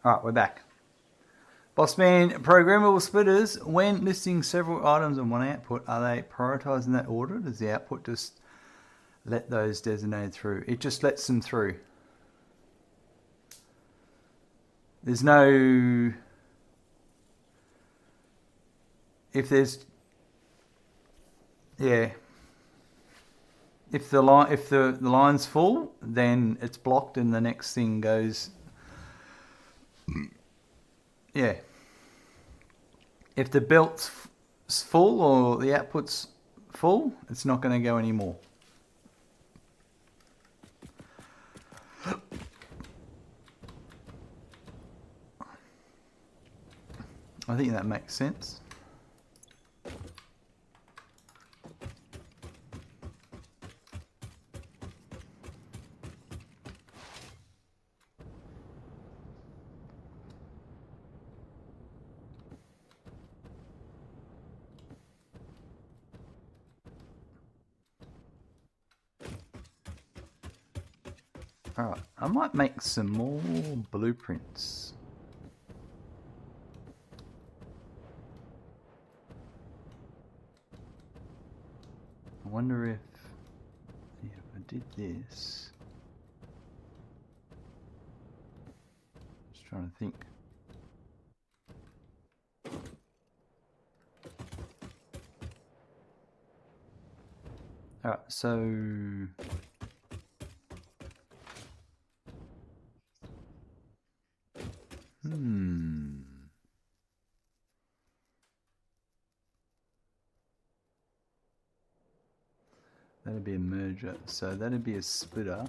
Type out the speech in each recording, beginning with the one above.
Alright, we're back. Bossman, programmable splitters, when listing several items on one output, are they prioritised in that order? Does the output just let those designated through? It just lets them through. There's no... If there's... Yeah. If the line's full, then it's blocked and the next thing goes... Yeah. If the belt's full or the output's full, it's not going to go anymore. I think that makes sense. Alright, I might make some more blueprints. I wonder if I did this. Just trying to think. Alright, so... That'd be a merger. So that'd be a splitter.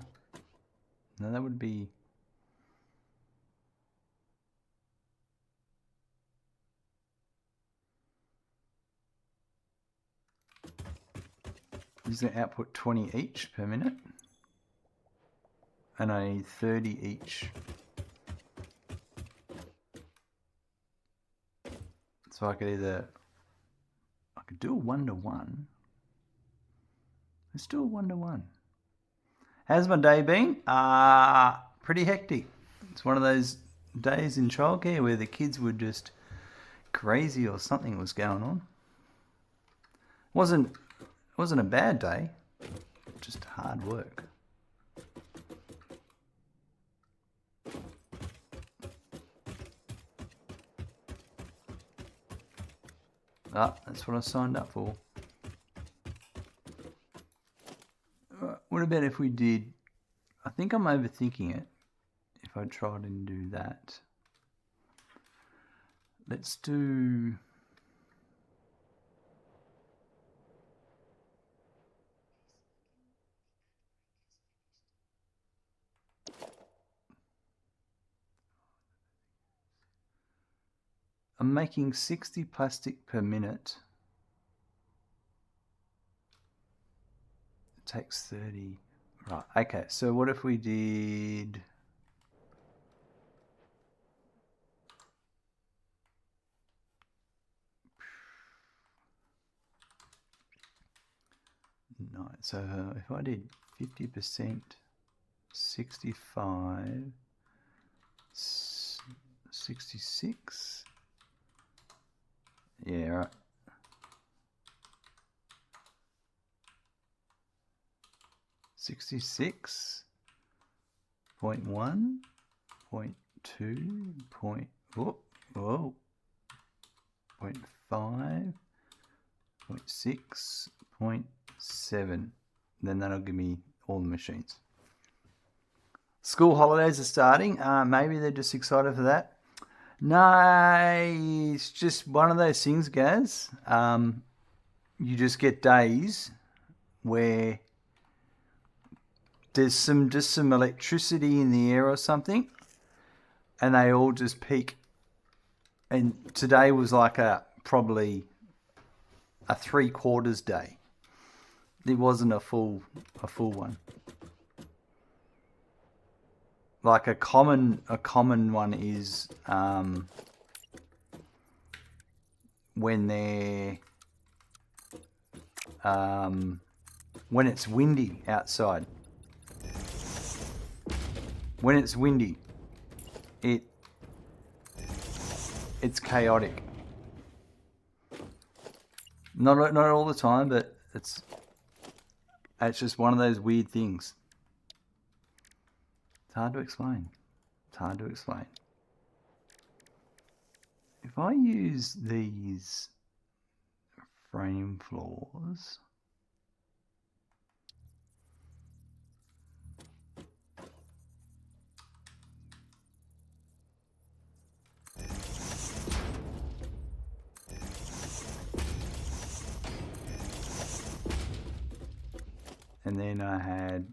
No, that would be... Is the output 20 each per minute? And I need 30 each. So I could do a 1-to-1. Let's do a 1-to-1. How's my day been? Pretty hectic. It's one of those days in childcare where the kids were just crazy or something was going on. Wasn't a bad day, just hard work. That's what I signed up for. What about if we did... I think I'm overthinking it. If I tried and do that. Let's do... I'm making 60 plastic per minute. It takes 30. Right, okay, so what if we did... No, so if I did 50%, 65, 66... Yeah, right. 66.1, 0.2, whoa, 0.5, 0.6, 0.7. Then that'll give me all the machines. School holidays are starting. Maybe they're just excited for that. No, it's just one of those things, Gaz. You just get days where there's just some electricity in the air or something, and they all just peak. And today was like probably a 3/4 day. It wasn't a full one. Like a common one is when they're when it's windy outside. When it's windy, it it's chaotic. Not all the time, but it's just one of those weird things. It's hard to explain. It's hard to explain. If I use these frame floors, and then I had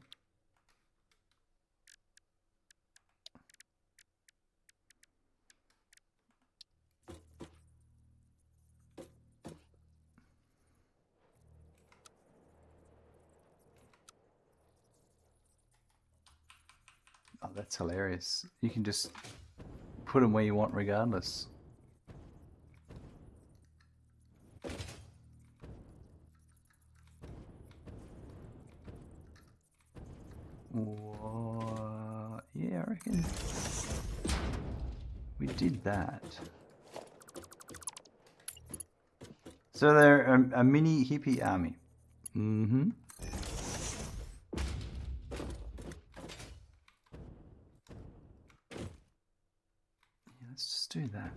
oh, that's hilarious. You can just put them where you want regardless. What? Yeah, I reckon we did that. So they're a mini hippie army. Mm-hmm. Yeah, let's just do that.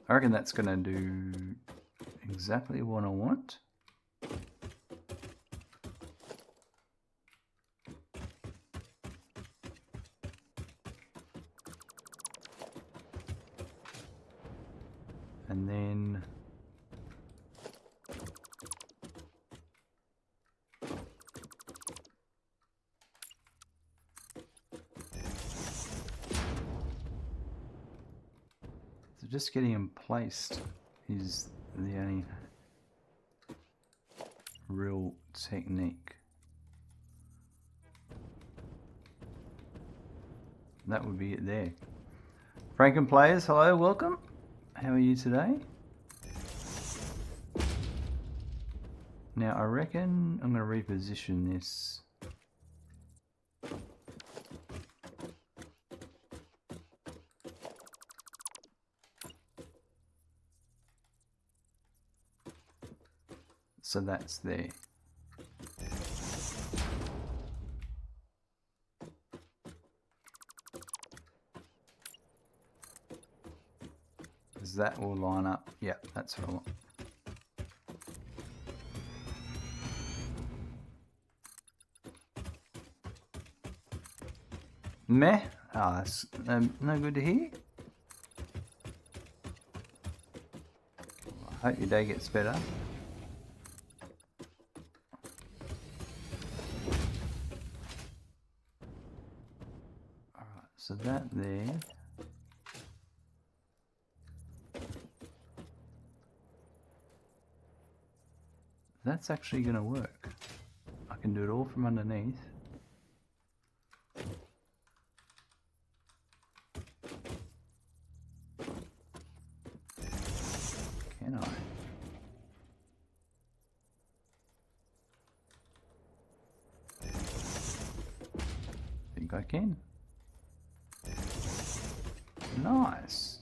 I reckon that's going to do exactly what I want. And then so just getting them placed is the only real technique. That would be it there. Franken players, hello, welcome. How are you today? Now I reckon I'm going to reposition this. So that's there. Does that all line up? Yeah, that's what I want. Meh? Ah, that's no good to hear. I hope your day gets better. Alright, so that there. That's actually going to work. I can do it all from underneath. Can I? Think I can. Nice.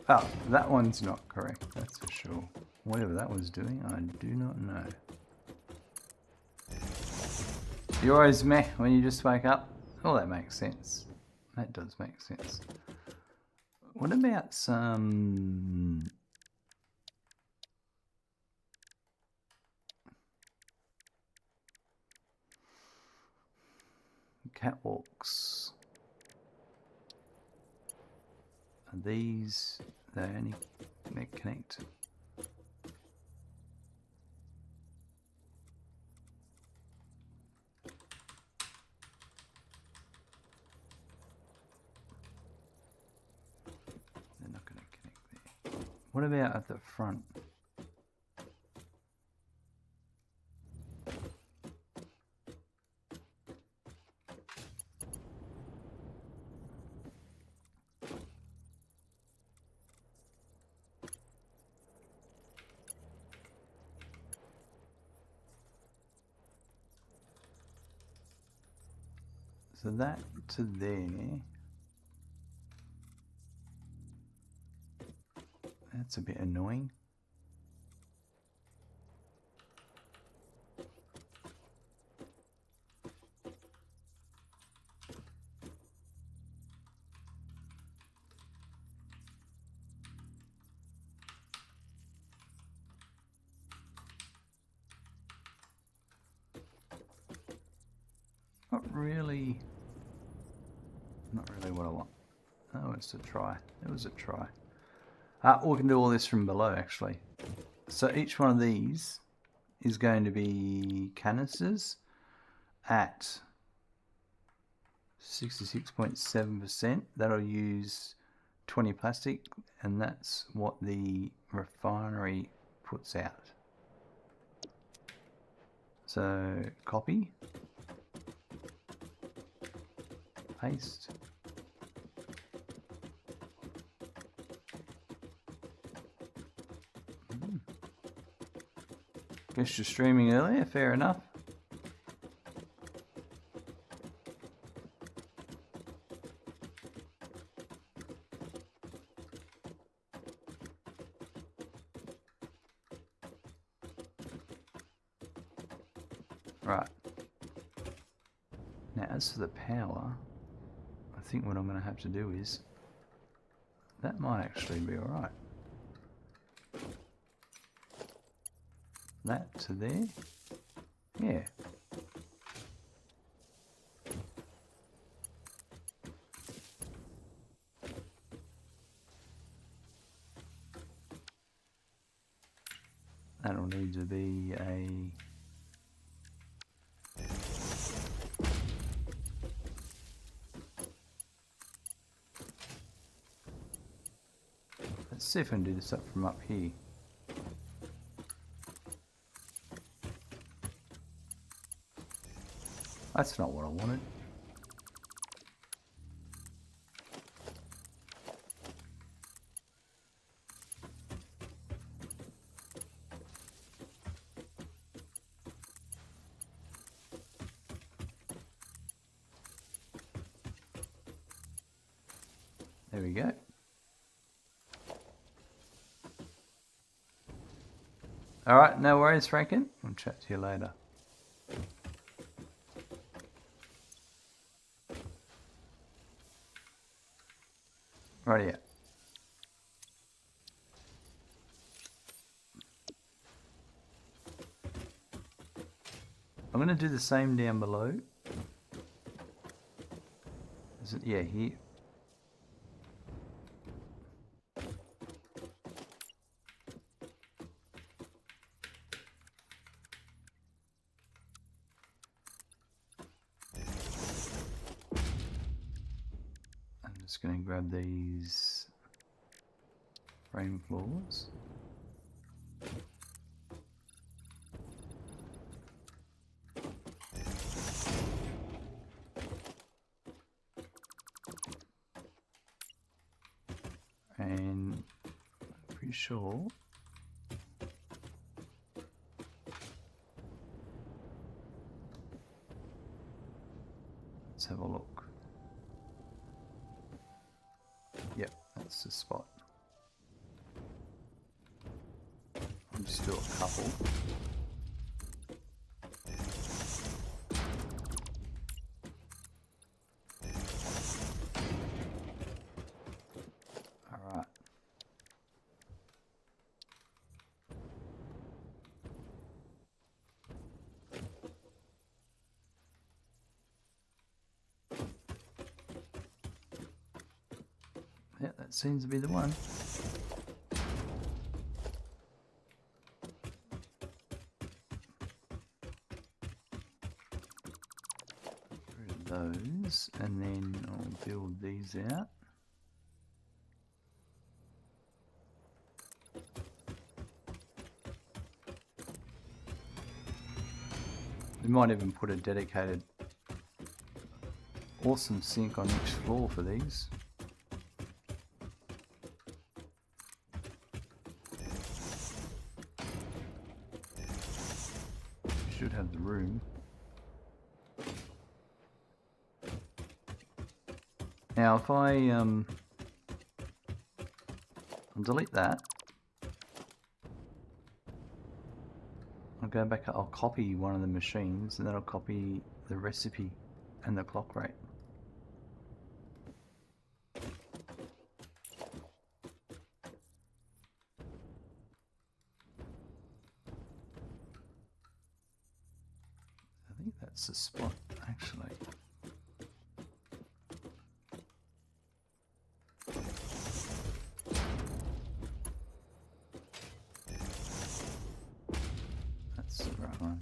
Oh, that one's not correct, that's for sure. Whatever that was doing, I do not know. You're always meh when you just wake up? Oh, that makes sense. That does make sense. What about some... catwalks. Are these, they only connect. They're not going to connect there. What about at the front? So that to there, that's a bit annoying. Not really what I want. Oh, it's a try. It was a try. We can do all this from below, actually. So each one of these is going to be canisters at 66.7%. That'll use 20 plastic, and that's what the refinery puts out. So copy, paste. Guess you're streaming earlier, fair enough. Right. Now as for the power, I think what I'm going to have to do is, that might actually be alright. That to there. Yeah. That'll need to be a... Let's see if I can do this up from up here. That's not what I wanted. There we go. Alright, no worries, Franken. I'll chat to you later. Rightio. I'm going to do the same down below. Is it? Yeah, here. I'm just going to grab these frame floors. And I'm pretty sure let's have a look. Yep, that's the spot. I'll just do a couple. Alright. That seems to be the one. Those, and then I'll build these out. We might even put a dedicated awesome sink on each floor for these. Should have the room. Now if I'll delete that. I'll go back, I'll copy one of the machines and then I'll copy the recipe and the clock rate. I think that's the spot actually. That's the right one.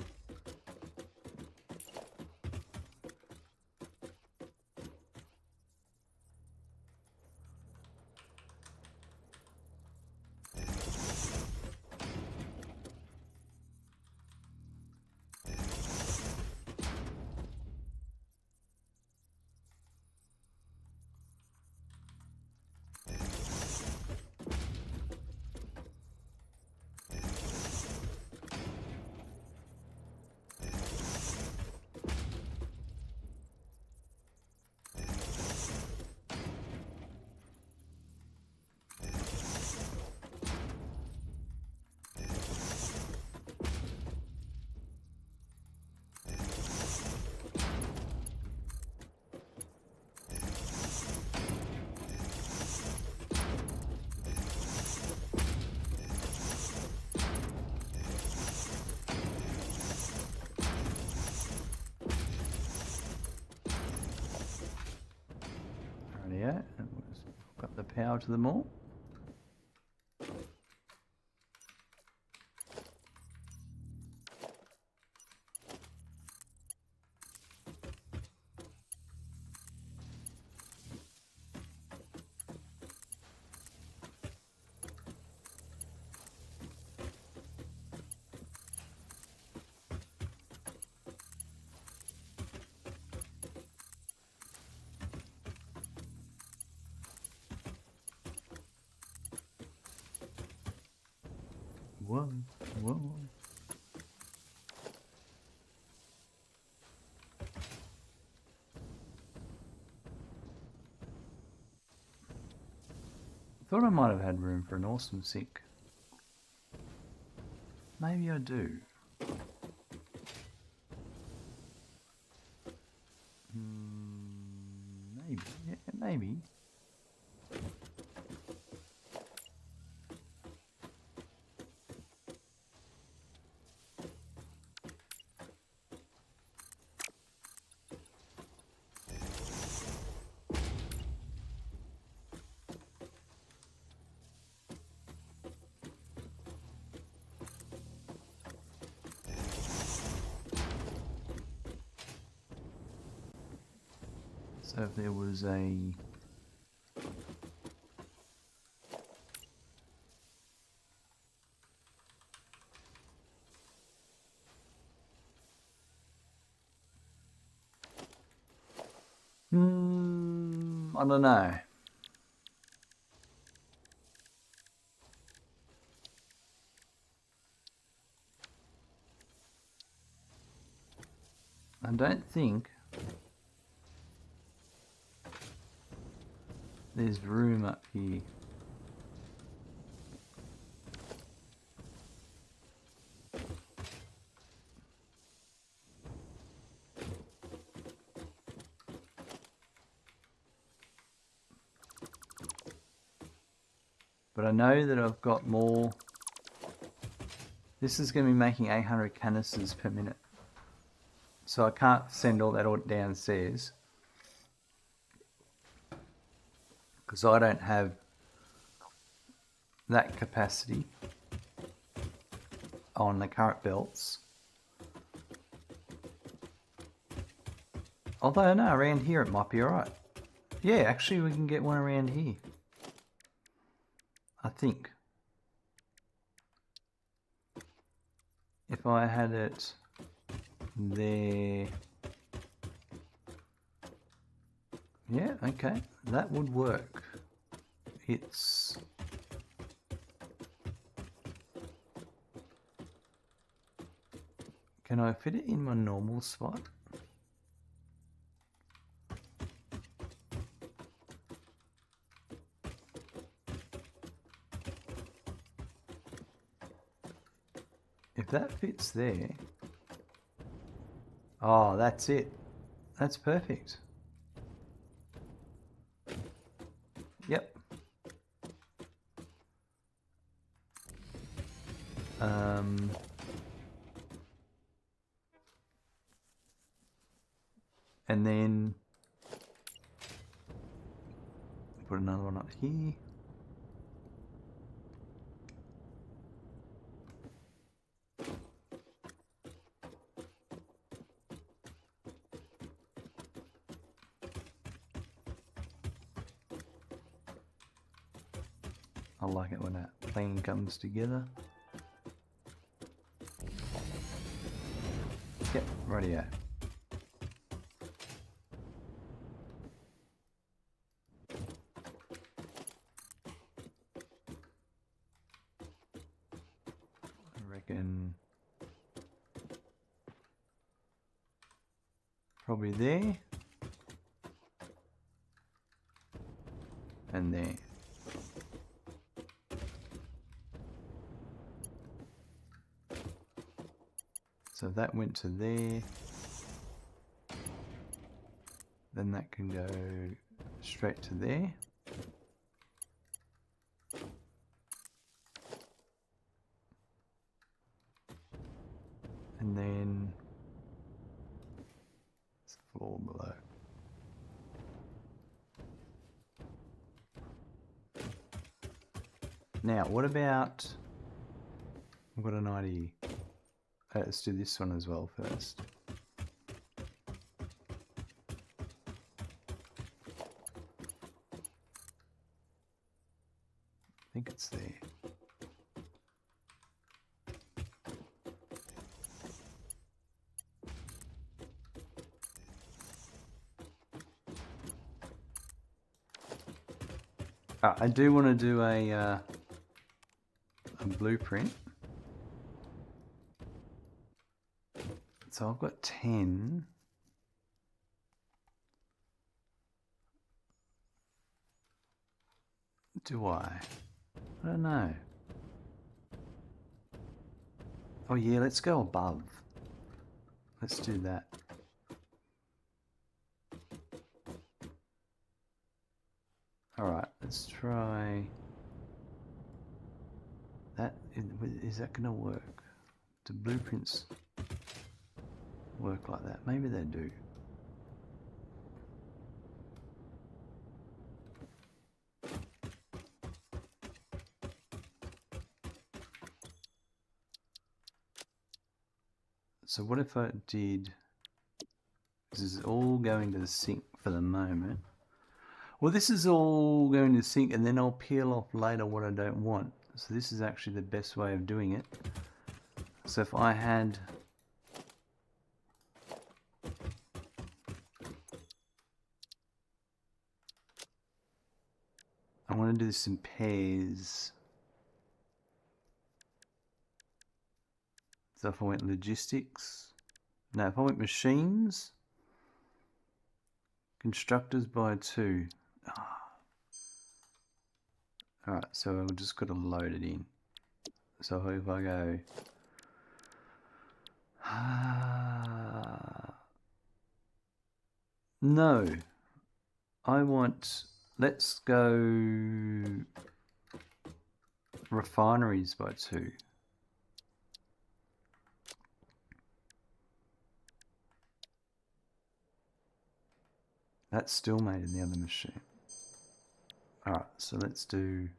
Yeah, and we've got the power to them all. Whoa, whoa. Thought I might have had room for an awesome sink. Maybe I do. Maybe, yeah, maybe. So if there was a I don't know. I don't think there's room up here. But I know that I've got more. This is going to be making 800 canisters per minute. So I can't send all that downstairs because I don't have that capacity on the current belts. Although no, around here it might be alright. Yeah, actually we can get one around here. I think. If I had it there. Yeah, okay, that would work. It's... Can I fit it in my normal spot? If that fits there... Oh, that's it. That's perfect. Yep. And then put another one up here. I like it when that plan comes together. Yep, rightio. I reckon probably there and there. So if that went to there, then that can go straight to there. And then it's floor below. Now, what about, I've got an idea. Let's do this one as well first. I think it's there. I do want to do a blueprint. So I've got 10. Do I? I don't know. Oh yeah, let's go above. Let's do that. Alright, let's try... That, is that going to work? Do blueprints work like that? Maybe they do. So what if I did... This is all going to the sink for the moment. Well, this is all going to sink and then I'll peel off later what I don't want. So this is actually the best way of doing it. So if I had... I want to do this in pairs. So if I went logistics... No, if I went machines... Constructors by 2. Oh. Alright, so I've just got to load it in. So if I go... No. I want... Let's go... Refineries by 2. That's still made in the other machine. Alright, so let's do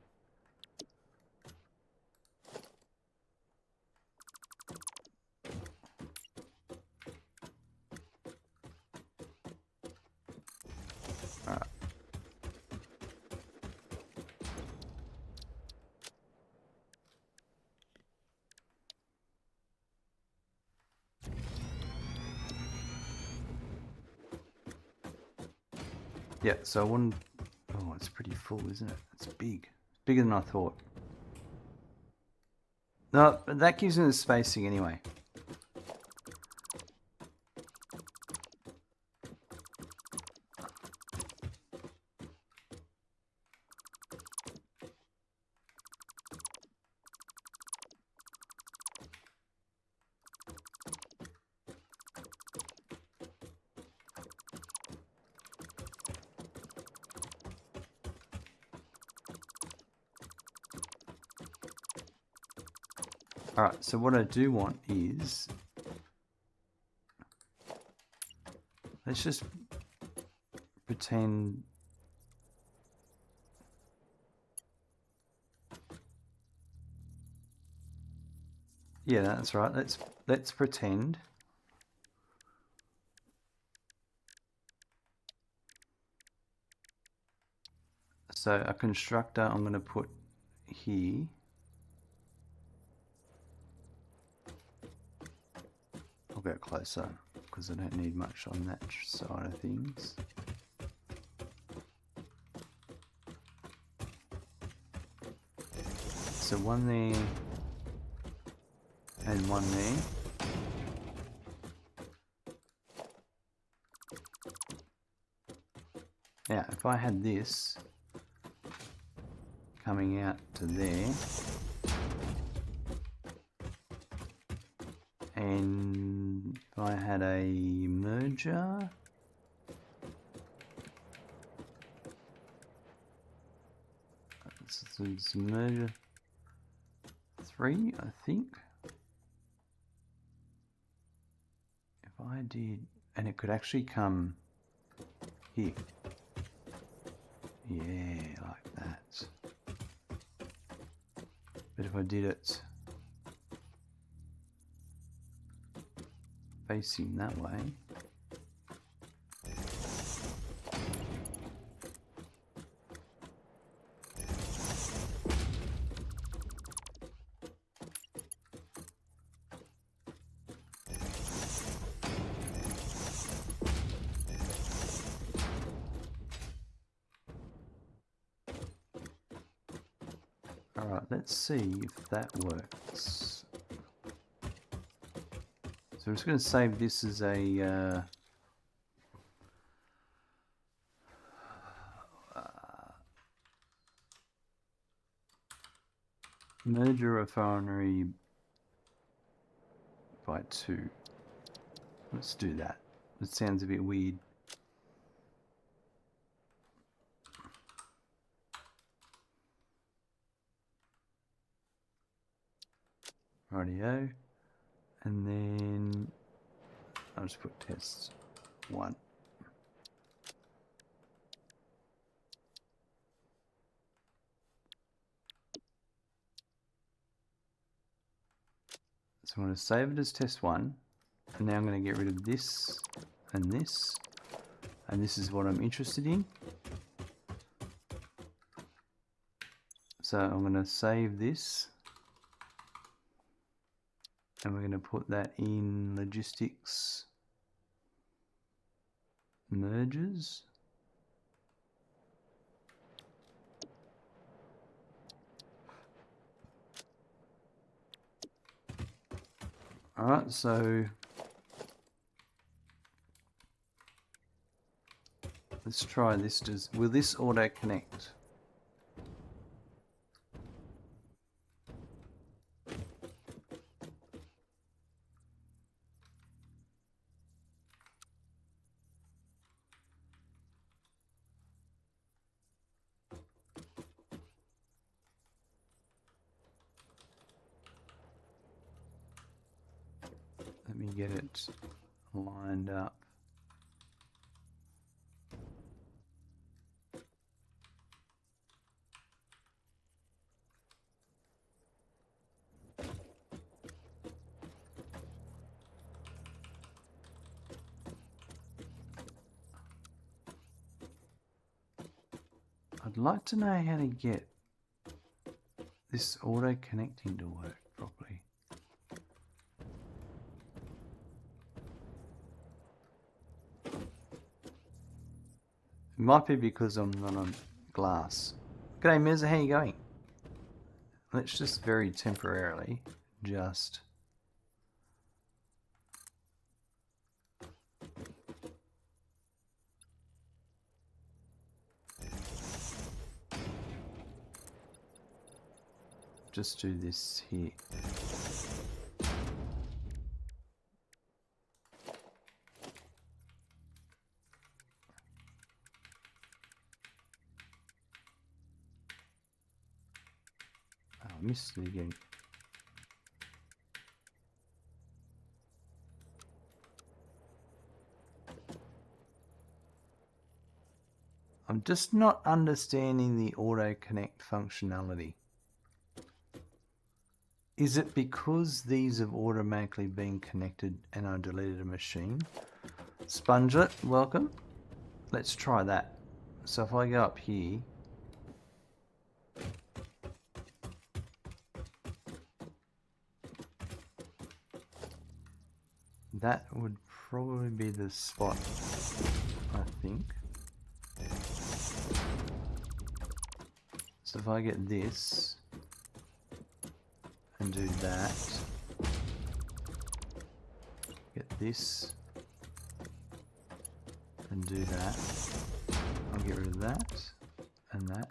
Yeah, so I wouldn't... Oh, it's pretty full, isn't it? It's big. It's bigger than I thought. No, but that gives me the spacing anyway. Alright, so what I do want is... Let's just pretend... Yeah, that's right. Let's pretend... So a constructor I'm going to put here. I'll go closer because I don't need much on that side of things. So one there and one there. Now, if I had this coming out to there, and if I had a merger, it's merger 3, I think. If I did, and it could actually come here. Yeah, like that. But if I did it facing that way, alright, let's see if that works. So I'm just going to save this as a merger refinery by 2. Let's do that. It sounds a bit weird. Rightio. And then I'll just put test 1. So I'm going to save it as test 1. And now I'm going to get rid of this and this. And this is what I'm interested in. So I'm going to save this. And we're going to put that in logistics merges. Alright, so let's try this. Will this auto connect? Let me get it lined up. I'd like to know how to get this auto connecting to work properly. Might be because I'm not on glass. G'day Mirza, how you going? Let's just very temporarily just do this here. Oh, I missed it again. I'm just not understanding the auto connect functionality. Is it because these have automatically been connected and I deleted a machine? Spongelet, welcome. Let's try that. So if I go up here, that would probably be the spot, I think. So if I get this and do that, get this and do that, I'll get rid of that and that.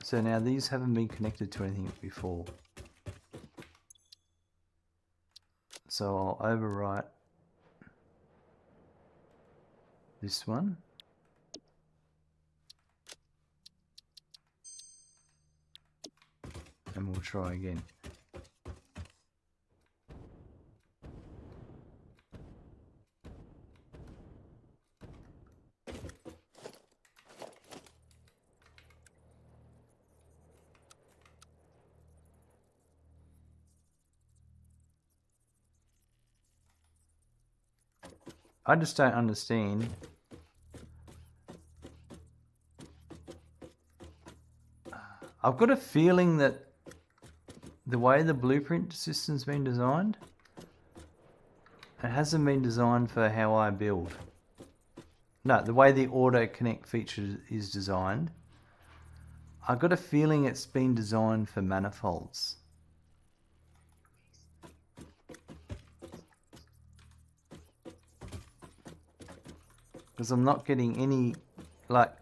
So now these haven't been connected to anything before. So I'll overwrite this one. And we'll try again. I just don't understand. I've got a feeling that the way the blueprint system's been designed, it hasn't been designed for how I build. No, the way the auto connect feature is designed, I've got a feeling it's been designed for manifolds. Because I'm not getting any, like,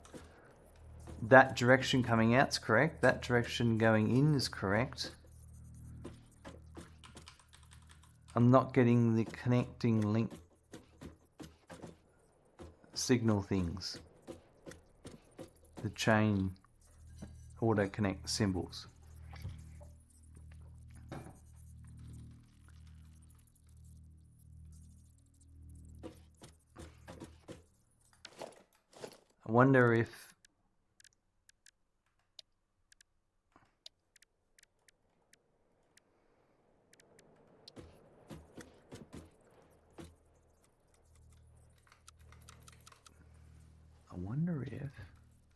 that direction coming out's correct, that direction going in is correct. I'm not getting the connecting link signal things, the chain auto connect symbols. I wonder if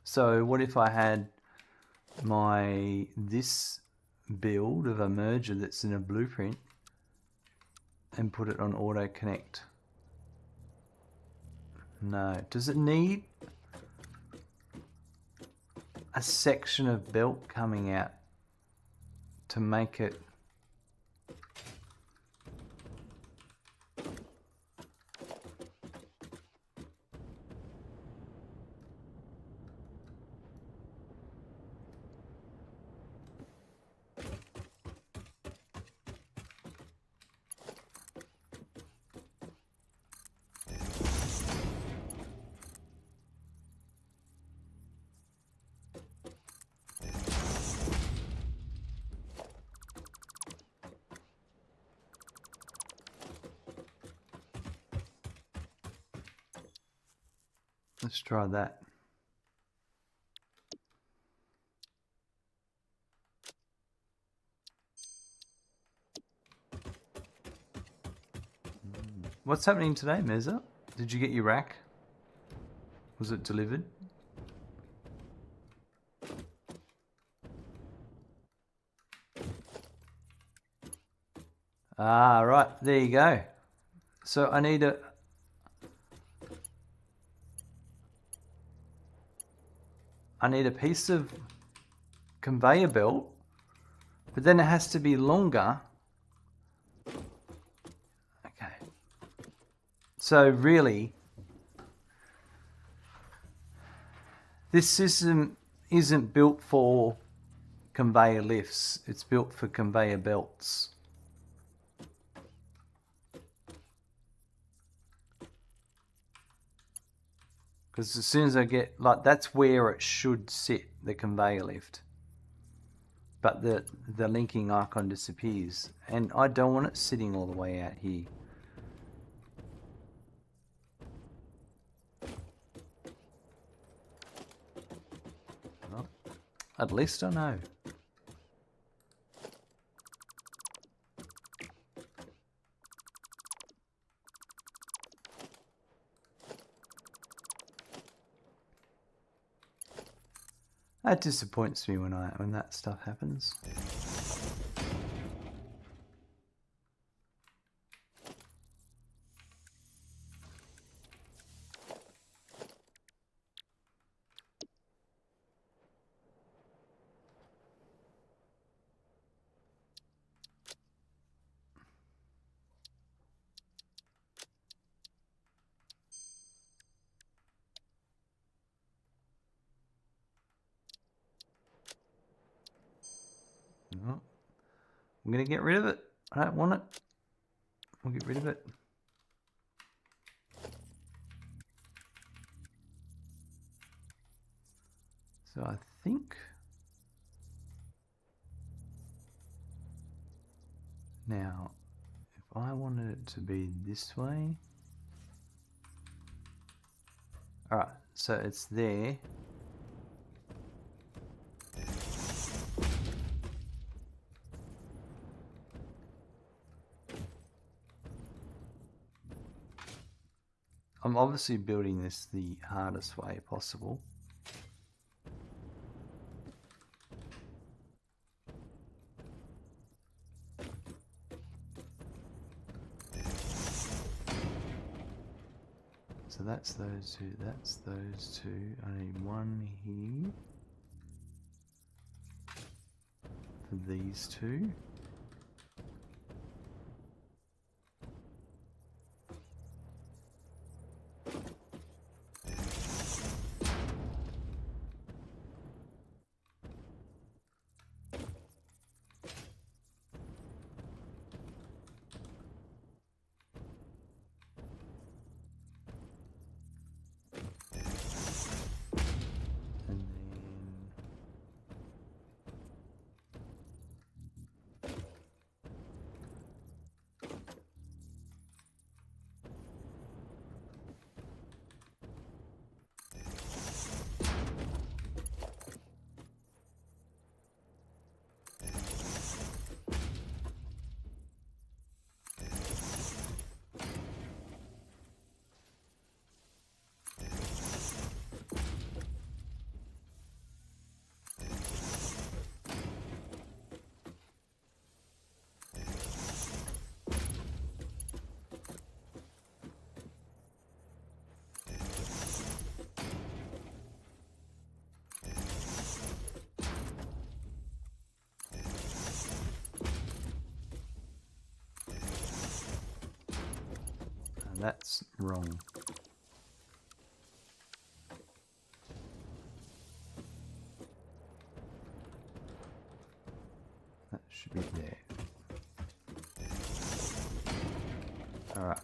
so what if I had this build of a merger that's in a blueprint and put it on auto connect? No. Does it need a section of belt coming out to make it Let's try that. What's happening today, Meza? Did you get your rack? Was it delivered? Ah, right, there you go. So I need a... I need a piece of conveyor belt, but then it has to be longer. Okay. So really, this system isn't built for conveyor lifts. It's built for conveyor belts. Because as soon as I get, like, that's where it should sit, the conveyor lift. But the linking icon disappears. And I don't want it sitting all the way out here. Well, at least I know. That disappoints me when that stuff happens. No. I'm going to get rid of it. I don't want it. We'll get rid of it. So I think now, if I wanted it to be this way, all right, so it's there. I'm obviously building this the hardest way possible. So that's those two, that's those two. I need one here for these two. That's wrong. That should be there. All right.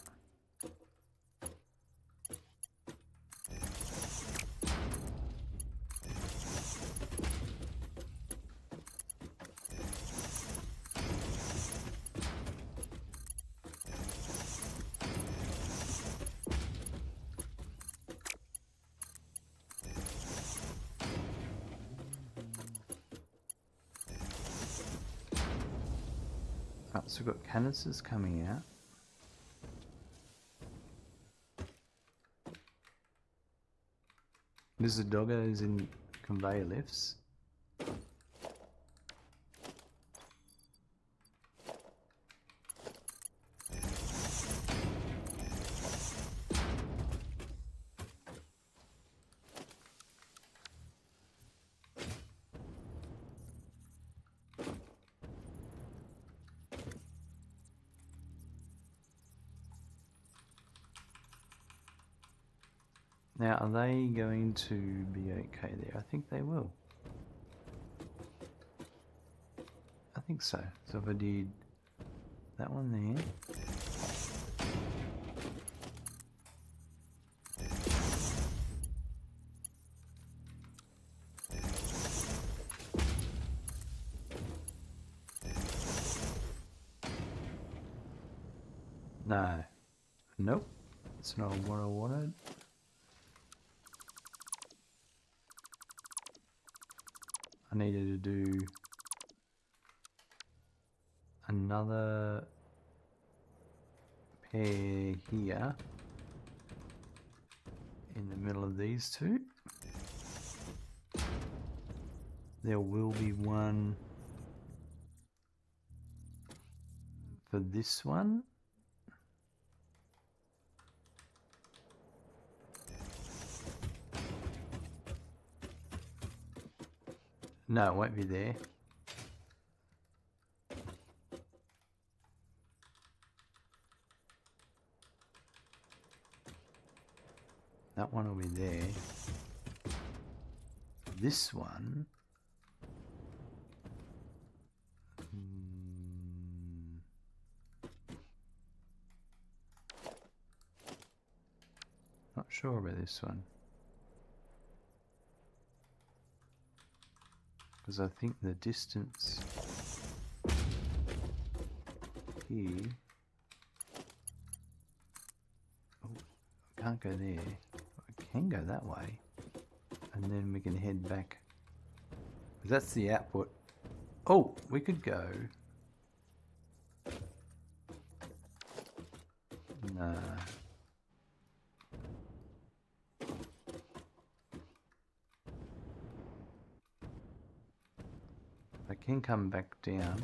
So we've got canisters coming out. There's the doggos in conveyor lifts. Now, are they going to be okay there? I think they will. I think so. So if I did that one there. No. Nope. That's not what I wanted. I needed to do another pair here in the middle of these two. There will be one for this one. No, it won't be there. That one will be there. This one. Not sure about this one. Because I think the distance here. Oh, I can't go there. I can go that way. And then we can head back. That's the output. Oh, we could go. Nah. I can come back down.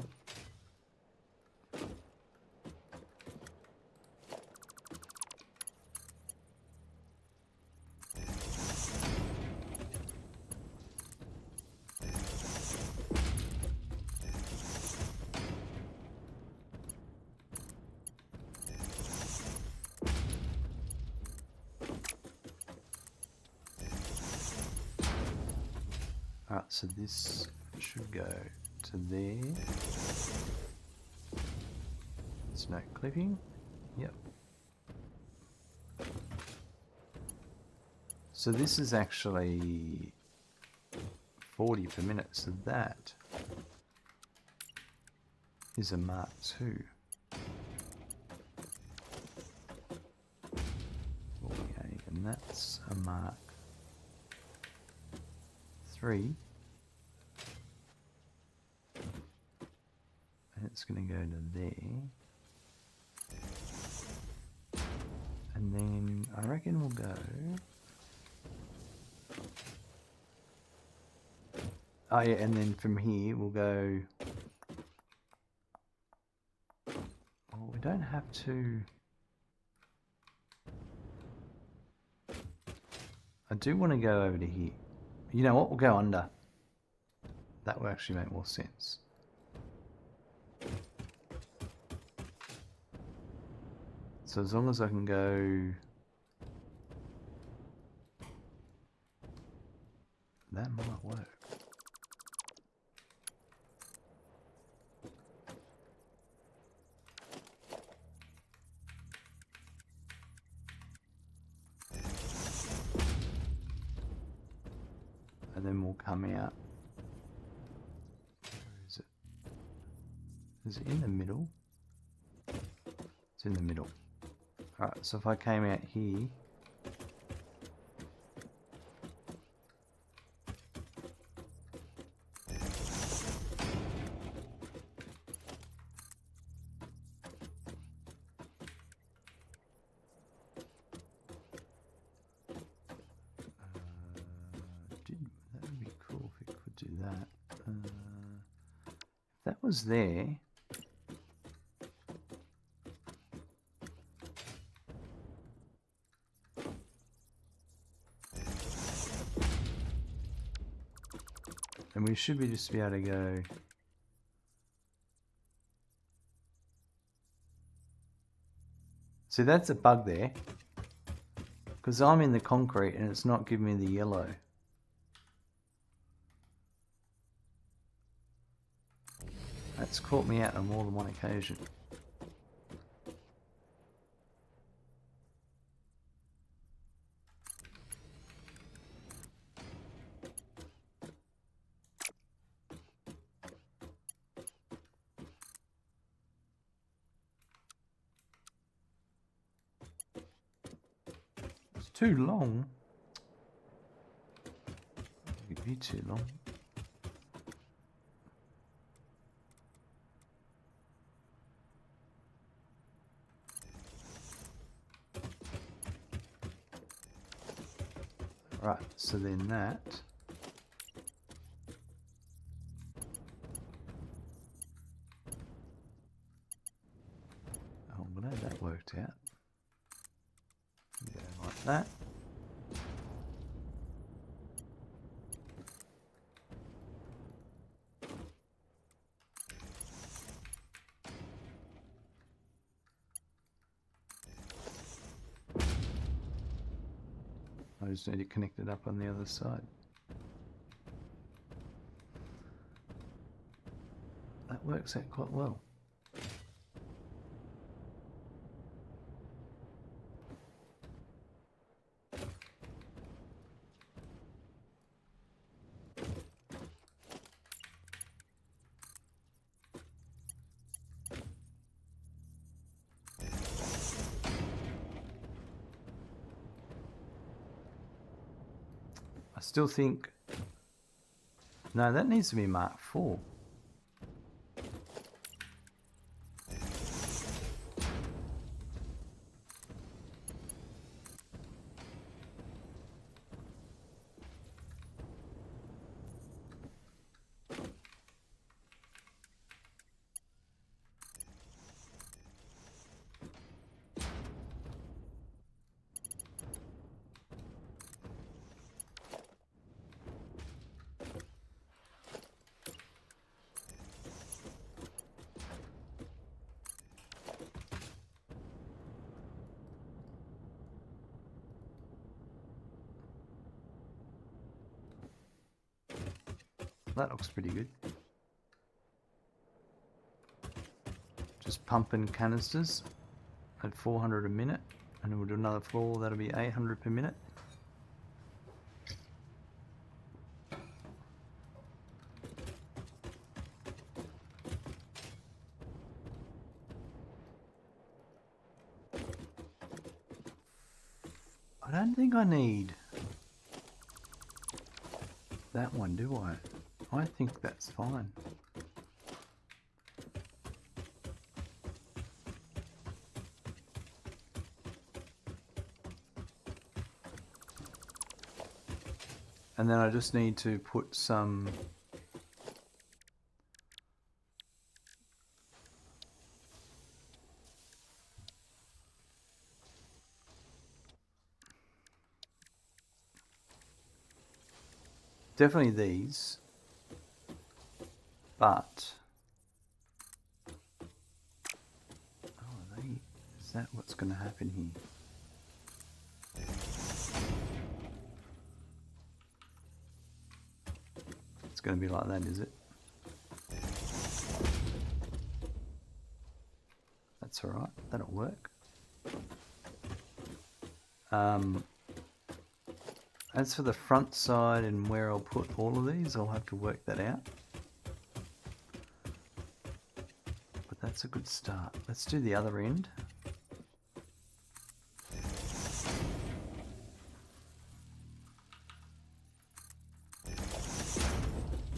Alright, so this should go to there. It's no clipping. Yep. So this is actually 40 per minute, so that is a Mark II. 48, and that's a Mark III. And it's going to go to there. And then I reckon we'll go. Oh yeah, and then from here we'll go. Well, we don't have to. I do want to go over to here. You know what? We'll go under. That will actually make more sense. So as long as I can go. That might work. And then we'll come out. Where is it? Is it in the middle? It's in the middle. Alright, so if I came out here. That would be cool if it could do that. If that was there. And we should be just be able to go. See, that's a bug there. Because I'm in the concrete and it's not giving me the yellow. That's caught me out on more than one occasion. It's too long. It'd be too long. Right, so then that. Oh, I'm glad that worked out. Go like that. I just need to connect it up on the other side. That works out quite well. I still think, no, that needs to be Mark 4. That looks pretty good. Just pumping canisters at 400 a minute, and then we'll do another floor, that'll be 800 per minute. I don't think I need that one, do I? I think that's fine. And then I just need to put some definitely these, but is that what's going to happen here? It's going to be like that, is it? That's all right, that'll work. As for the front side and where I'll put all of these, I'll have to work that out. But that's a good start. Let's do the other end.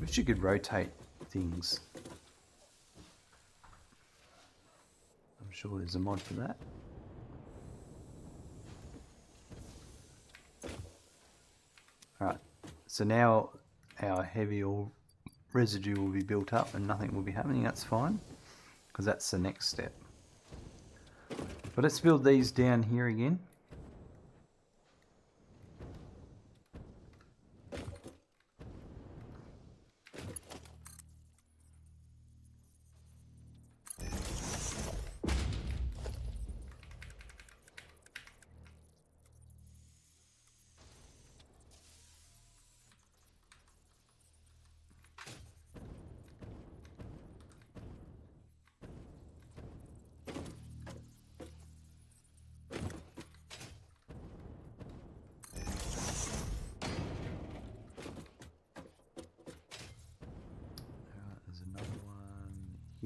Wish you could rotate things. I'm sure there's a mod for that. Alright, so now our heavy oil residue will be built up and nothing will be happening. That's fine, because that's the next step. But let's build these down here again.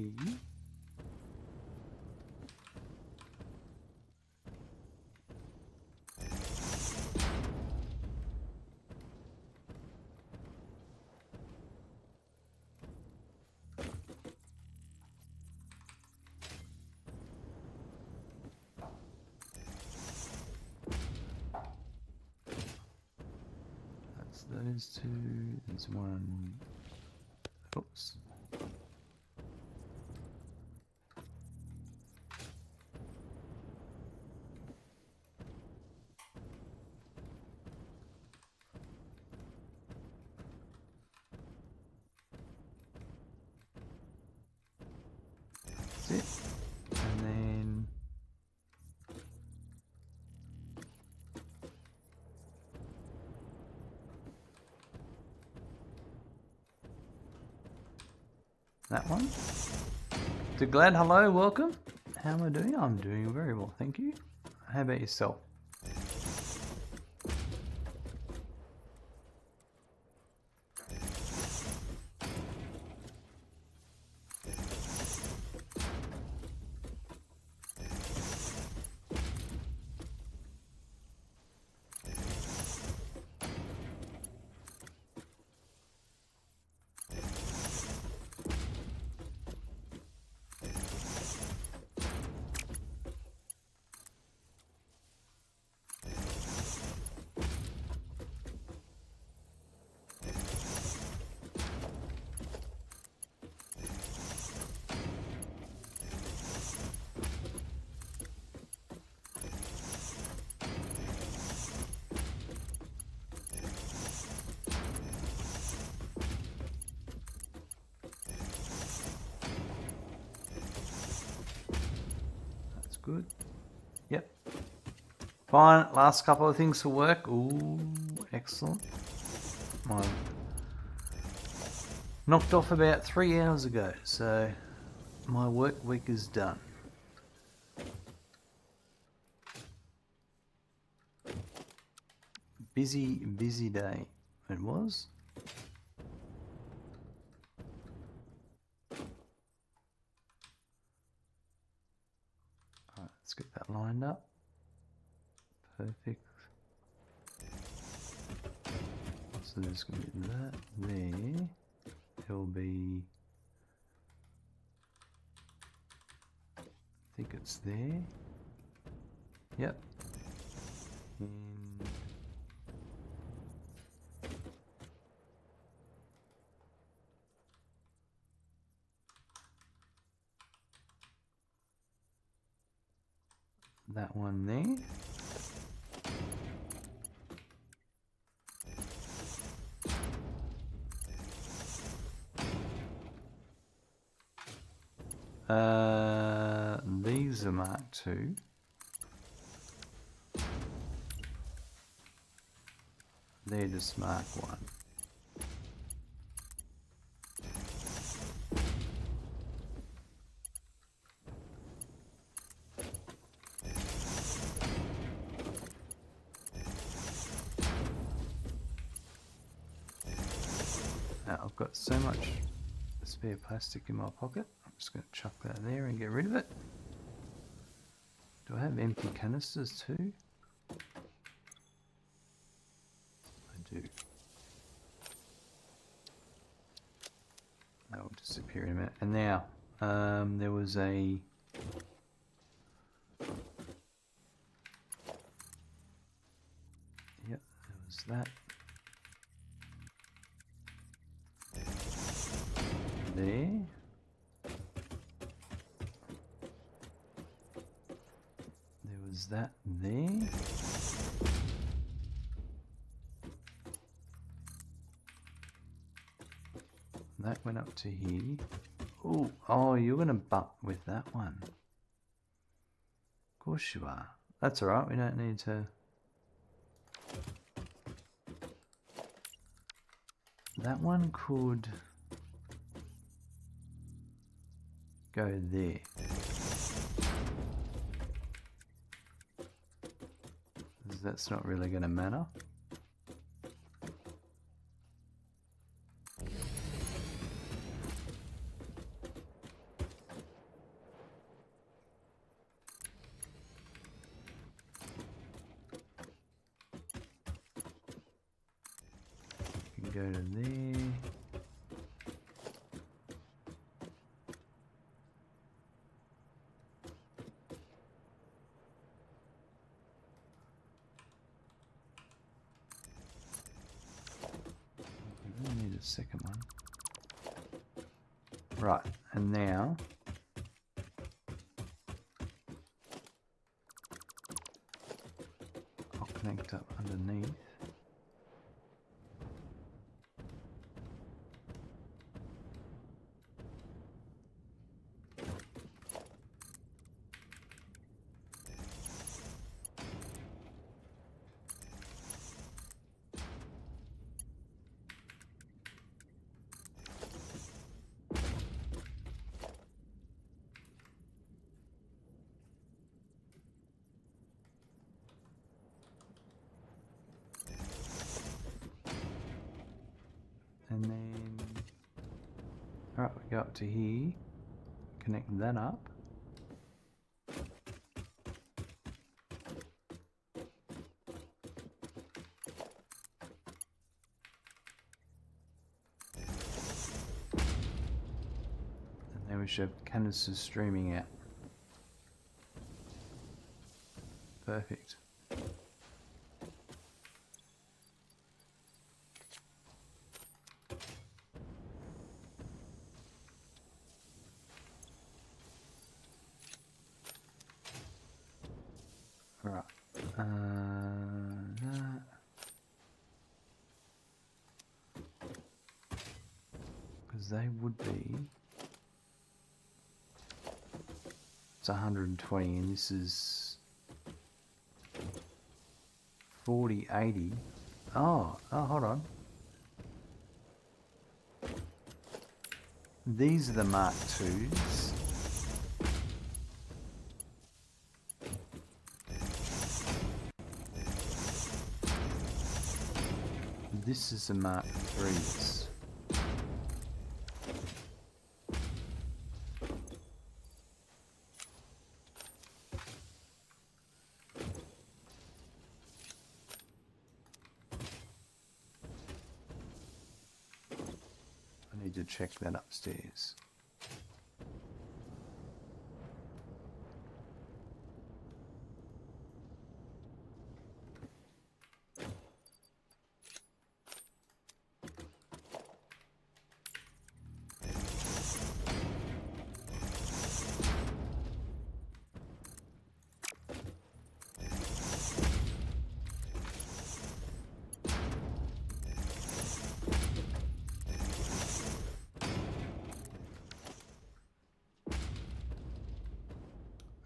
here. That's those two. There's one. Oops. That's it. And then that one. To Glad, hello, welcome. How am I doing? I'm doing very well, thank you. How about yourself? Good. Yep. Fine. Last couple of things to work. Ooh, excellent. Mine knocked off about 3 hours ago, so my work week is done. Busy day it was. Let's get that lined up. Perfect. So there's going to be that there. There'll be, I think it's there. Yep. And that one there. These are Mark II. They're just Mark I. Now I've got so much spare plastic in my pocket. I'm just going to chuck that there and get rid of it. Do I have empty canisters too? I do. That will disappear in a minute. And now, there was a... Yep, there was that. There. There was that there. That went up to here. Ooh, oh, you're going to butt with that one. Of course you are. That's alright, we don't need to... That one could go there. That's not really going to matter. go to there. I really need a second one. Right, and now I'll connect up underneath. And then, alright, we go up to here, connect that up. And then we should have canisters streaming out. Perfect. Right. That. Because they would be. It's 120, and this is 40, 80. Oh, hold on. These are the Mark IIs. This is the Mark IIIs. I need to check that upstairs.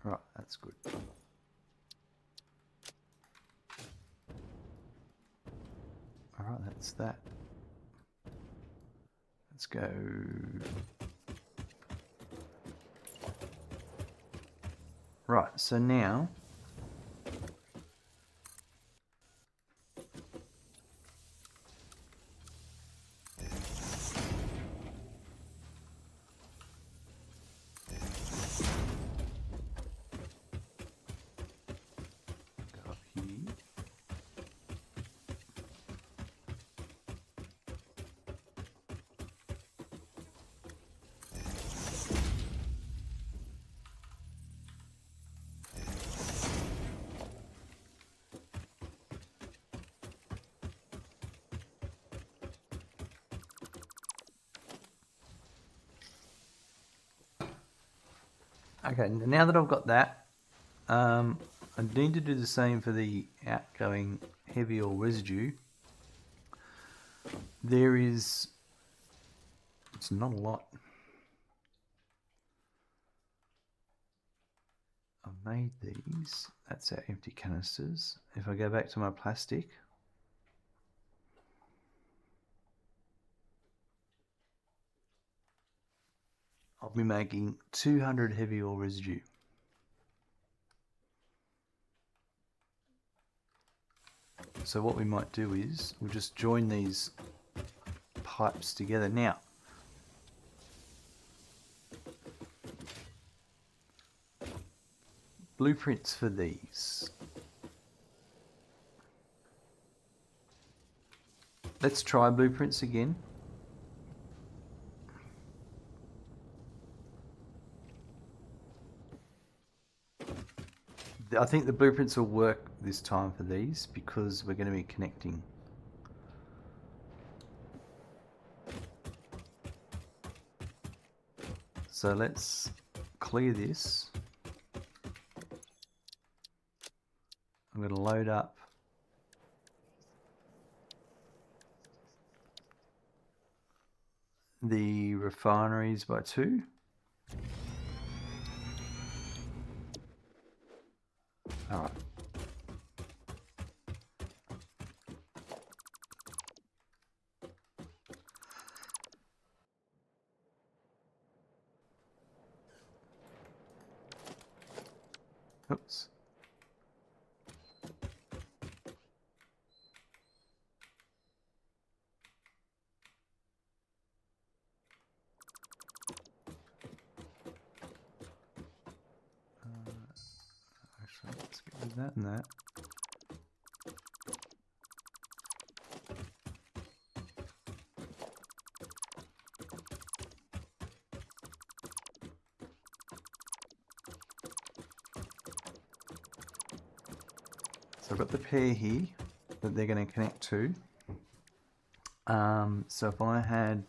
Right, that's good. Alright, that's that. Let's go. Right, so now go up here. Okay, now that I've got that, I need to do the same for the outgoing heavy oil residue. There is, it's not a lot. I've made these, that's our empty canisters. If I go back to my plastic, I'll be making 200 heavy oil residue. So what we might do is we'll just join these pipes together. Now, blueprints for these. Let's try blueprints again. I think the blueprints will work this time for these because we're going to be connecting. So let's clear this. I'm going to load up the refineries by 2. All right. Oops. Actually, let's get rid of that and that. So I've got the pair here that they're going to connect to. So if I had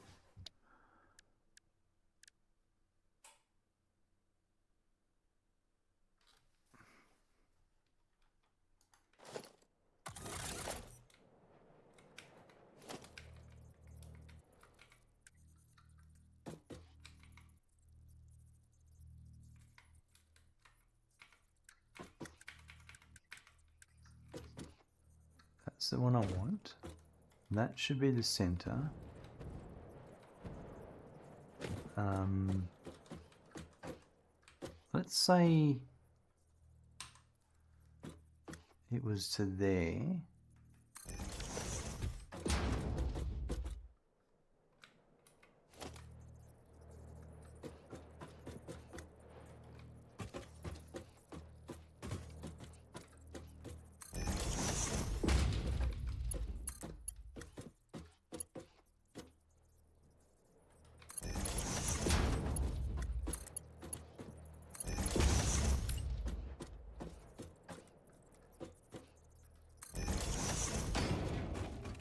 that's the one I want. That should be the center. Let's say it was to there.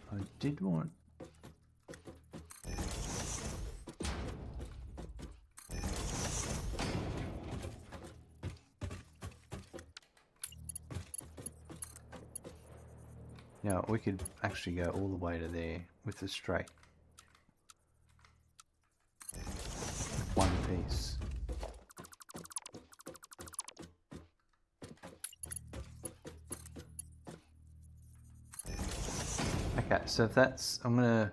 I did want yeah, we could actually go all the way to there with the straight. With one piece. Okay, so if that's, I'm gonna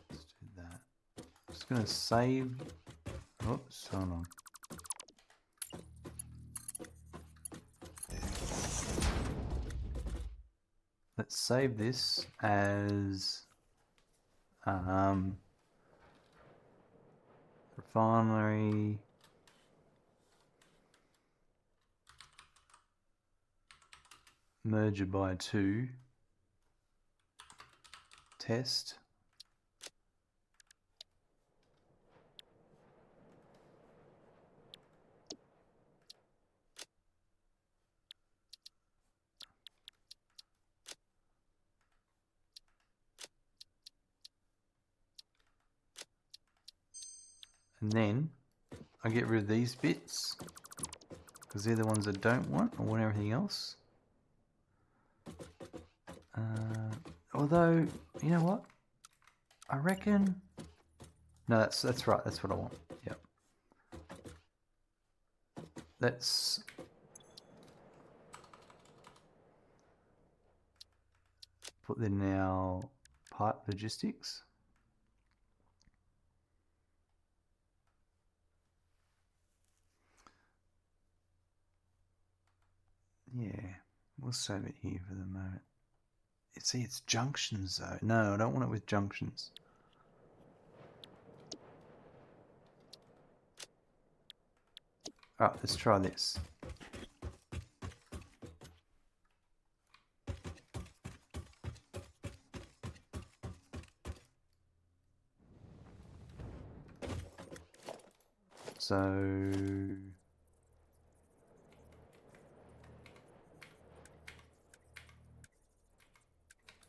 let's do that. Just gonna save. Oops, hold on. Let's save this as refinery merger by 2 test. And then I get rid of these bits because they're the ones I don't want. I want everything else. Although, you know what? I reckon. No, that's right. That's what I want. Yep. Let's put in our pipe logistics. Yeah, we'll save it here for the moment. See, it's junctions though. No, I don't want it with junctions. Alright, let's try this. So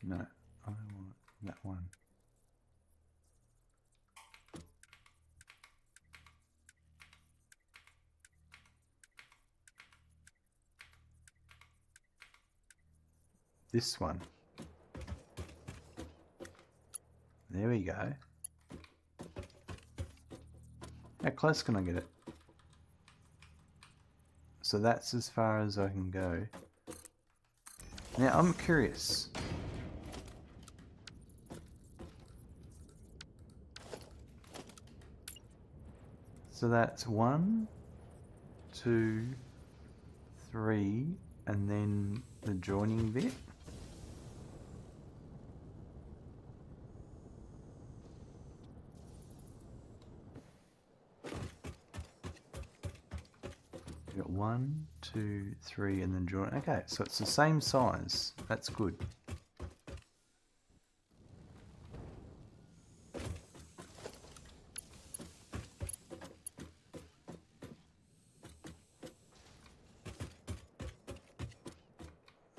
no, I don't want that one. This one. There we go. How close can I get it? So that's as far as I can go. Now I'm curious. So that's 1, 2, 3, and then the joining bit. We've got 1, 2, 3, and then join. Okay, so it's the same size. That's good.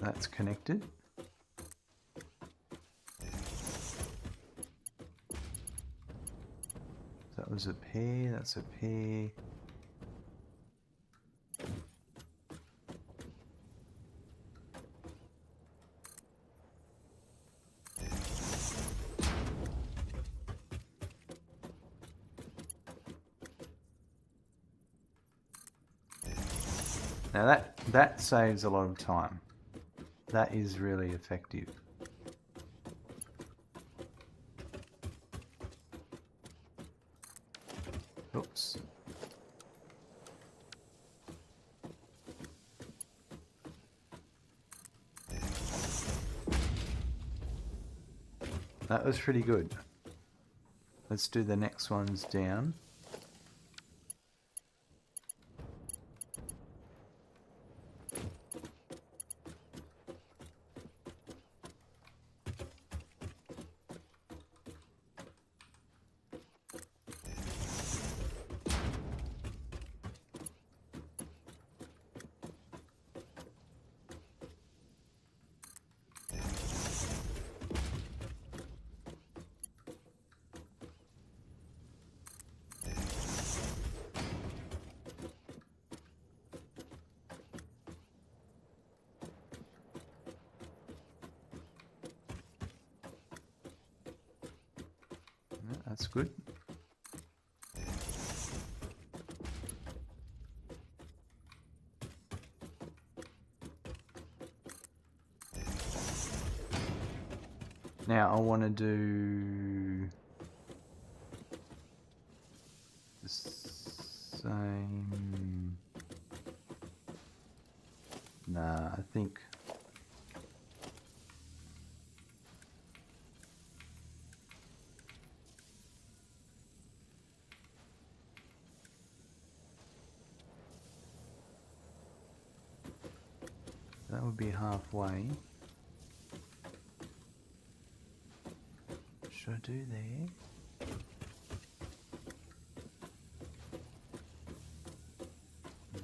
That's connected. That was a pair, that's a pair. Now that saves a lot of time. That is really effective. Oops. That was pretty good. Let's do the next ones down. Yeah, that's good. Now I want to do the same. Nah, I think that would be halfway. Should I do there?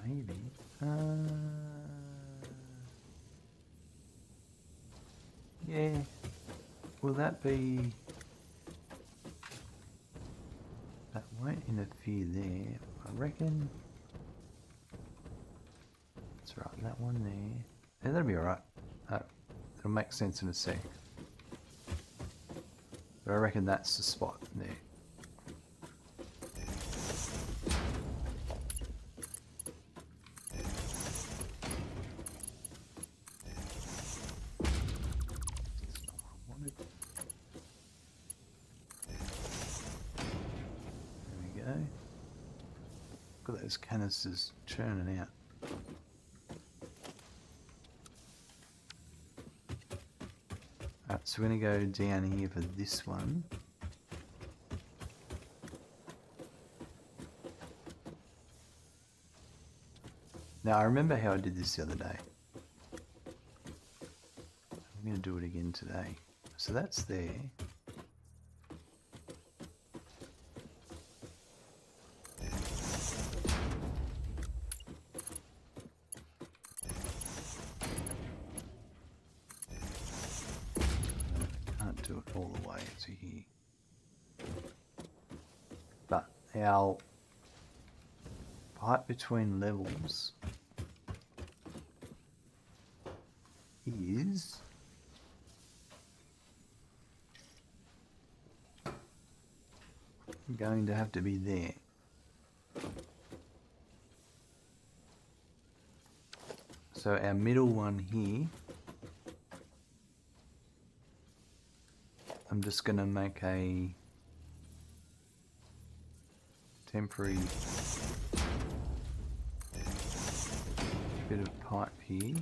Maybe. Yeah. Will that be... That won't interfere there. I reckon... That's right, that one there. Yeah, that'll be alright. It'll make sense in a sec. But I reckon that's the spot there. Look at those canisters churning out. Alright, so we're going to go down here for this one. Now I remember how I did this the other day. I'm going to do it again today. So that's there. Can't do it all the way to here. But our pipe between levels is going to have to be there. So our middle one here, I'm just going to make a temporary bit of pipe here.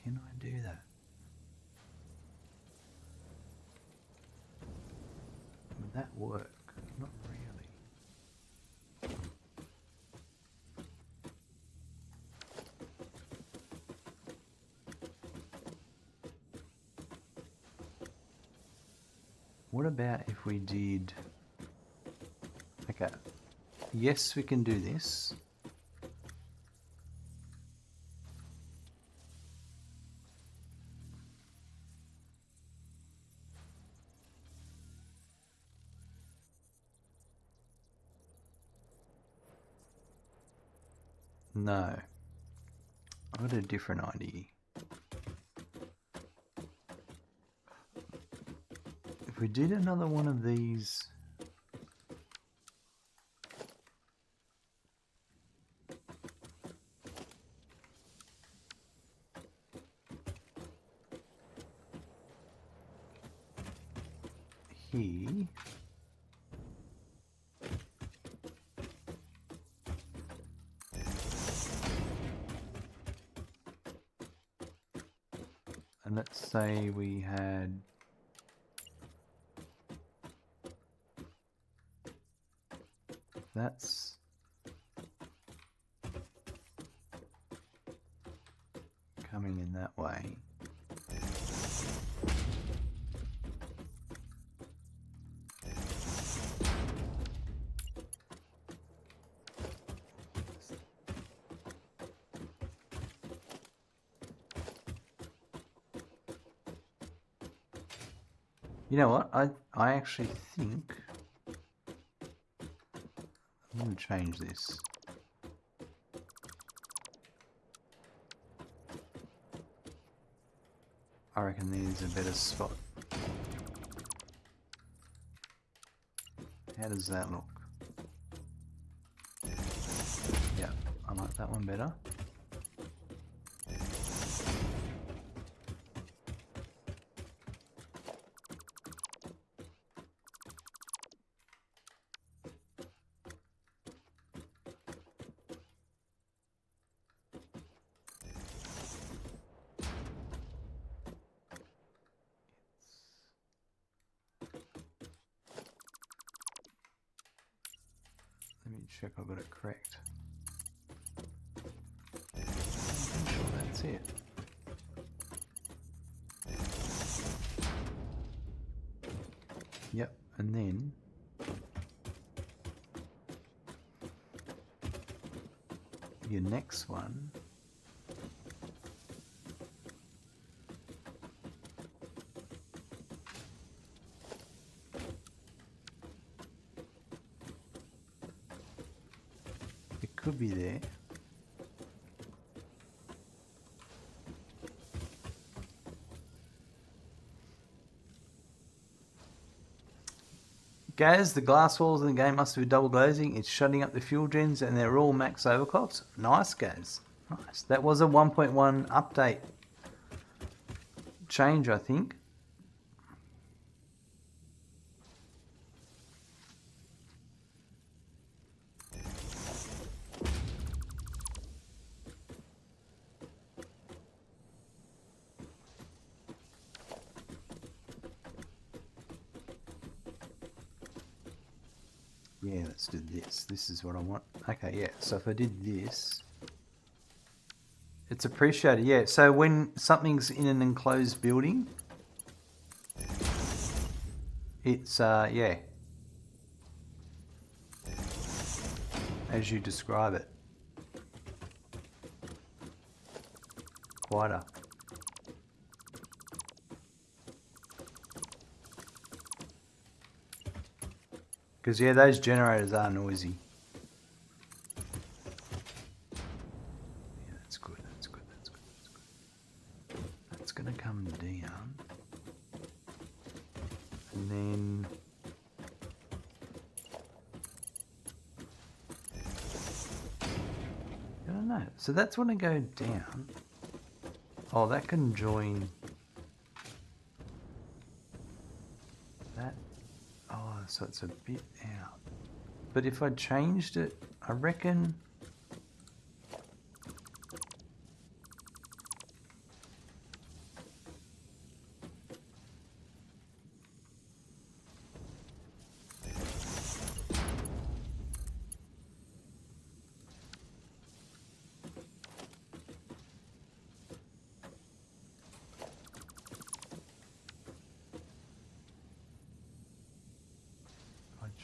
Can I do that? Would that work? Not really. What about if we did... Okay. Yes, we can do this. No. I've got a different idea. If we did another one of these... here... And let's say we had that's coming in that way. You know what? I actually think I'm going to change this. I reckon there's a better spot. How does that look? Yeah, I like that one better. Let me check I've got it correct. I'm sure that's it. Yep, and then your next one it could be there. Gaz, the glass walls in the game must be double glazing. It's shutting up the fuel gens and they're all max overclocks. Nice, Gaz. Nice. That was a 1.1 update change, I think. Yeah, let's do this. This is what I want. Okay, yeah. So if I did this, it's appreciated. Yeah. So when something's in an enclosed building, it's yeah, as you describe it, quieter. Because yeah, those generators are noisy. Yeah, that's good. That's good. That's good. That's good. That's gonna come down, and then. I don't know. So that's when I go down. Oh, that can join that. Oh, so it's a bit out. But if I changed it, I reckon.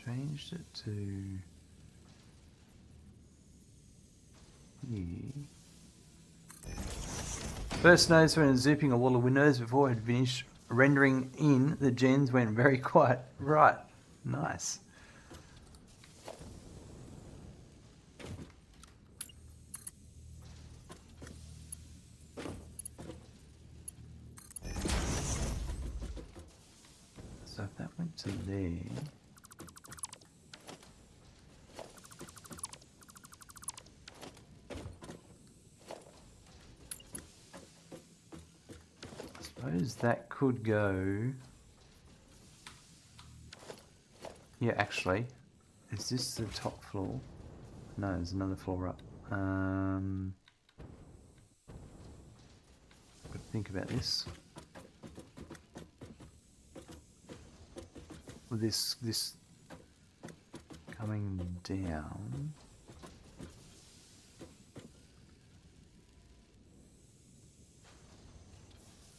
Changed it to here. First notice when zipping a wall of windows before it had finished rendering in, the gens went very quiet. Right, nice. So if that went to there. I suppose that could go. Yeah, actually. Is this the top floor? No, there's another floor up. But think about this. With this coming down.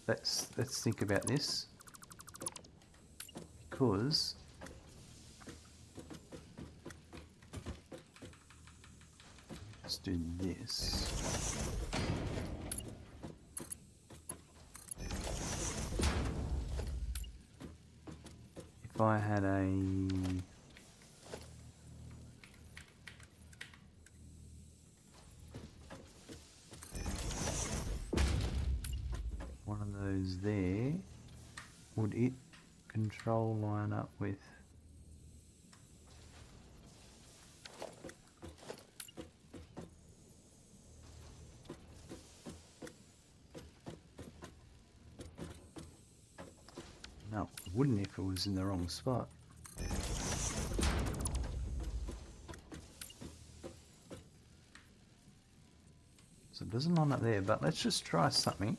Let's think about this. Because let's do this. If I had a one of those there, would it control line up with? No, it wouldn't if it was in the wrong spot. So it doesn't line up there, but let's just try something.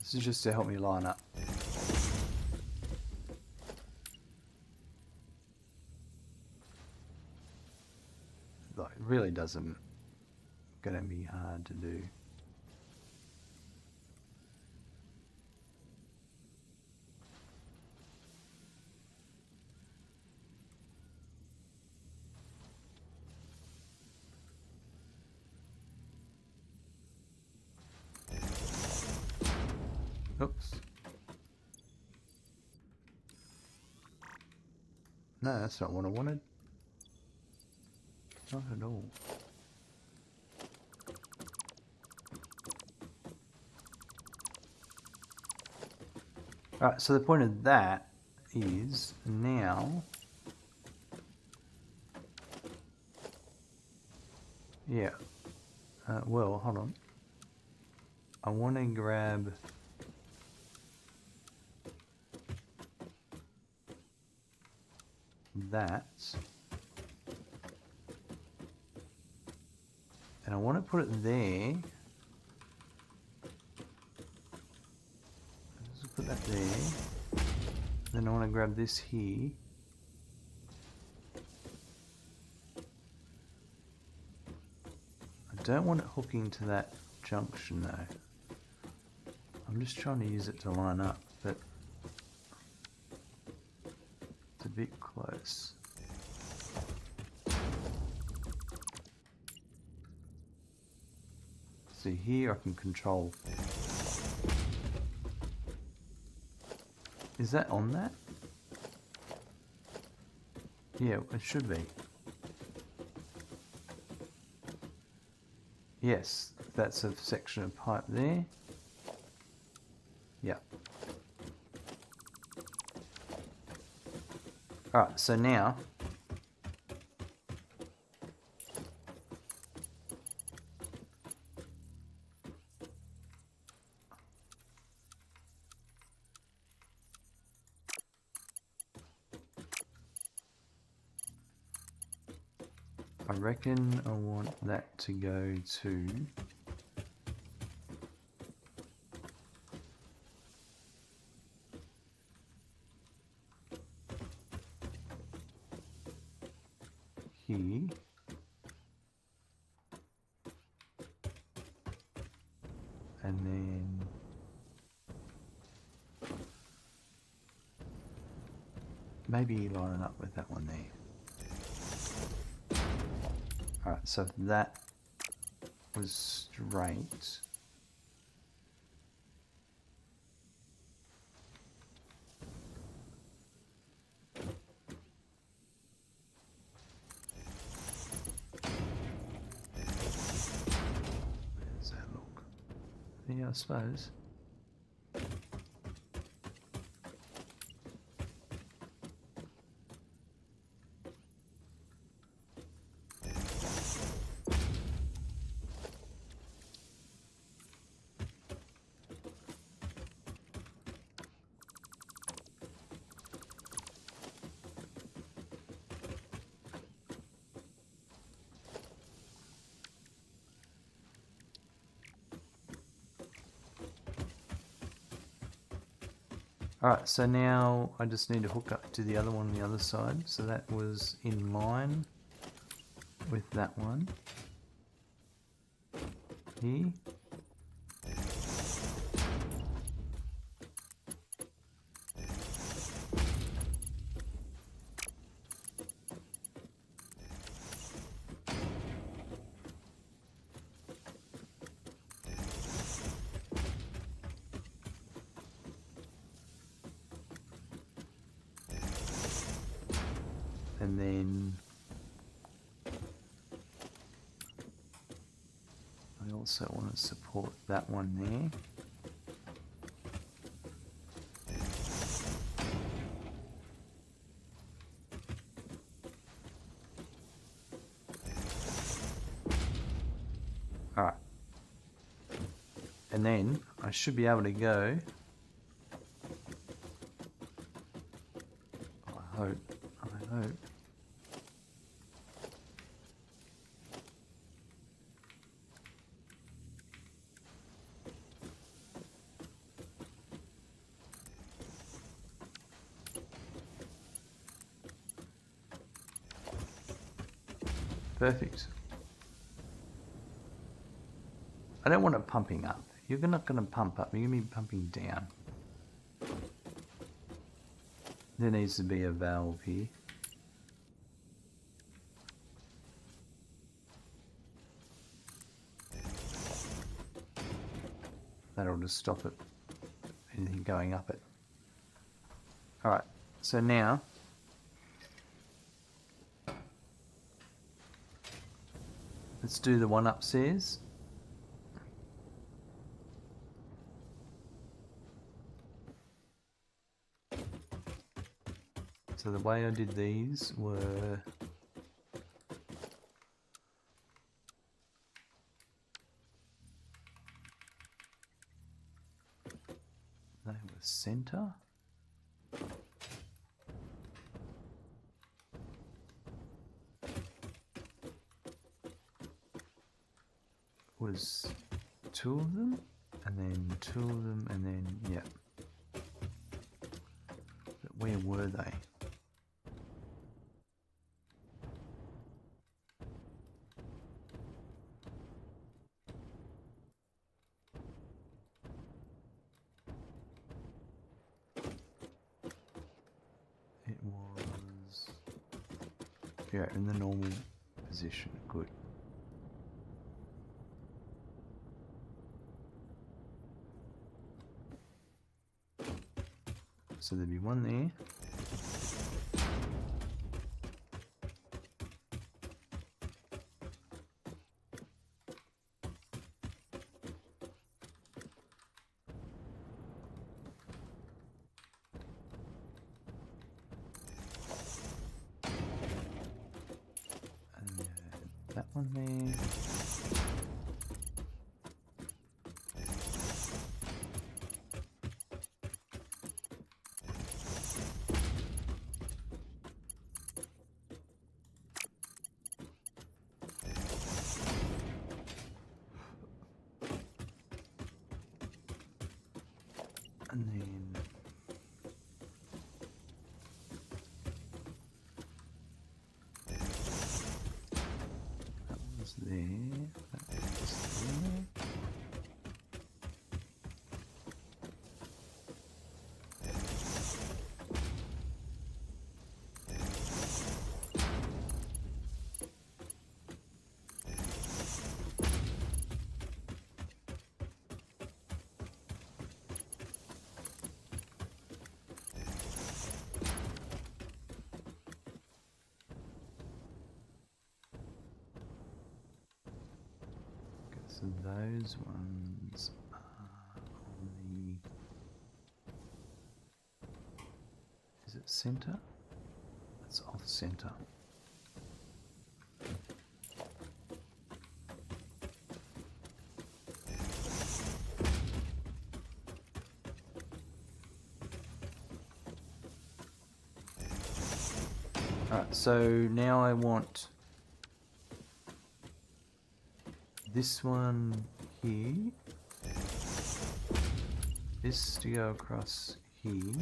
This is just to help me line up. Though it really doesn't gonna be hard to do. Oops. No, that's not what I wanted. Not at all. Alright, so the point of that is now, yeah, well, hold on. I want to grab that, and I want to put it there. Just put that there. Then I want to grab this here. I don't want it hooking to that junction though. I'm just trying to use it to line up, but it's a bit close. See here I can control. Is that on that? Yeah, it should be. Yes, that's a section of pipe there. Yeah. Alright, so now I reckon I want that to go to here. And then maybe line it up with that one there. Alright, so that was straight. How's that look? Yeah, I suppose. Alright, so now I just need to hook up to the other one on the other side. So that was in line with that one. Here. And then I also want to support that one there. Alright. And then I should be able to go. I hope. Perfect. I don't want it pumping up. You're not going to pump up. You're going to be pumping down. There needs to be a valve here. That'll just stop it. Anything going up it. Alright, so now let's do the one upstairs. So the way I did these were they were center. Was 2 of them, and then 2 of them, and then yeah. But where were they? It was, yeah, in the normal position. Good. So there'd be one there. And that one there. And then that was there, that was there. So those ones are on the, is it center? It's off center. Alright, so now I want this one here, this to go across here,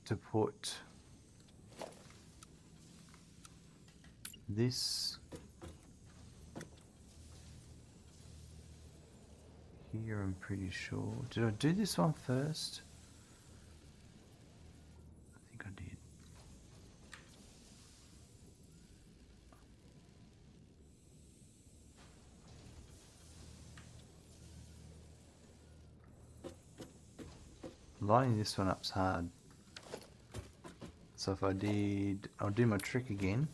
to put this here, I'm pretty sure. Did I do this one first? I think I did. Lining this one up's hard. So if I did, I'll do my trick again.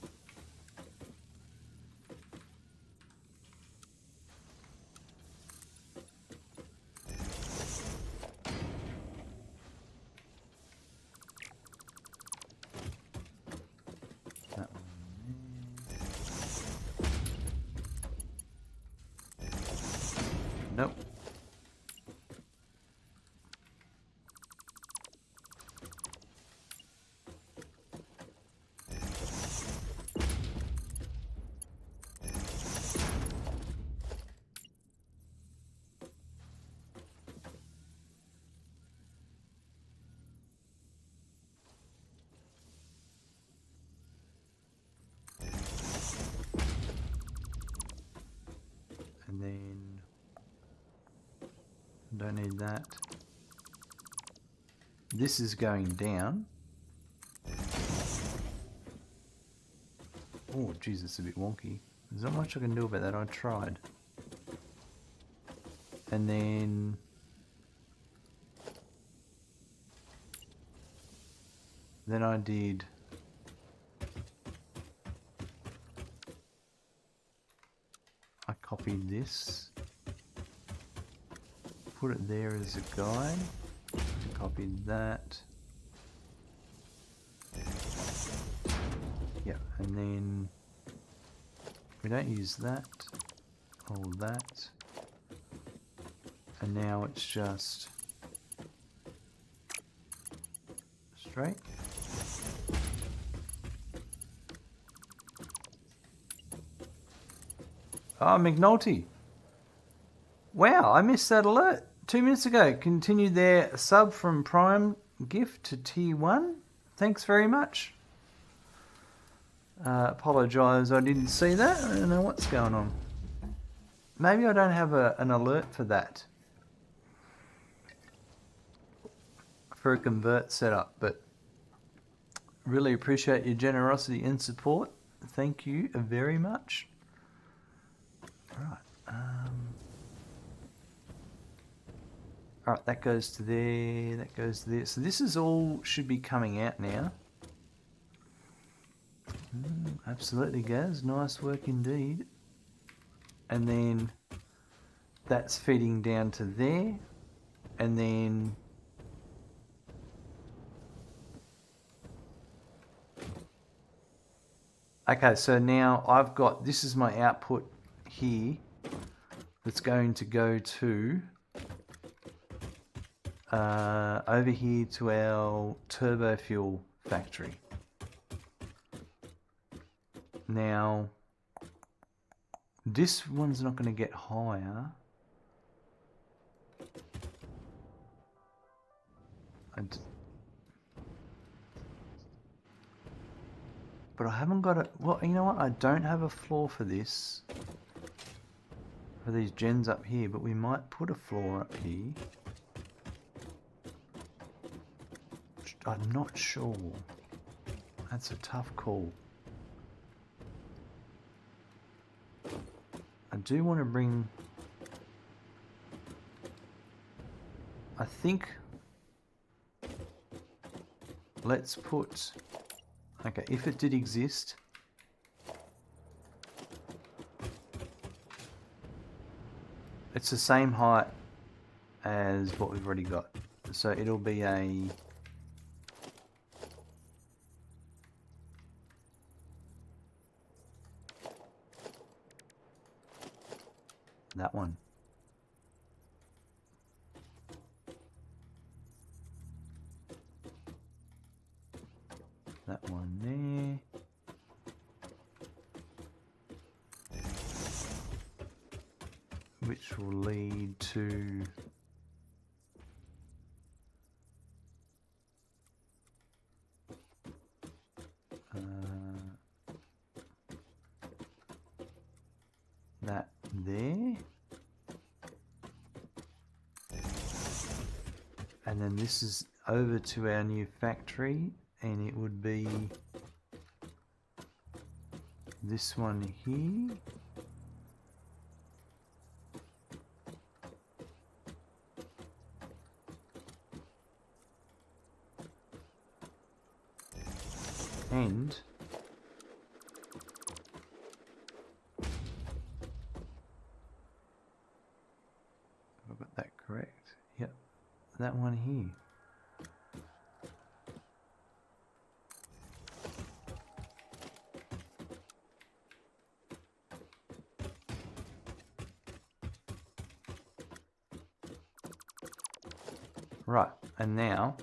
That one there. Nope. And then don't need that. This is going down. Oh, geez, it's a bit wonky. There's not much I can do about that. I tried. And then I did I copied this, put it there as a guide, Copied that. Yep, and then we don't use that, all that, and now it's just straight. Oh, McNulty. Wow, I missed that alert 2 minutes ago. Continued their sub from Prime gift to Tier 1. Thanks very much. Apologise, I didn't see that. I don't know what's going on. Maybe I don't have an alert for that. For a convert setup, but really appreciate your generosity and support. Thank you very much. Right. Alright, that goes to there, that goes to there. So this is all should be coming out now. Absolutely, Gaz. Nice work indeed. And then that's feeding down to there. And then okay, so now I've got, this is my output here that's going to go to over here to our Turbofuel factory. Now, this one's not going to get higher. But I haven't got it. Well, you know what? I don't have a floor for this. For these gens up here, but we might put a floor up here. I'm not sure. That's a tough call. I do want to bring... I think... Let's put... Okay, if it did exist... It's the same height as what we've already got. So it'll be a... That one. That one there. Which will lead to... that there. And then this is over to our new factory, and it would be this one here. And have I got that correct? Yep, that one here. Right, and now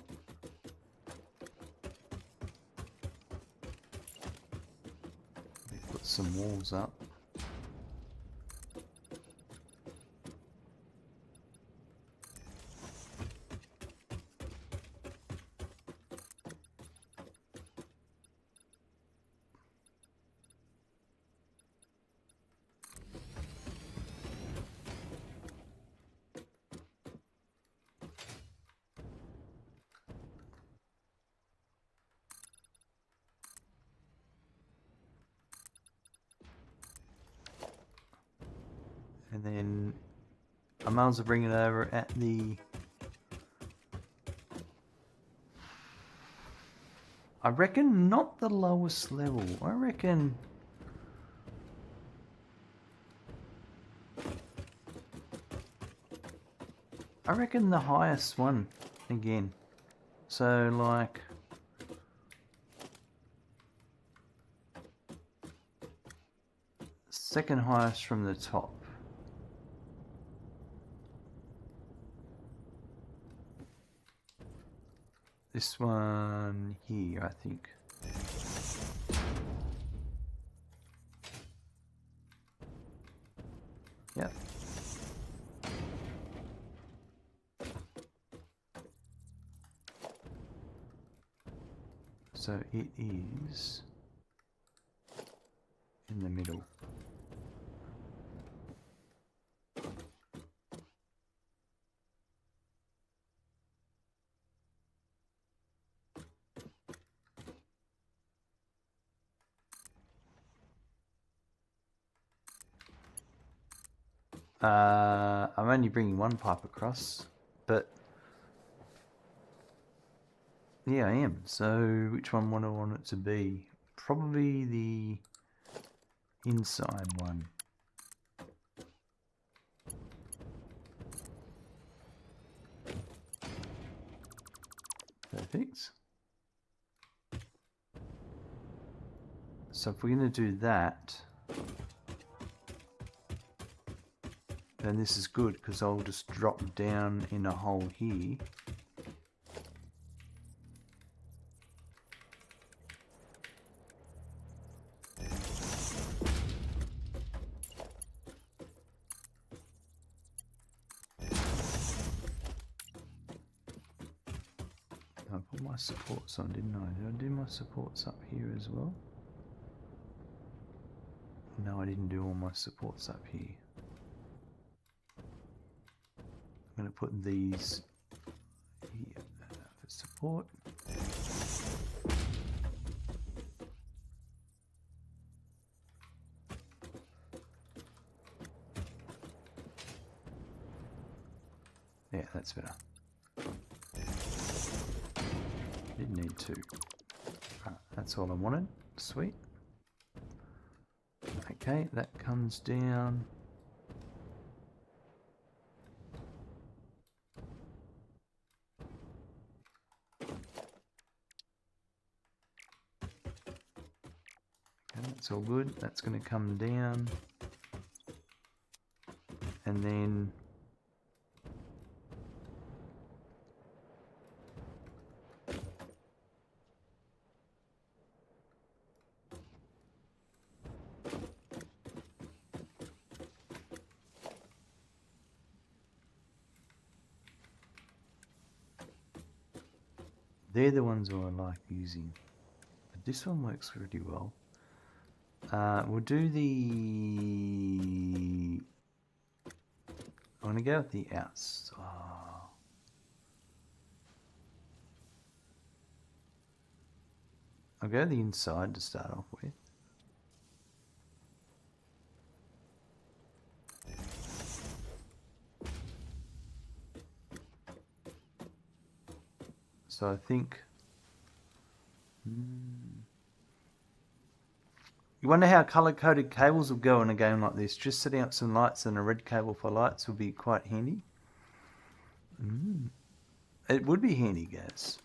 put some walls up. And then I might as well bring it over at the... I reckon not the lowest level. I reckon... the highest one again. So like second highest from the top. This one here, I think. Yep. So it is in the middle. I'm only bringing one pipe across, but yeah, I am. So which one would I want it to be? Probably the inside one. Perfect. So if we're going to do that, then this is good because I'll just drop down in a hole here. I put my supports on, didn't I? Did I do my supports up here as well? No, I didn't do all my supports up here. I'm going to put these here for support. Yeah, that's better. Didn't need to. That's all I wanted. Sweet. Okay, that comes down. Okay, that's all good. That's going to come down. And then they're the ones who I like using. But this one works pretty well. We'll do the... I want to go with the outs. Oh. I'll go the inside to start off with. So I think... You wonder how color-coded cables will go in a game like this. Just setting up some lights and a red cable for lights will be quite handy. It would be handy, guys.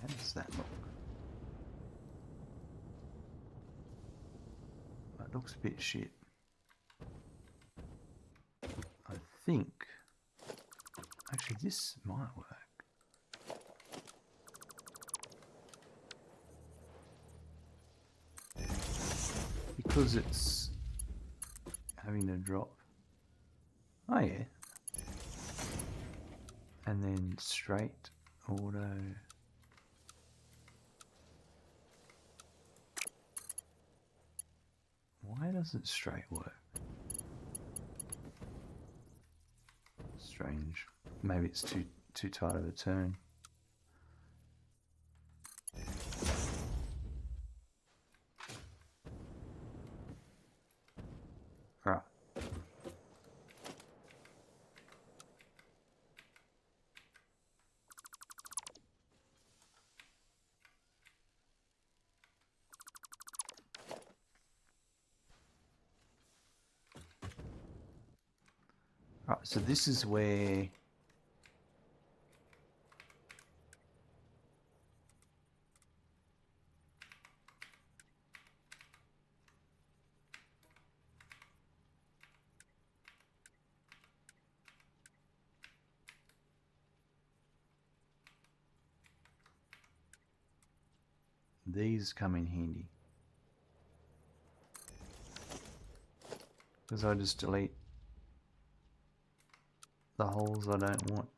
How does that look? That looks a bit shit. I think... Actually, this might work. Because it's having a drop. Oh yeah. And then straight, auto. Why doesn't straight work? Strange. Maybe it's too tight of a turn. Right. So this is where these come in handy. Because I just delete the holes I don't want.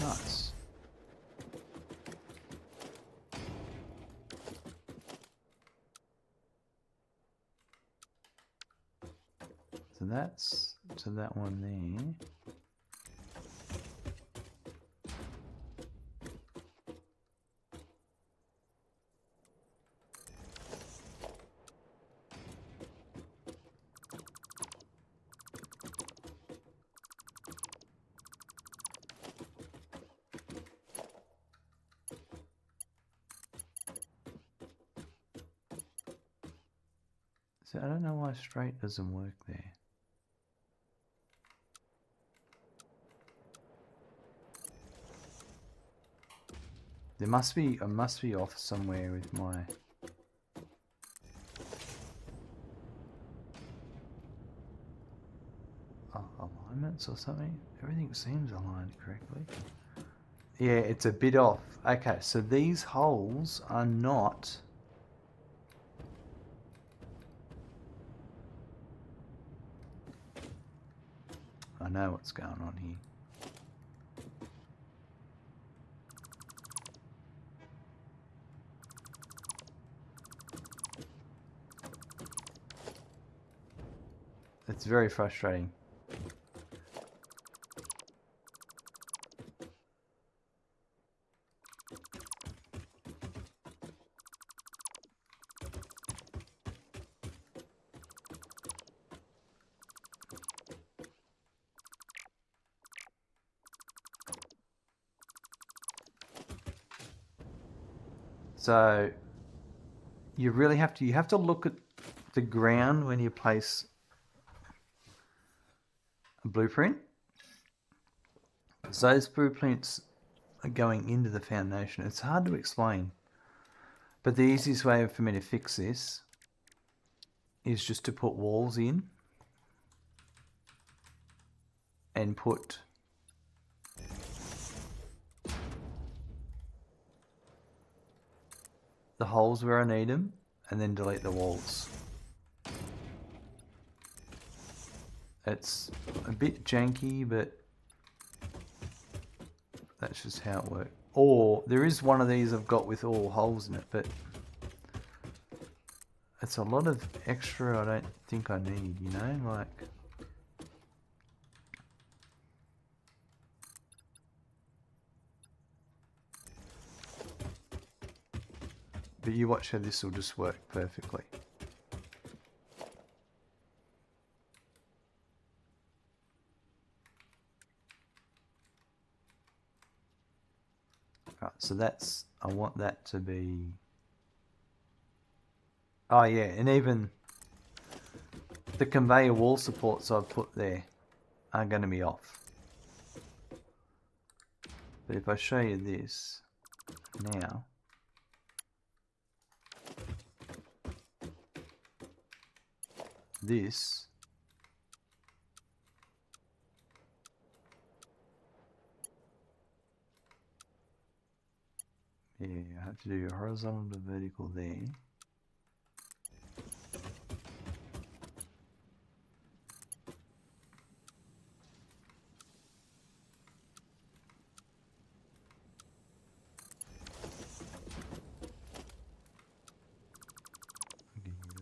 Nice. So that's to that one there. So I don't know why straight doesn't work there. There must be, I must be off somewhere with my alignments or something. Everything seems aligned correctly. Yeah, it's a bit off. Okay, so these holes are not... I know what's going on here. It's very frustrating. So you really have to look at the ground when you place a blueprint. So those blueprints are going into the foundation. It's hard to explain, but the easiest way for me to fix this is just to put walls in and put the holes where I need them and then delete the walls. It's a bit janky, but that's just how it works. Or there is one of these I've got with all holes in it, but it's a lot of extra I don't think I need, you know, like... But you watch how this will just work perfectly. Right, so that's, I want that to be... Oh yeah, and even the conveyor wall supports I've put there are going to be off. But if I show you this now, this. Yeah, I have to do your horizontal to vertical there.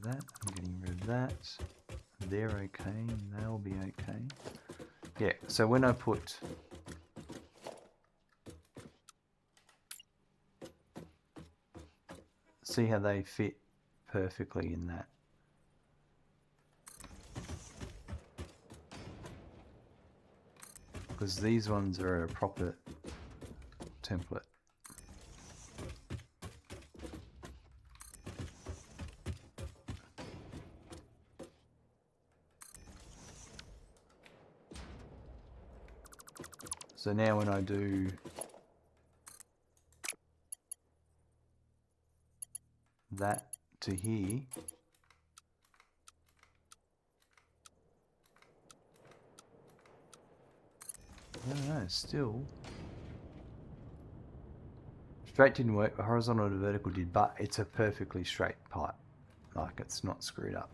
I'm getting rid of that. They're okay, they'll be okay. Yeah, so when I put see how they fit perfectly in that. Because these ones are a proper template. So now when I do that to here, I don't know, still. Straight didn't work, but horizontal to vertical did, but it's a perfectly straight pipe. Like, it's not screwed up.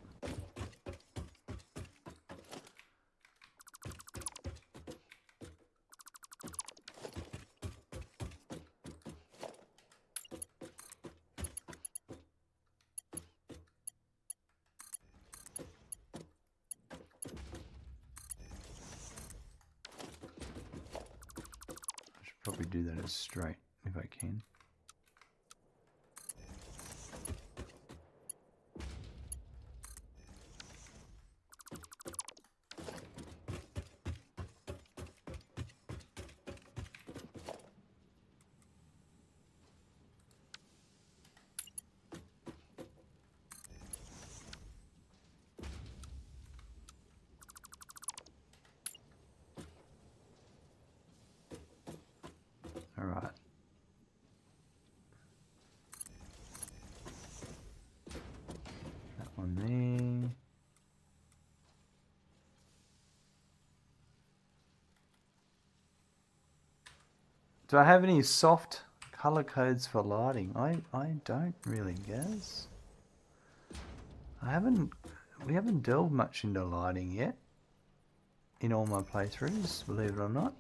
Probably do that as straight if I can. All right. That one there. Do I have any soft color codes for lighting? I don't really, guess. We haven't delved much into lighting yet in all my playthroughs, believe it or not.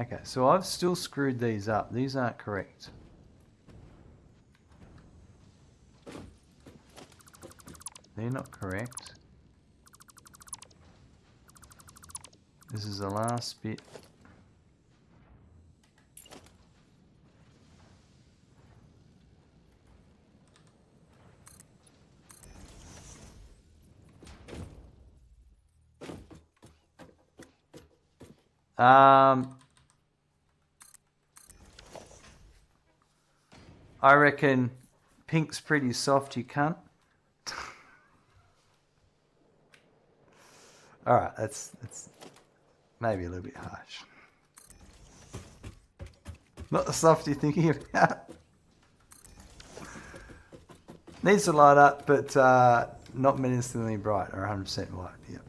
Okay, so I've still screwed these up. These aren't correct. They're not correct. This is the last bit. I reckon pink's pretty soft, you cunt. Alright, that's maybe a little bit harsh. Not the soft you're thinking about. Needs to light up, but not menacingly bright or 100% white. Yep.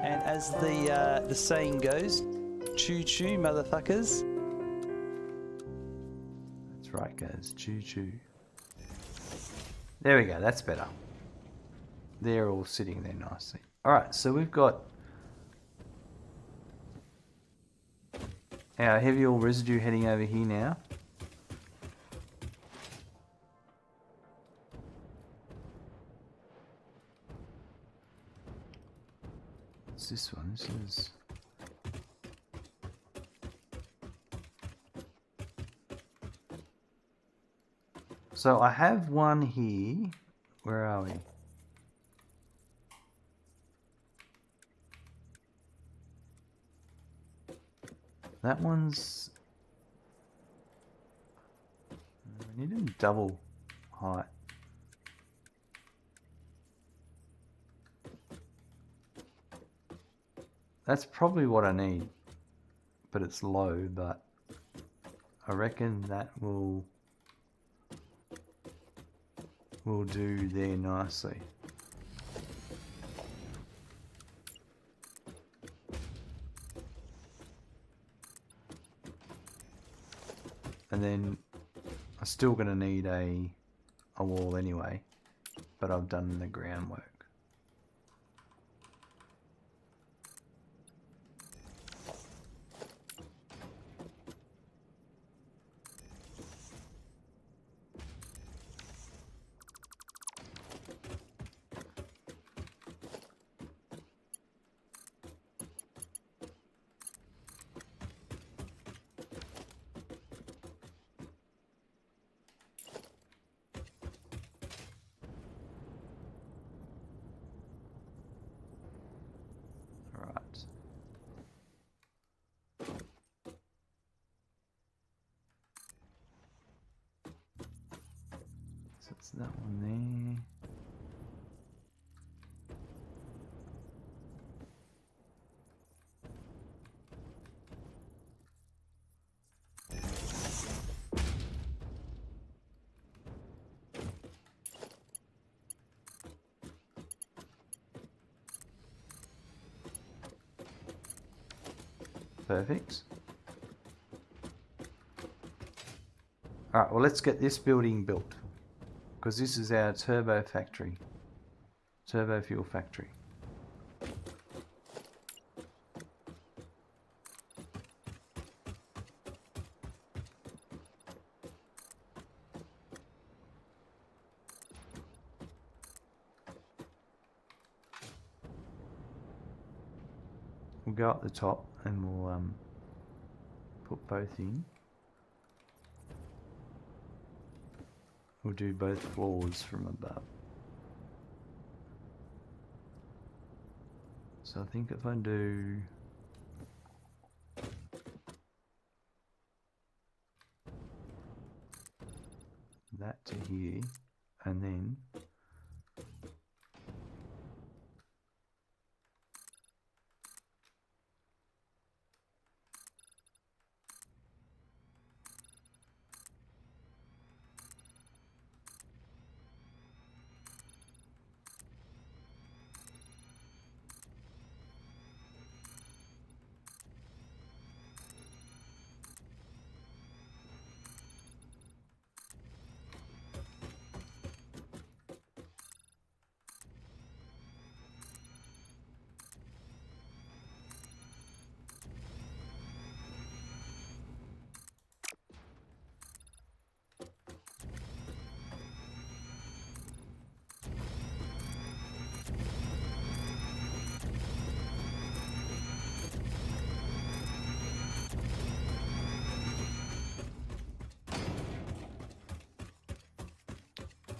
And as the saying goes, choo choo, motherfuckers. That's right, guys. Choo choo. There we go. That's better. They're all sitting there nicely. All right, so we've got our heavy oil residue heading over here now. What's this one? This is... So I have one here. Where are we? That one's... We need them double height. That's probably what I need, but it's low, but I reckon that will do there nicely. And then I'm still going to need a wall anyway, but I've done the groundwork. So it's that one there. Perfect. Alright, well let's get this building built, because this is our turbo factory. Turbofuel factory. We'll go up the top and we'll put both in. We'll do both floors from above. So I think if I do that to here, and then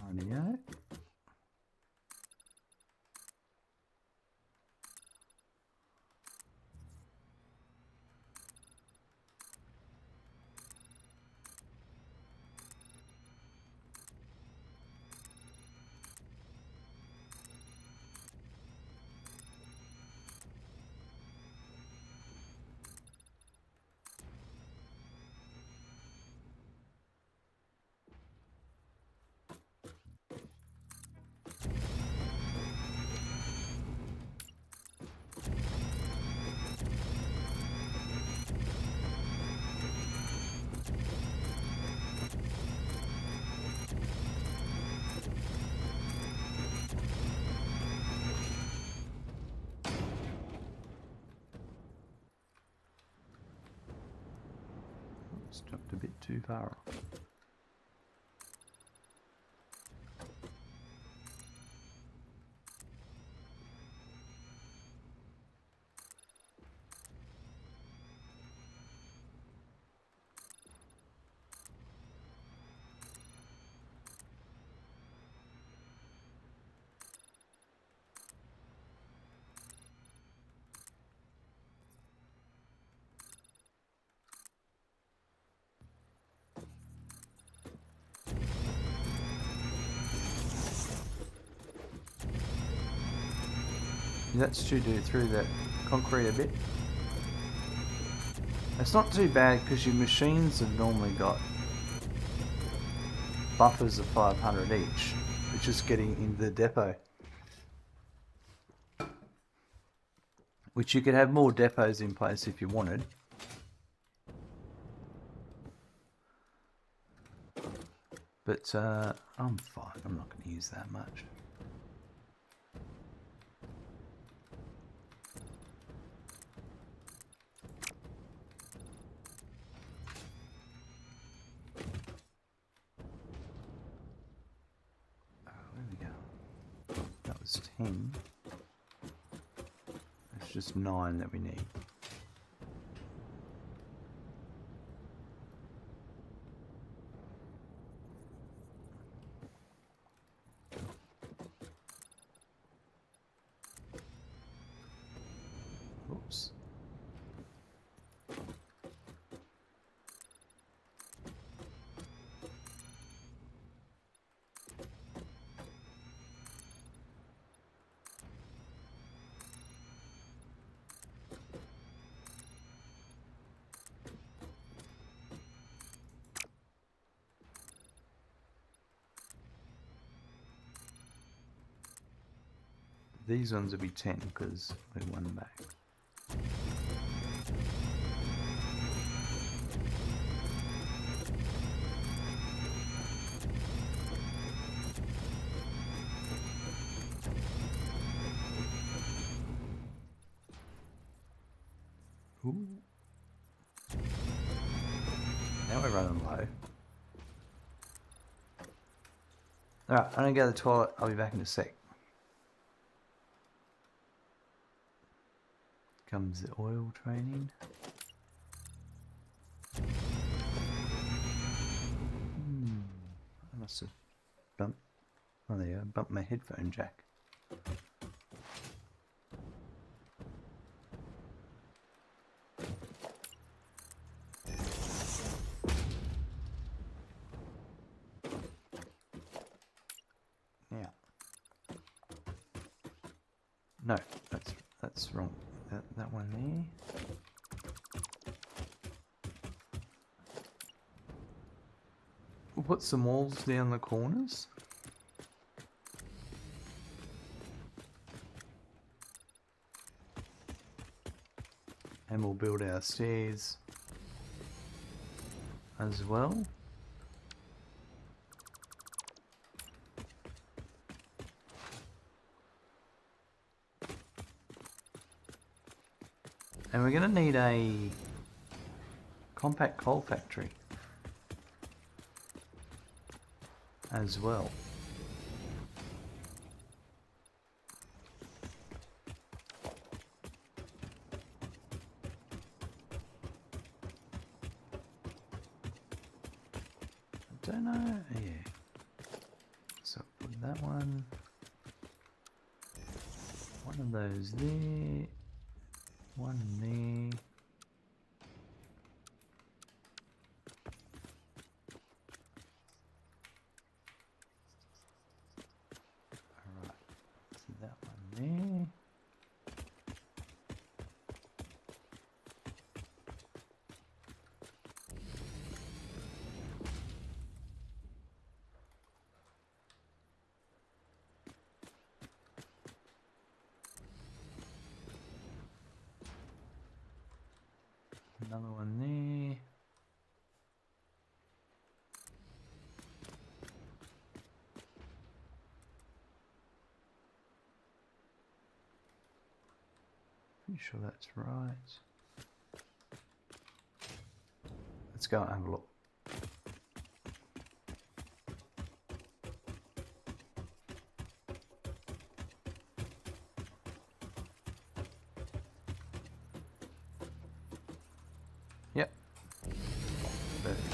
audio. It's jumped a bit too far off. That's to do through that concrete a bit. It's not too bad because your machines have normally got buffers of 500 each. It's just getting into the depot. Which you could have more depots in place if you wanted. But I'm fine, I'm not going to use that much. There we go. That was 10. It's just 9 that we need. Oops. These ones will be 10 because we won back. Ooh. Now we're running low. Alright, I'm gonna go to the toilet. I'll be back in a sec. Comes the oil training. I must have bumped. Oh, there you go. Bumped my headphone jack. Yeah. No, that's wrong. That one there. We'll put some walls down the corners. And we'll build our stairs as well. And we're going to need a compact coal factory as well. I don't know, yeah. So put that one of those there. One there. Alright, so that one there. Another one there. Pretty sure that's right. Let's go and have a look. Yep. Perfect.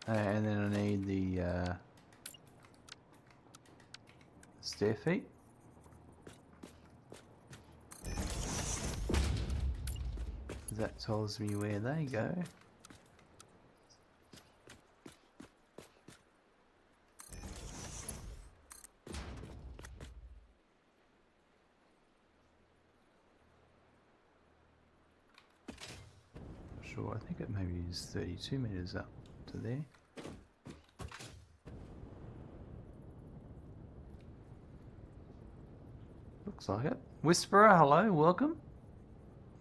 And then I need the stair feet. That tells me where they go. Sure, I think it maybe is 32 meters up to there. Looks like it. Whisperer, hello, welcome.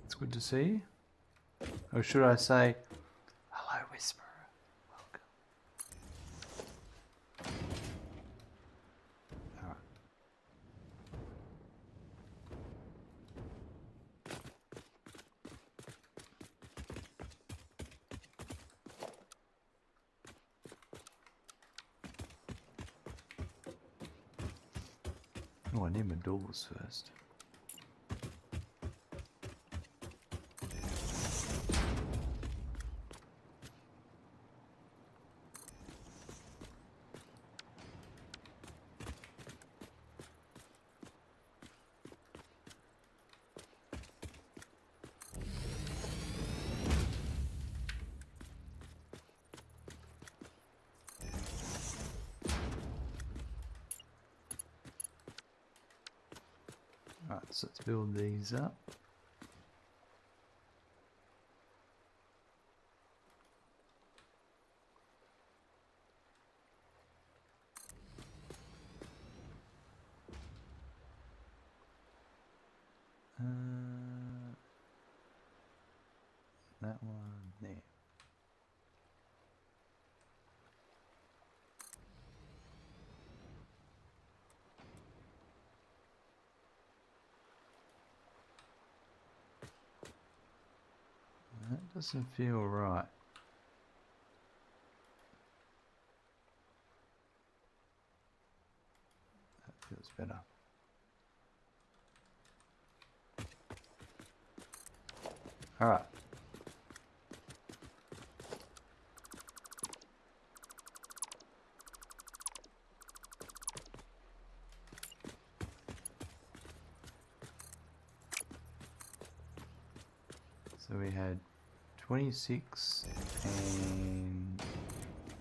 It's good to see you. Or should I say, hello, Whisperer, welcome. Alright. Oh, I need my doors first. Alright, so let's build these up. That one there. That doesn't feel right. That feels better. Alright. So we had 26 and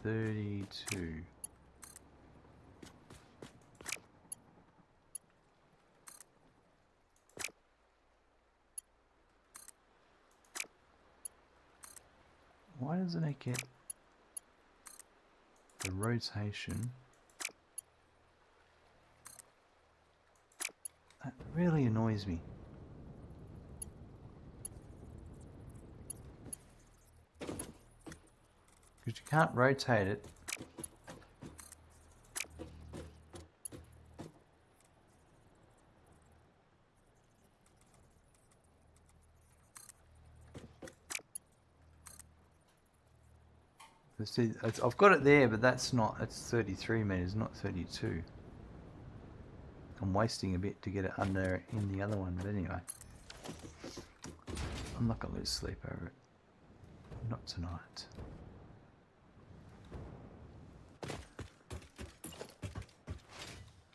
32. Why doesn't it get the rotation? That really annoys me. Because you can't rotate it. See, I've got it there, but that's not, it's 33 meters, not 32. I'm wasting a bit to get it under in the other one, but anyway. I'm not going to lose sleep over it. Not tonight.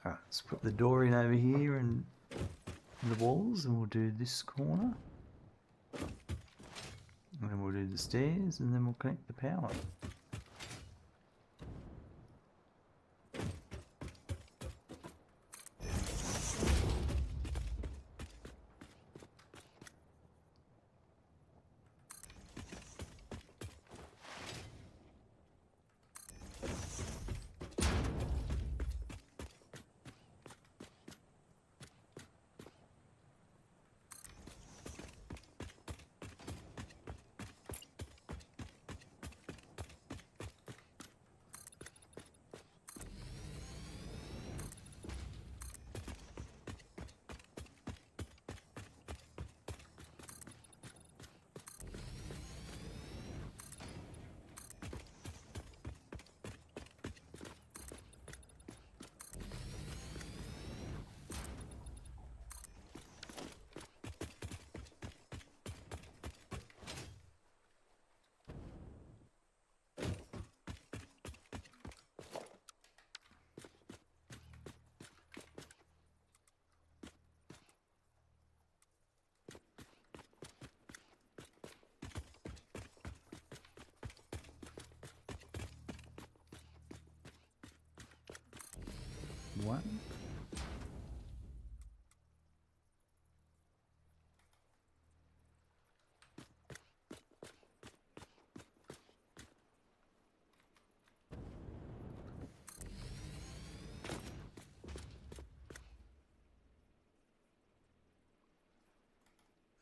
Alright, let's put the door in over here and the walls, and we'll do this corner. And then we'll do the stairs, and then we'll connect the power. one.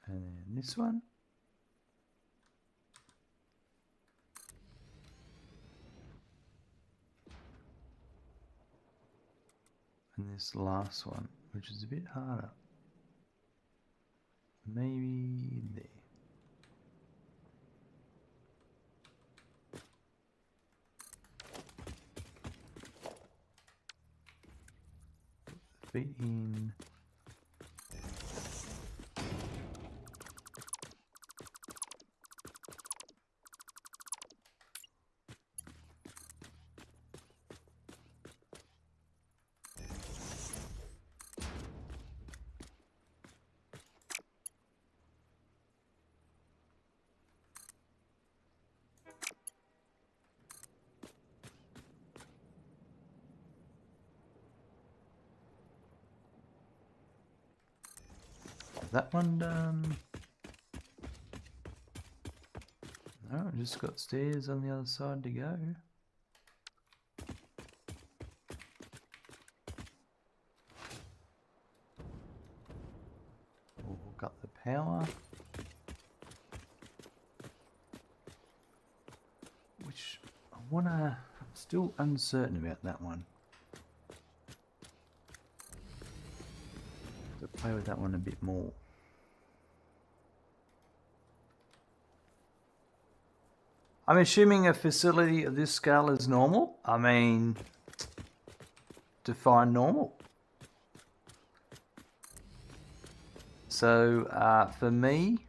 And then this one. And this last one, which is a bit harder. Maybe there. Feet in. That one done. No, just got stairs on the other side to go. We'll hook up the power. Which I wanna, I'm still uncertain about that one. To play with that one a bit more. I'm assuming a facility of this scale is normal. I mean, define normal. So for me,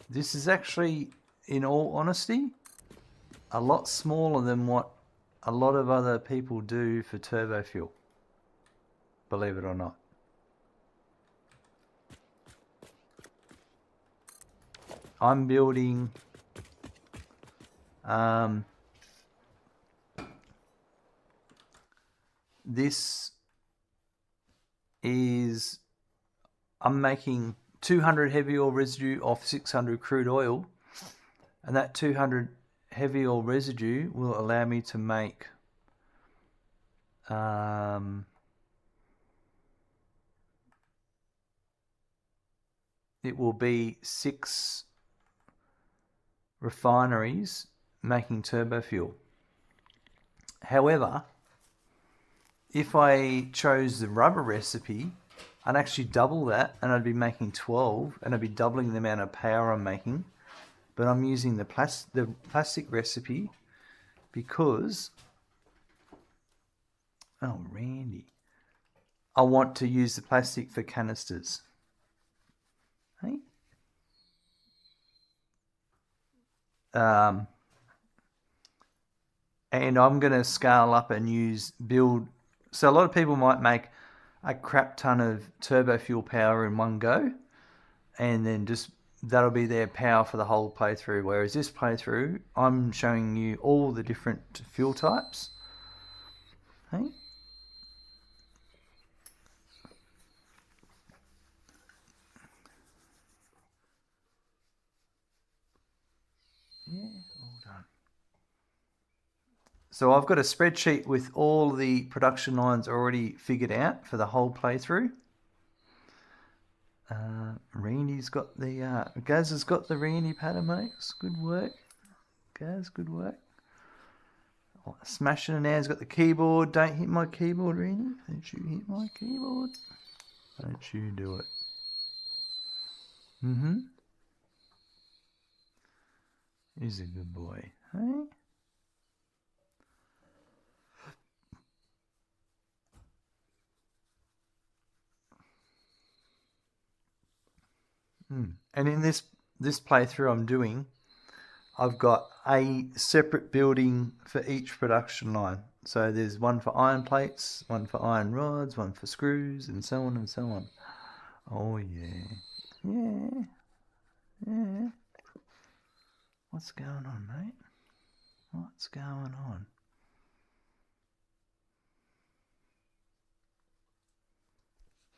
this is actually, in all honesty, a lot smaller than what a lot of other people do for Turbofuel. Believe it or not. I'm building this is, I'm making 200 heavy oil residue off 600 crude oil, and that 200 heavy oil residue will allow me to make it will be 6 refineries making turbofuel. However, if I chose the rubber recipe, I'd actually double that and I'd be making 12 and I'd be doubling the amount of power I'm making. But I'm using the plastic recipe because, oh Randy, I want to use the plastic for canisters. Hey? And I'm going to scale up and build. So a lot of people might make a crap ton of turbofuel power in one go, and then just that'll be their power for the whole playthrough. Whereas this playthrough, I'm showing you all the different fuel types. Hey? Yeah, all done. So I've got a spreadsheet with all the production lines already figured out for the whole playthrough. Randy's got the, Gaz has got the Randy pattern makes. Good work. Gaz, good work. Oh, smashing it now. He's got the keyboard. Don't hit my keyboard, Randy. Don't you hit my keyboard. Don't you do it. He's a good boy. Hey? And in this playthrough I'm doing, I've got a separate building for each production line. So there's one for iron plates, one for iron rods, one for screws, and so on and so on. Oh yeah. Yeah. Yeah. What's going on, mate? What's going on?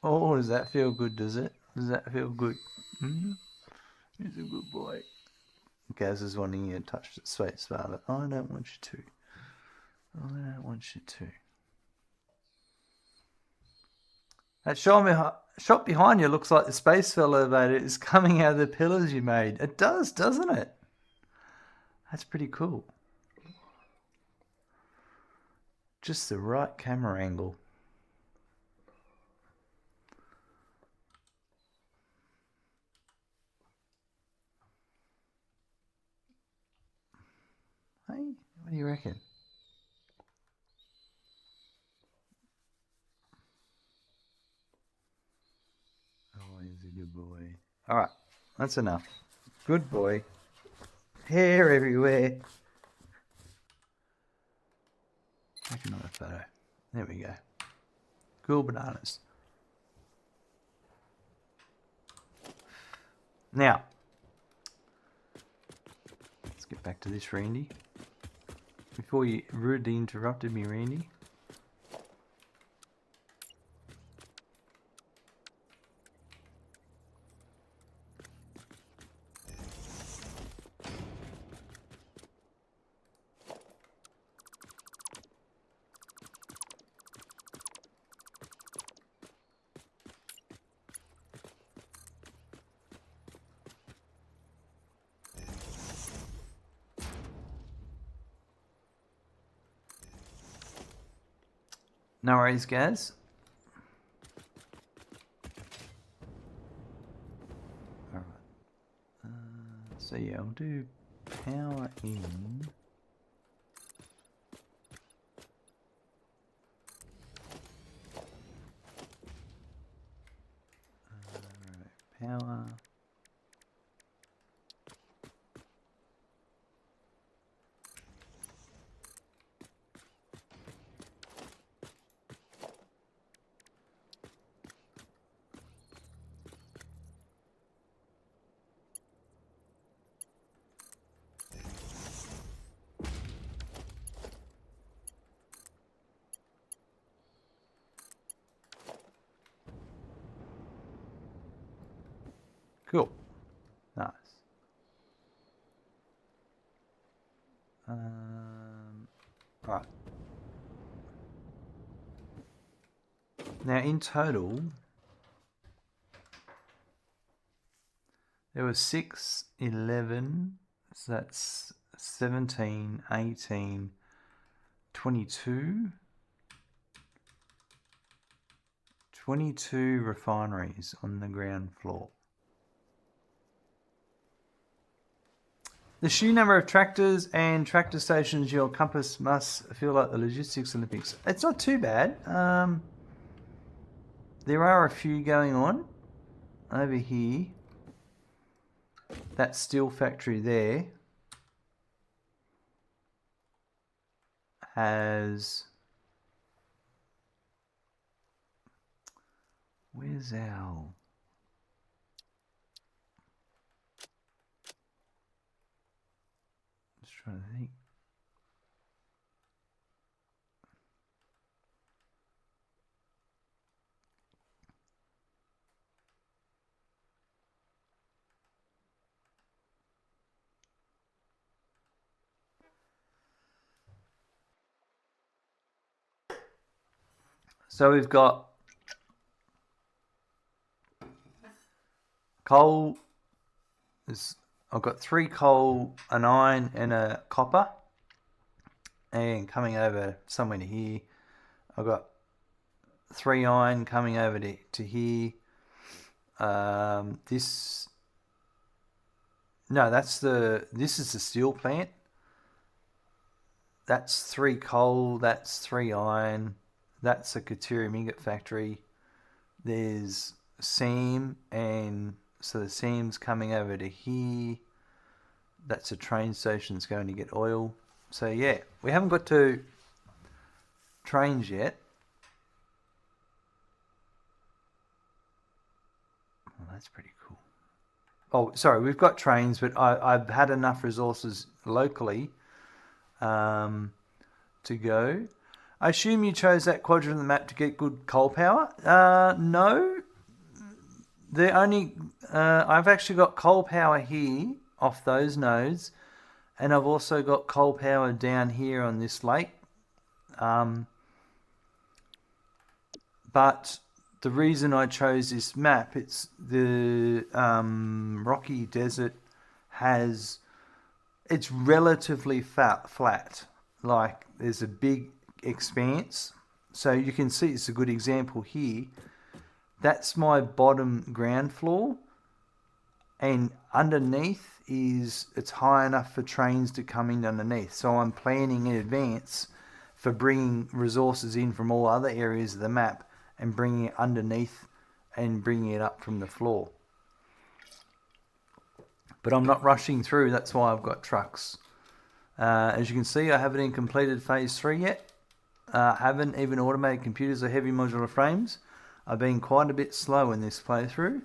Oh, does that feel good, does it? Does that feel good? Hmm? He's a good boy. Gaz is wanting you to touch the sweet spot. I don't want you to. I don't want you to. That shot behind you looks like the space elevator is coming out of the pillars you made. It does, doesn't it? That's pretty cool. Just the right camera angle. Hey, what do you reckon? Oh, he's a good boy. All right, that's enough. Good boy. Hair everywhere. Take another photo. There we go. Cool bananas. Now, let's get back to this, Randy. Before you rudely interrupted me, Randy. No worries, Gaz. Alright. So yeah, I'll do power in. Power. Cool. Nice. Right. Now in total, there was 6, 11, so that's 17, 18, 22. 22 refineries on the ground floor. The sheer number of tractors and tractor stations your compass must feel like the logistics Olympics. It's not too bad. There are a few going on over here. That steel factory there has... Where's our... Just trying to think. So we've got coal. I've got 3 coal, an iron, and a copper. And coming over somewhere to here, I've got 3 iron coming over to here. This is the steel plant. That's 3 coal, that's 3 iron, that's a Katerium ingot factory. There's SAM, and so the SAM's coming over to here. That's a train station that's going to get oil. So yeah, we haven't got to trains yet. Oh, that's pretty cool. Oh, sorry, we've got trains, but I've had enough resources locally to go. I assume you chose that quadrant of the map to get good coal power? No. The only I've actually got coal power here off those nodes, and I've also got coal power down here on this lake. But the reason I chose this map, it's the rocky desert it's relatively flat. Like there's a big expanse. So you can see it's a good example here. That's my bottom ground floor. And underneath it's high enough for trains to come in underneath. So I'm planning in advance for bringing resources in from all other areas of the map and bringing it underneath and bringing it up from the floor. But I'm not rushing through, that's why I've got trucks. As you can see, I haven't even completed phase 3 yet. Haven't even automated computers or heavy modular frames. I've been quite a bit slow in this playthrough,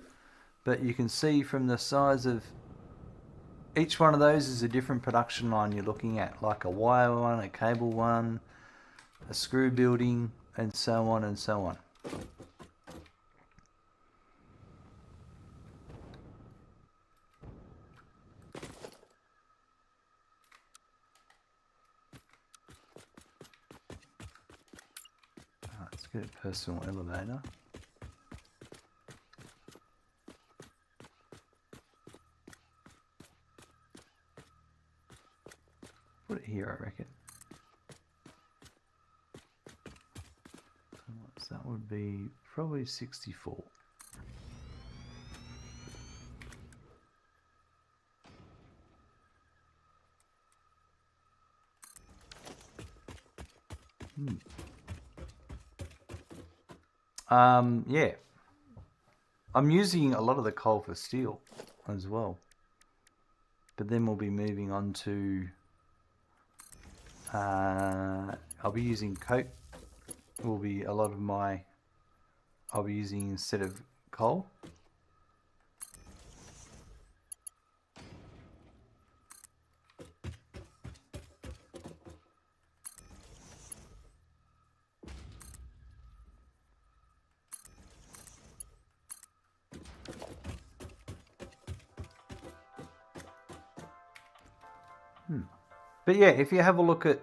but you can see from the size of each one of those is a different production line you're looking at, like a wire one, a cable one, a screw building, and so on and so on. Let's get a personal elevator. Put it here, I reckon. So that would be probably 64. Yeah. I'm using a lot of the coal for steel as well. But then we'll be moving on to... I'll be using coke. Will be a lot of my... I'll be using instead of coal. But yeah, if you have a look at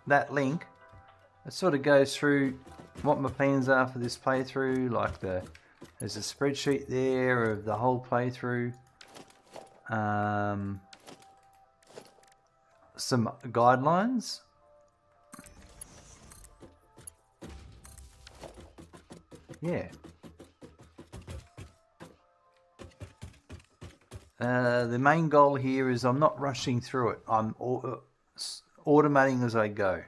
that link, it sort of goes through what my plans are for this playthrough. Like there's a spreadsheet there of the whole playthrough. Some guidelines. Yeah. The main goal here is I'm not rushing through it. I'm automating as I go.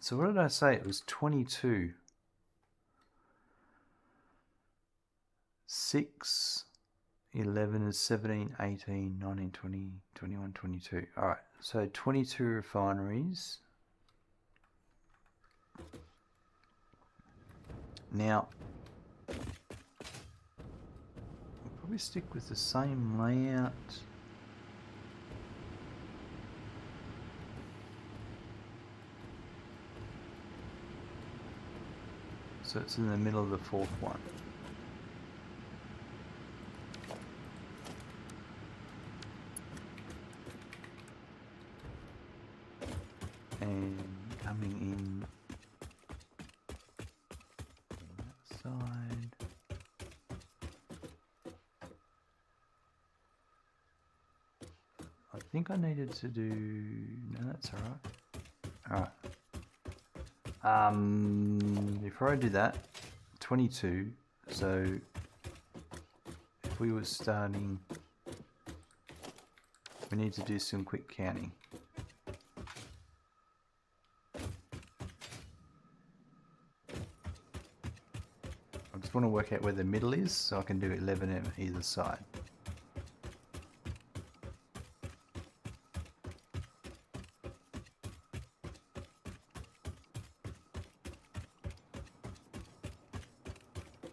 So what did I say? It was 22. 6, 11 is 17, 18, 19, 20, 21, 22. All right, so 22 refineries. Now, we stick with the same layout. So it's in the middle of the fourth one. And coming in on that side. I think I needed to do... No, that's alright. Alright. Before I do that, 22. So if we were starting, we need to do some quick counting. I just want to work out where the middle is so I can do 11 on either side.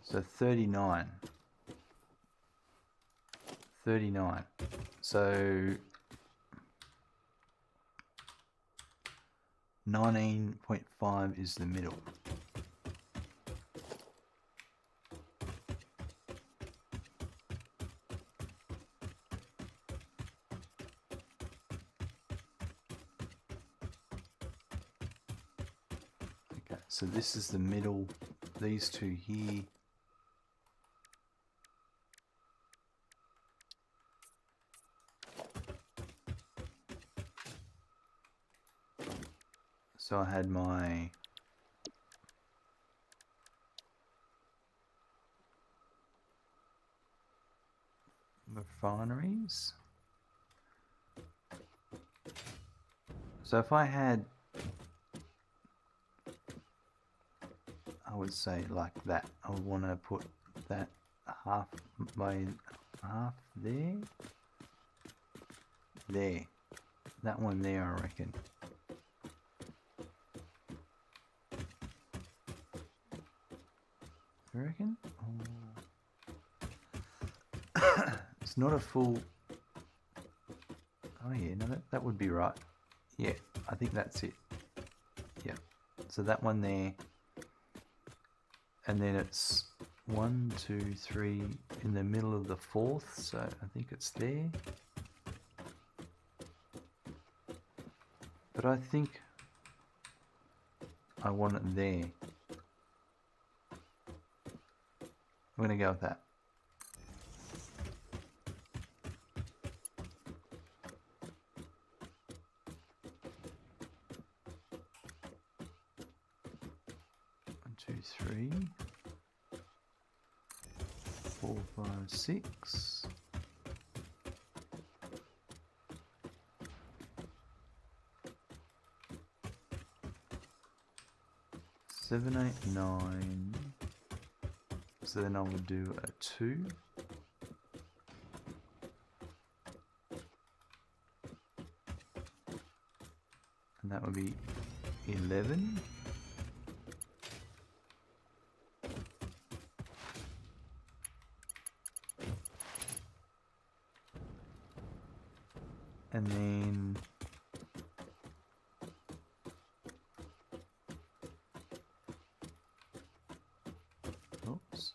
So 39. 39. So 19.5 is the middle. Okay, so this is the middle. These two here. So I had my refineries. So if I had, I would say like that. I would want to put that half there. There. That one there, I reckon. You reckon? Oh. It's not a full... Oh yeah, no, that would be right. Yeah, I think that's it. Yeah. So that one there. And then it's 1, 2, 3 in the middle of the fourth. So I think it's there. But I think I want it there. I'm going to go with that. One, 2, 3, 4, 5, 6. 7, 8, 9. So then I would do a 2. And that would be 11. And then oops.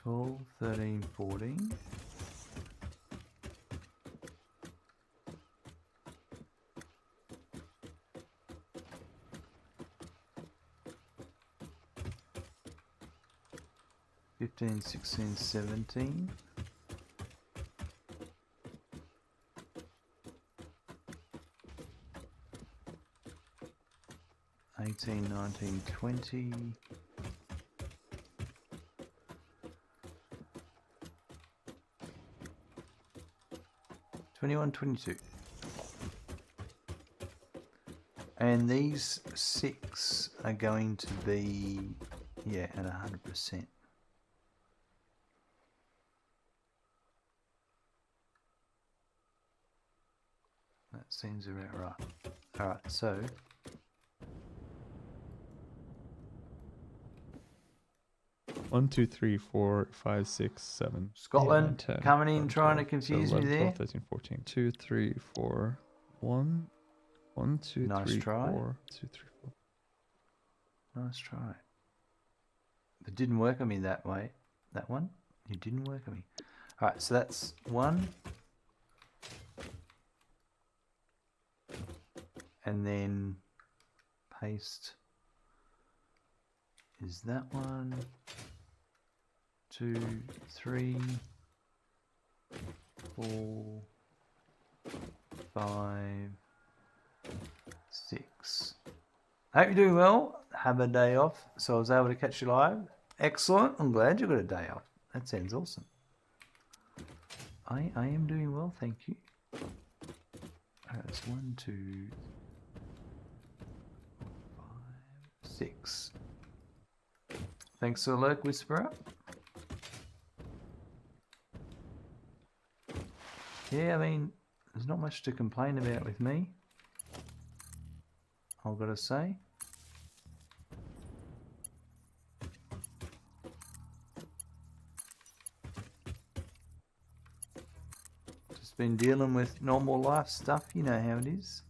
12, 13, 14. Fifteen, 16, 17. 18, 19, 20. 21, 22. And these 6 are going to be, yeah, at 100%. That seems about right. Alright, so One, 2, 3, 4, 5, 6, 7. Scotland 8, 9, 10, coming in 11, trying to 12, confuse 11, me there. 12, 13, 14. 2, 3, 4, 1. 1, 2, Nice 3, try. 4. 2, 3, 4. Nice try. It didn't work on me that way. That one? It didn't work on me. Alright, so that's 1. And then paste is that one. 2, 3, 4, 5, 6. Hope you're doing well. Have a day off, so I was able to catch you live. Excellent. I'm glad you got a day off. That sounds awesome. I am doing well, thank you. Alright, that's 1, 2, 4, 5, 6. Thanks for the lurk, Whisperer. Yeah, I mean, there's not much to complain about with me, I've got to say. been dealing with normal life stuff. You know how it is.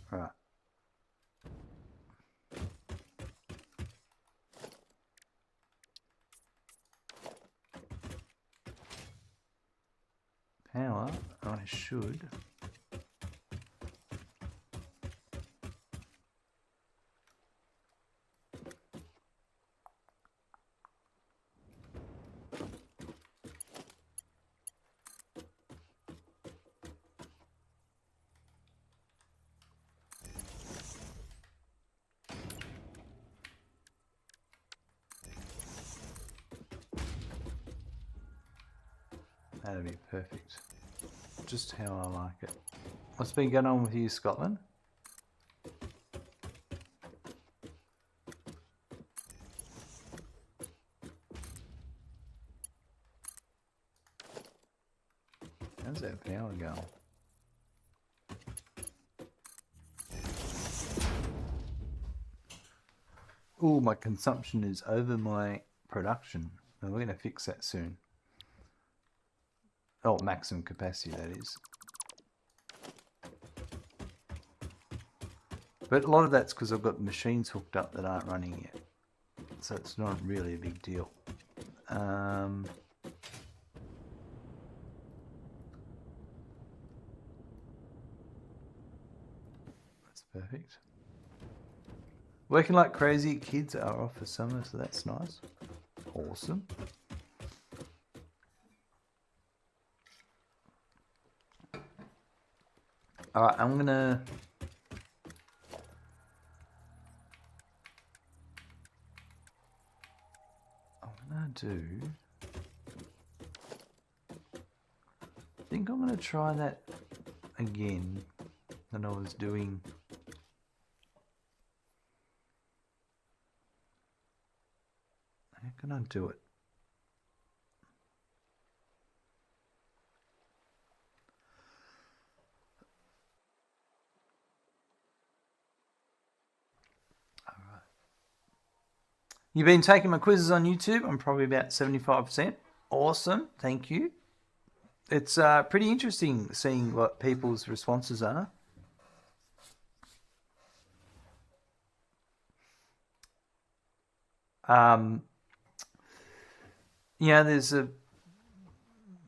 Right. Power, I should. That'd be perfect. Just how I like it. What's been going on with you, Scotland? How's that power going? Oh, my consumption is over my production. Now we're going to fix that soon. Oh, maximum capacity, that is. But a lot of that's because I've got machines hooked up that aren't running yet. So it's not really a big deal. That's perfect. Working like crazy, kids are off for summer, so that's nice. Awesome. Alright, I'm gonna do. I think I'm gonna try that again that I was doing. How can I do it? Alright. You've been taking my quizzes on YouTube. I'm probably about 75%. Awesome. Thank you. It's pretty interesting seeing what people's responses are. Yeah,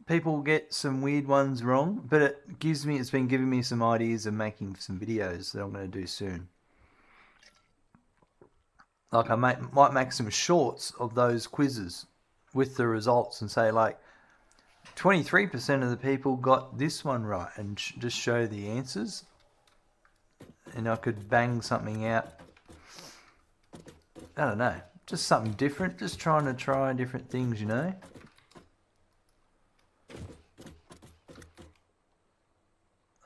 people get some weird ones wrong, but it's been giving me some ideas of making some videos that I'm going to do soon. Like I might make some shorts of those quizzes with the results and say like 23% of the people got this one right and just show the answers. And I could bang something out. I don't know. Just something different. Just trying to try different things, you know.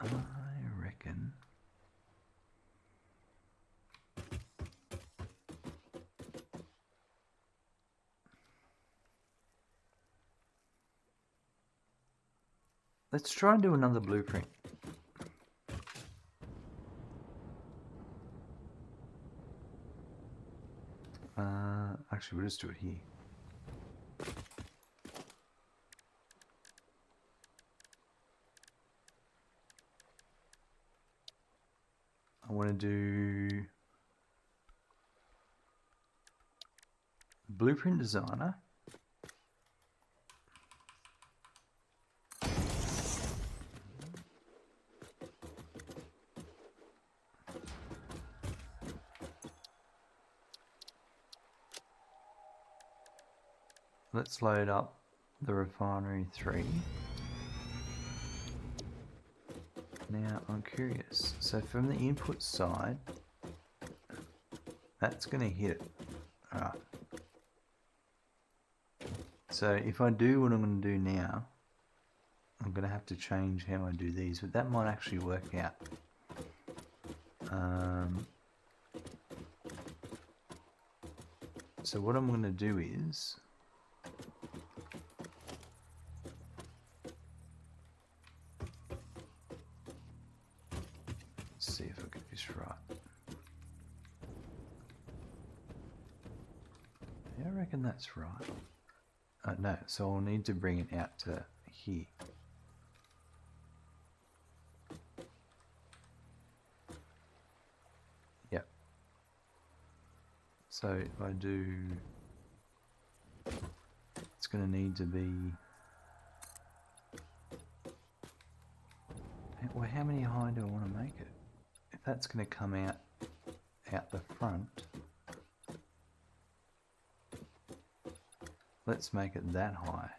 I reckon. Let's try and do another blueprint. Actually, we'll just do it here. I want to do Blueprint Designer. Let's load up the refinery 3. Now I'm curious. So from the input side, that's going to hit it. Alright. So if I do what I'm going to do now, I'm going to have to change how I do these, but that might actually work out. So what I'm going to do is reckon that's right. No, so I'll need to bring it out to here. Yep. So if I do, it's going to need to be, well, how many high do I want to make it? If that's going to come out the front, let's make it that high.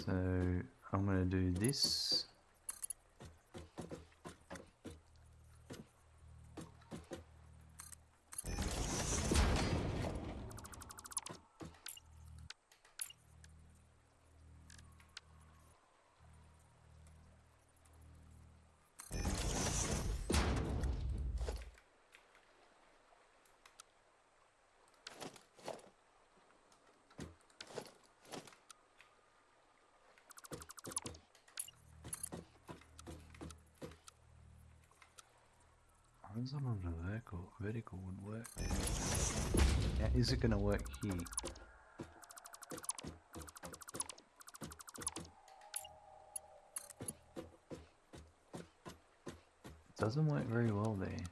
So I'm going to do this. Horizontal to vertical would work. Now, is it going to work here? It doesn't work very well there.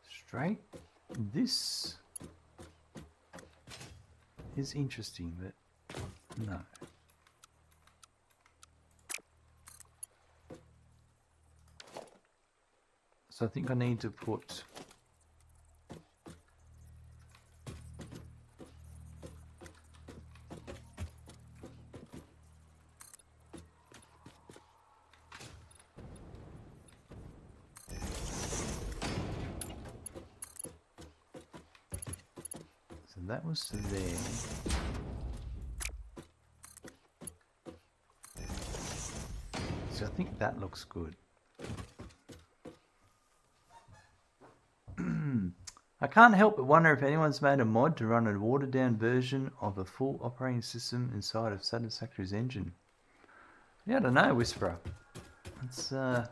Straight? This is interesting, but no. So I think I need to put so that was to there. So I think that looks good. I can't help but wonder if anyone's made a mod to run a watered down version of a full operating system inside of Satisfactory's engine. Yeah, I don't know, Whisperer. That's an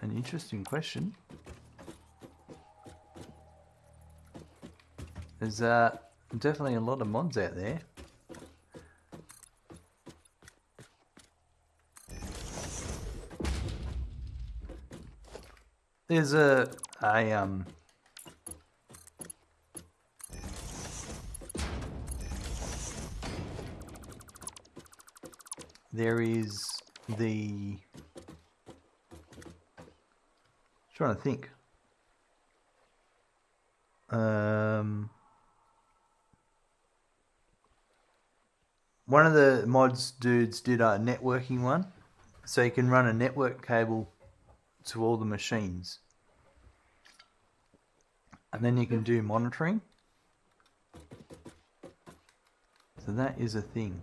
interesting question. There's definitely a lot of mods out there. There's there is the, trying to think. One of the mods dudes did a networking one, so you can run a network cable to all the machines, and then you can do monitoring. So that is a thing.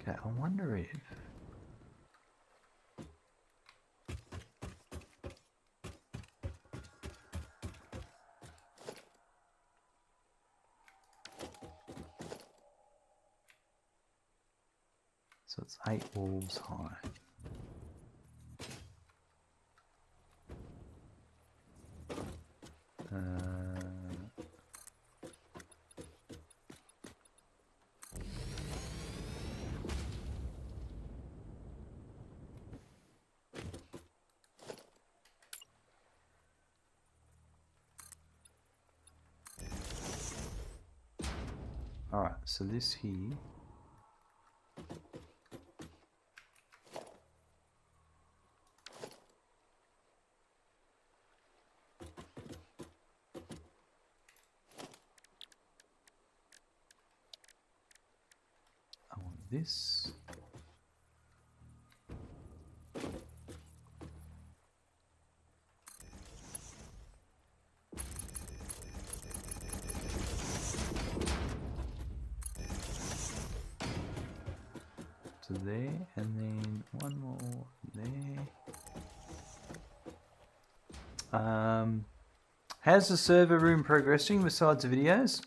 Okay, I wonder if so it's 8 walls high. Alright, so this here I want this. To there, and then one more there. How's the server room progressing besides the videos?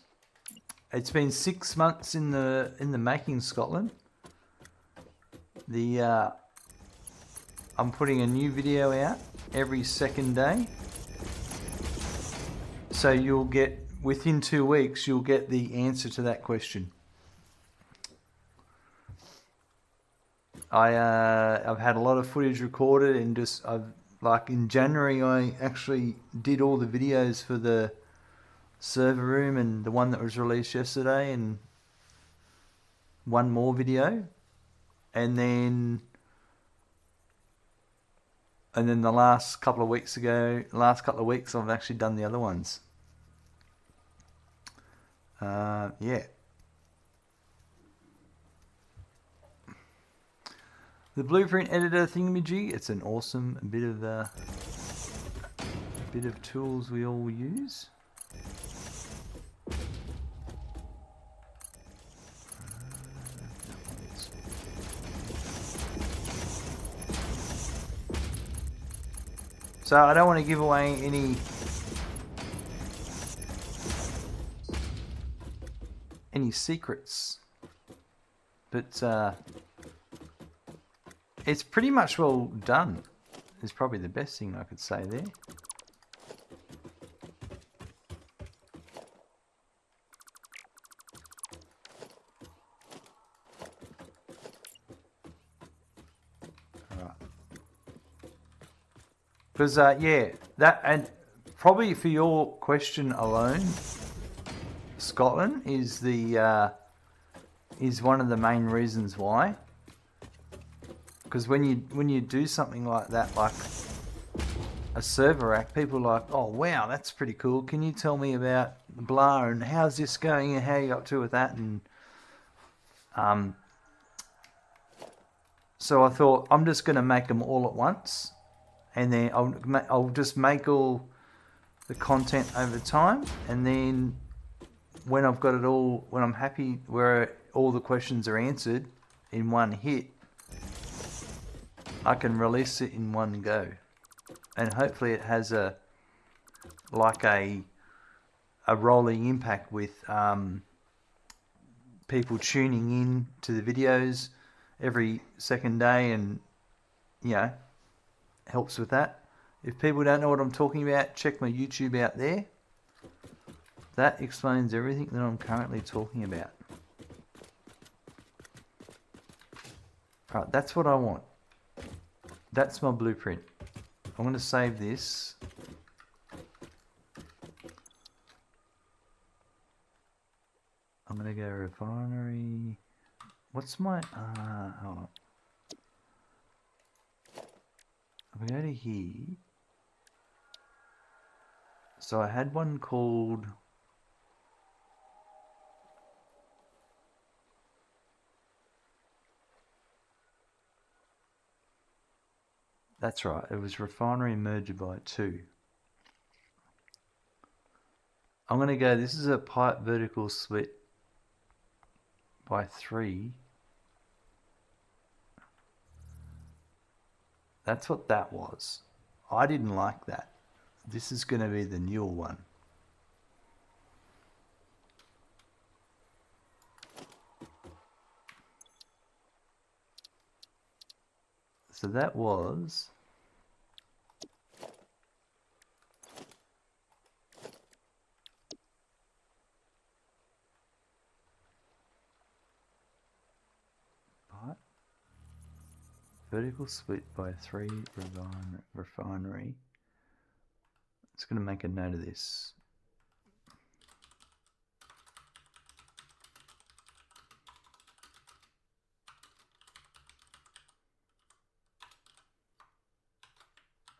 it's been 6 months in the making, Scotland. I'm putting a new video out every second day. So you'll get, within 2 weeks, you'll get the answer to that question. I've had a lot of footage recorded, and like in January, I actually did all the videos for the server room and the one that was released yesterday, and one more video, and then the last couple of weeks, I've actually done the other ones. Yeah. The blueprint editor thingamajig, it's an awesome bit of tools we all use. So I don't want to give away any secrets, but it's pretty much well done. Is probably the best thing I could say there. Because yeah, that, and probably for your question alone, Scotland is one of the main reasons why. Because when you do something like that, like a server rack, people are like, oh wow, that's pretty cool. Can you tell me about blah and how's this going and how you got to with that? And so I thought I'm just going to make them all at once, and then I'll just make all the content over time, and then when I've got it all, when I'm happy where all the questions are answered in one hit, I can release it in one go, and hopefully it has a rolling impact with people tuning in to the videos every second day, and helps with that. If people don't know what I'm talking about, check my YouTube out there. That explains everything that I'm currently talking about. Right, that's what I want. That's my blueprint. I'm going to save this. I'm going to go refinery. What's my... hold on. If we go to here... So I had one called... That's right, it was refinery merger by 2. I'm going to go, this is a pipe vertical split by 3. That's what that was. I didn't like that. This is going to be the newer one. So that was vertical split by 3 refinery. It's going to make a note of this.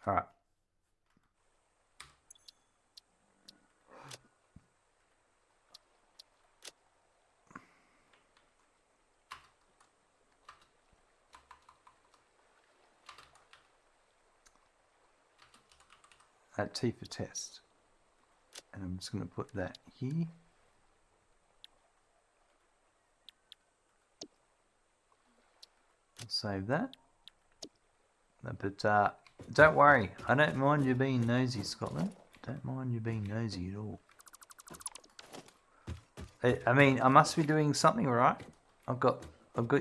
All right. That T for test. And I'm just going to put that here. Save that. But don't worry, I don't mind you being nosy, Scotland. Don't mind you being nosy at all. I mean, I must be doing something right. I've got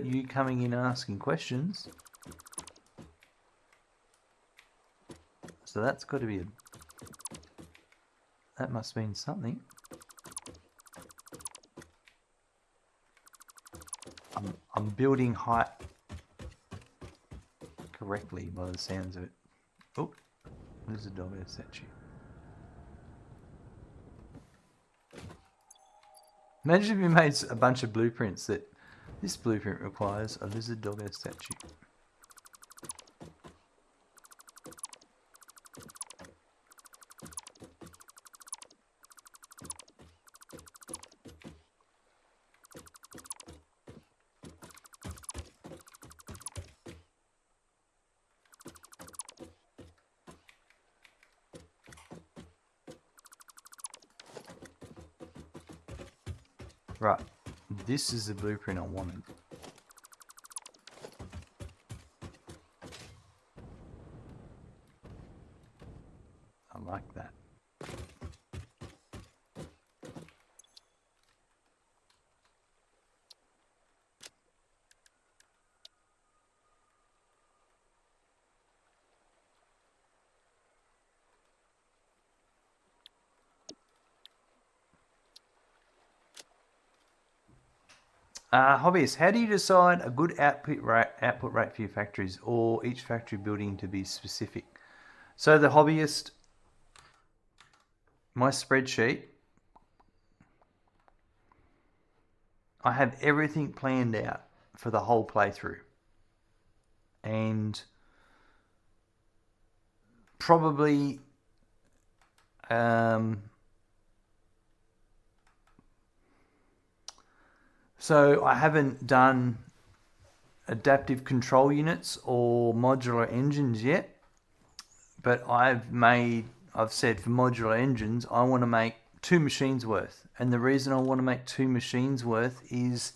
you coming in and asking questions. So that's got to be that must mean something. I'm building height correctly by the sounds of it. Oh, there's a doggo statue. Imagine if you made a bunch of blueprints that this blueprint requires a lizard doggo statue. Right, this is the blueprint I wanted. I like that. Hobbyists, how do you decide a good output rate for your factories, or each factory building to be specific? So the hobbyist, my spreadsheet, I have everything planned out for the whole playthrough, and probably so I haven't done adaptive control units or modular engines yet, but I've said for modular engines, I want to make 2 machines worth. And the reason I want to make 2 machines worth is,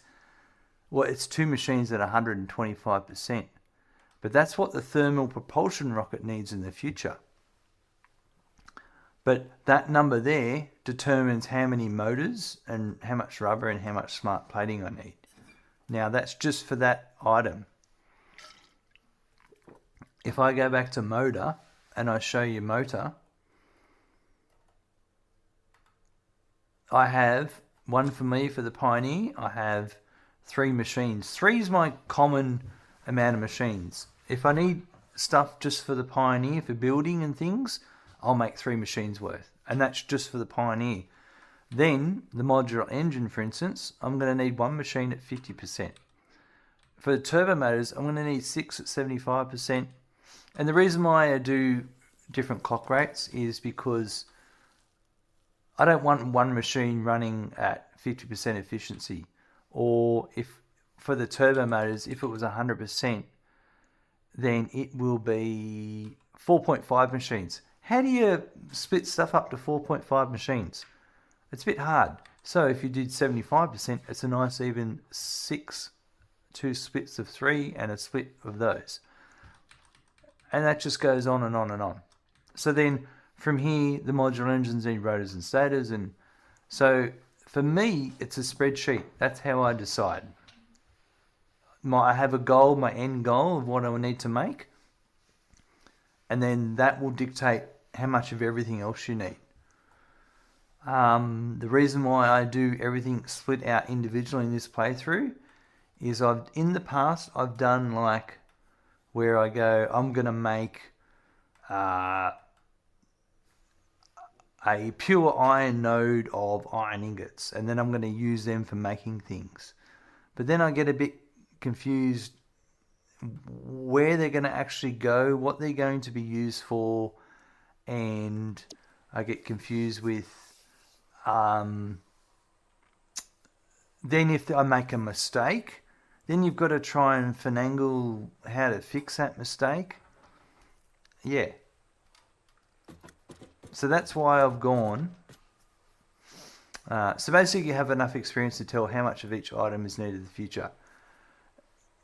well, it's 2 machines at 125%. But that's what the thermal propulsion rocket needs in the future. But that number there determines how many motors and how much rubber and how much smart plating I need. Now that's just for that item. If I go back to motor and I show you motor, I have one for me for the Pioneer. I have 3 machines. 3 is my common amount of machines. If I need stuff just for the Pioneer for building and things, I'll make 3 machines worth, and that's just for the Pioneer. Then the modular engine, for instance, I'm going to need 1 machine at 50%. For the turbo motors, I'm going to need 6 at 75%. And the reason why I do different clock rates is because I don't want 1 machine running at 50% efficiency. Or if for the turbo motors, if it was 100%, then it will be 4.5 machines. How do you split stuff up to 4.5 machines? It's a bit hard. So if you did 75%, it's a nice even 6, 2 splits of 3 and a split of those. And that just goes on and on and on. So then from here, the modular engines need rotors and stators. And so for me, it's a spreadsheet. That's how I decide. I have a goal, my end goal of what I need to make. And then that will dictate how much of everything else you need. The reason why I do everything split out individually in this playthrough is in the past I've done like where I go, I'm going to make a pure iron node of iron ingots, and then I'm going to use them for making things. But then I get a bit confused where they're going to actually go, what they're going to be used for, and I get confused with then if I make a mistake, then you've got to try and finagle how to fix that mistake. Yeah. So that's why I've gone. So basically you have enough experience to tell how much of each item is needed in the future.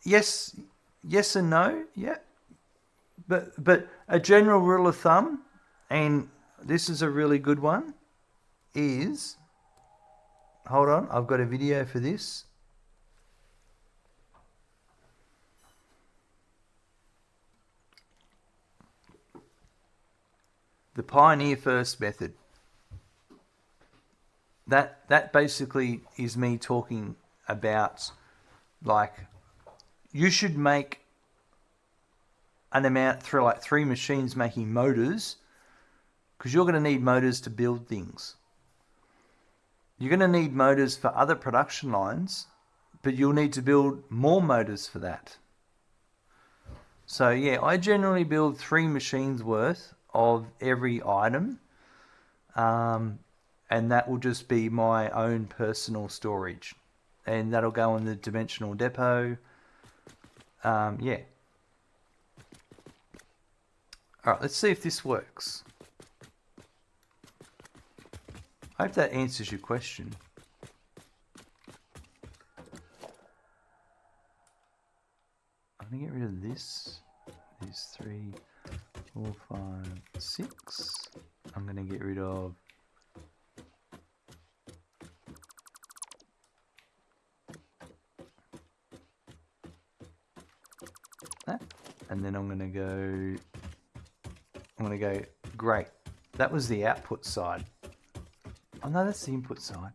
Yes and no, yeah. But a general rule of thumb, and this is a really good one, is Hold on. I've got a video for this. The Pioneer First method. That basically is me talking about, like, you should make an amount through like 3 machines making motors, because you're going to need motors to build things. You're going to need motors for other production lines, but you'll need to build more motors for that. So yeah, I generally build 3 machines worth of every item, and that will just be my own personal storage, and that'll go in the dimensional depot. Yeah. All right, let's see if this works. I hope that answers your question. I'm gonna get rid of this. These 3, 4, 5, 6. I'm gonna get rid of that, and then I'm gonna go great. That was the output side. Oh no, that's the input side.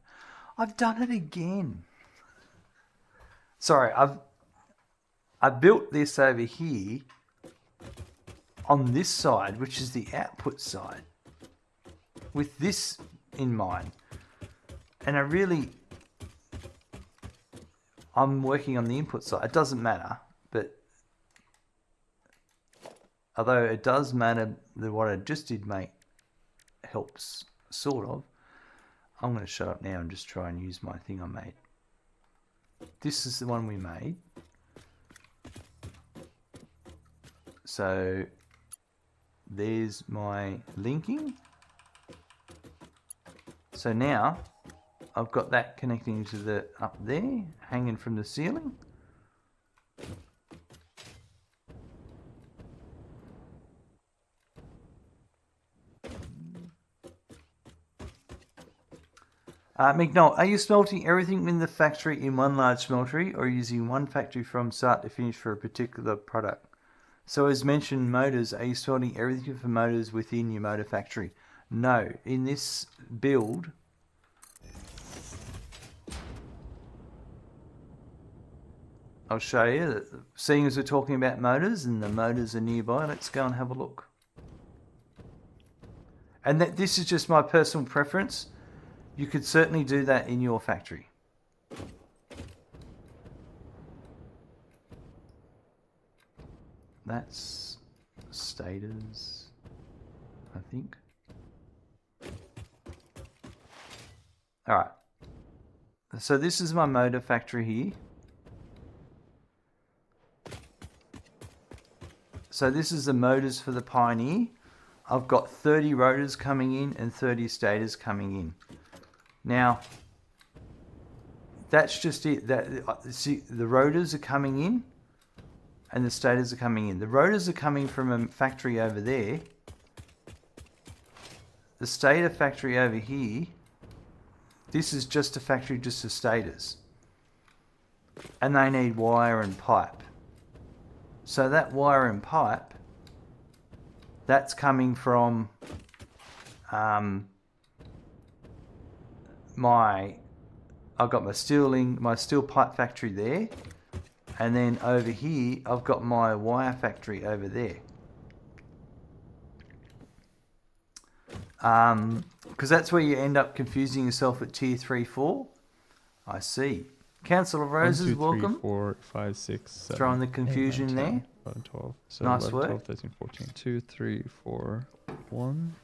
I've done it again. Sorry, I built this over here on this side, which is the output side, with this in mind. And I'm working on the input side. It doesn't matter, but although it does matter that what I just did make helps, sort of. I'm going to shut up now and just try and use my thing I made. This is the one we made. So there's my linking. So now I've got that connecting to the up there, hanging from the ceiling. McNaught, are you smelting everything in the factory in one large smeltery, or using one factory from start to finish for a particular product? So as mentioned, motors, are you smelting everything for motors within your motor factory? No. In this build, I'll show you. Seeing as we're talking about motors and the motors are nearby, let's go and have a look. And this is just my personal preference. You could certainly do that in your factory. That's stators, I think. All right. So this is my motor factory here. So this is the motors for the Pioneer. I've got 30 rotors coming in and 30 stators coming in. Now, that's just it. See, the rotors are coming in and the stators are coming in. The rotors are coming from a factory over there. The stator factory over here, this is just a factory just for stators. And they need wire and pipe. So that wire and pipe, that's coming from I've got my steel pipe factory there, and then over here I've got my wire factory over there. Because that's where you end up confusing yourself at tier 3, 4. I see. Council of Roses, 1, 2, 3, welcome. 4, 5, 6, 7, Throwing the confusion 8, 9, 10, there. 11, 12. So Nice 11, work. 12, 13, 14. 2, 3, 4, 1.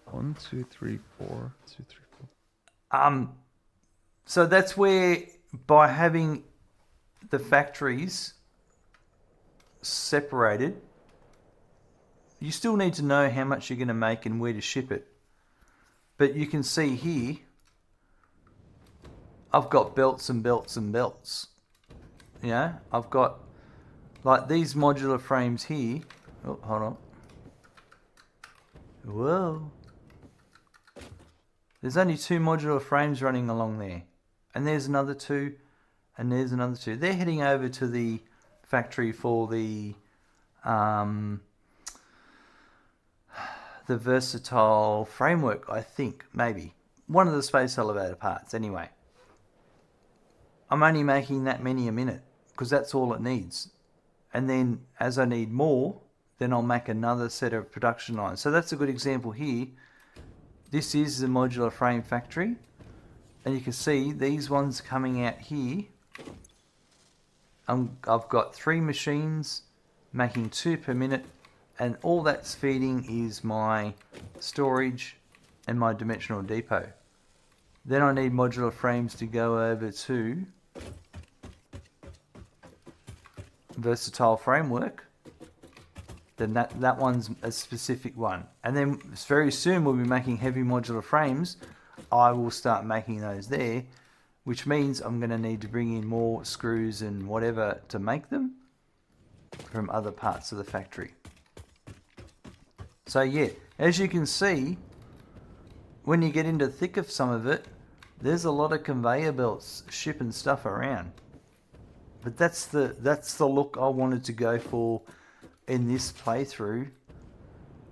1, 2, 3, 4. 2, 3, 4. So that's where, by having the factories separated, you still need to know how much you're going to make and where to ship it. But you can see here, I've got belts and belts and belts. You know, I've got like these modular frames here. Oh, hold on. Whoa. There's only 2 modular frames running along there. And there's another 2. And there's another 2. They're heading over to the factory for the versatile framework, I think, maybe. One of the space elevator parts, anyway. I'm only making that many a minute because that's all it needs. And then as I need more, then I'll make another set of production lines. So that's a good example here. This is the modular frame factory. And you can see these ones coming out here. I've got 3 machines making 2 per minute. And all that's feeding is my storage and my dimensional depot. Then I need modular frames to go over to versatile framework. Then that one's a specific one. And then very soon we'll be making heavy modular frames. I will start making those there, which means I'm going to need to bring in more screws and whatever to make them from other parts of the factory. So yeah, as you can see, when you get into the thick of some of it, there's a lot of conveyor belts shipping stuff around. But that's the look I wanted to go for in this playthrough,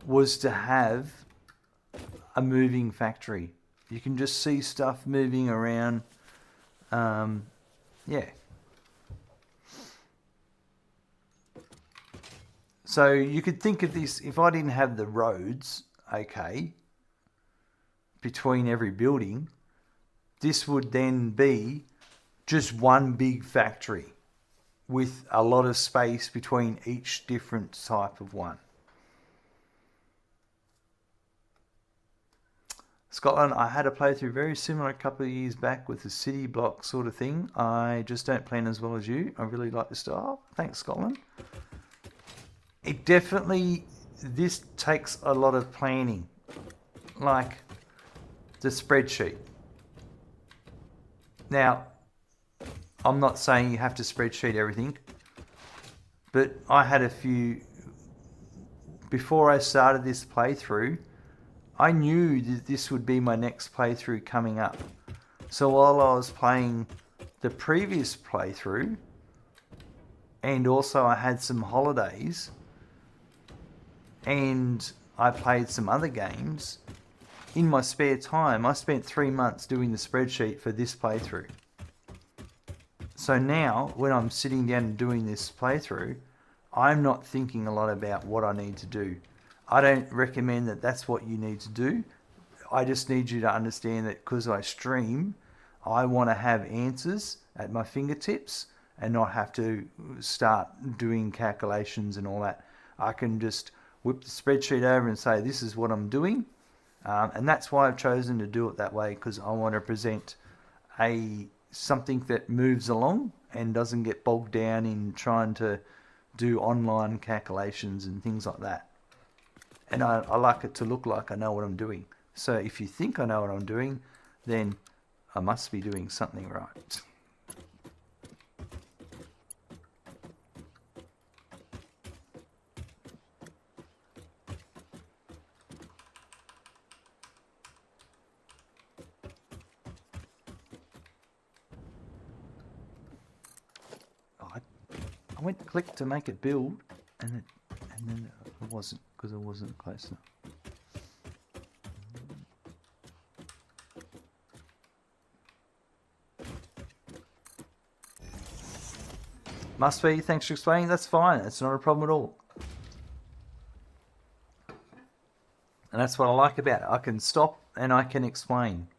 was to have a moving factory. You can just see stuff moving around. Yeah. So you could think of this, if I didn't have the roads, okay, between every building, this would then be just one big factory with a lot of space between each different type of one. Scotland, I had a playthrough very similar a couple of years back with the city block sort of thing. I just don't plan as well as you. I really like the style. Thanks, Scotland. It definitely, this takes a lot of planning, like the spreadsheet. Now, I'm not saying you have to spreadsheet everything, but I had a few, before I started this playthrough, I knew that this would be my next playthrough coming up. So while I was playing the previous playthrough, and also I had some holidays, and I played some other games, in my spare time, I spent 3 months doing the spreadsheet for this playthrough. So now, when I'm sitting down and doing this playthrough, I'm not thinking a lot about what I need to do. I don't recommend that that's what you need to do. I just need you to understand that because I stream, I want to have answers at my fingertips and not have to start doing calculations and all that. I can just whip the spreadsheet over and say, this is what I'm doing. And that's why I've chosen to do it that way, because I want to present something that moves along and doesn't get bogged down in trying to do online calculations and things like that. And I like it to look like I know what I'm doing. So if you think I know what I'm doing, then I must be doing something right. I went to click to make it build, and then it wasn't, because it wasn't close enough. Must be, thanks for explaining. That's fine. It's not a problem at all. And that's what I like about it. I can stop and I can explain.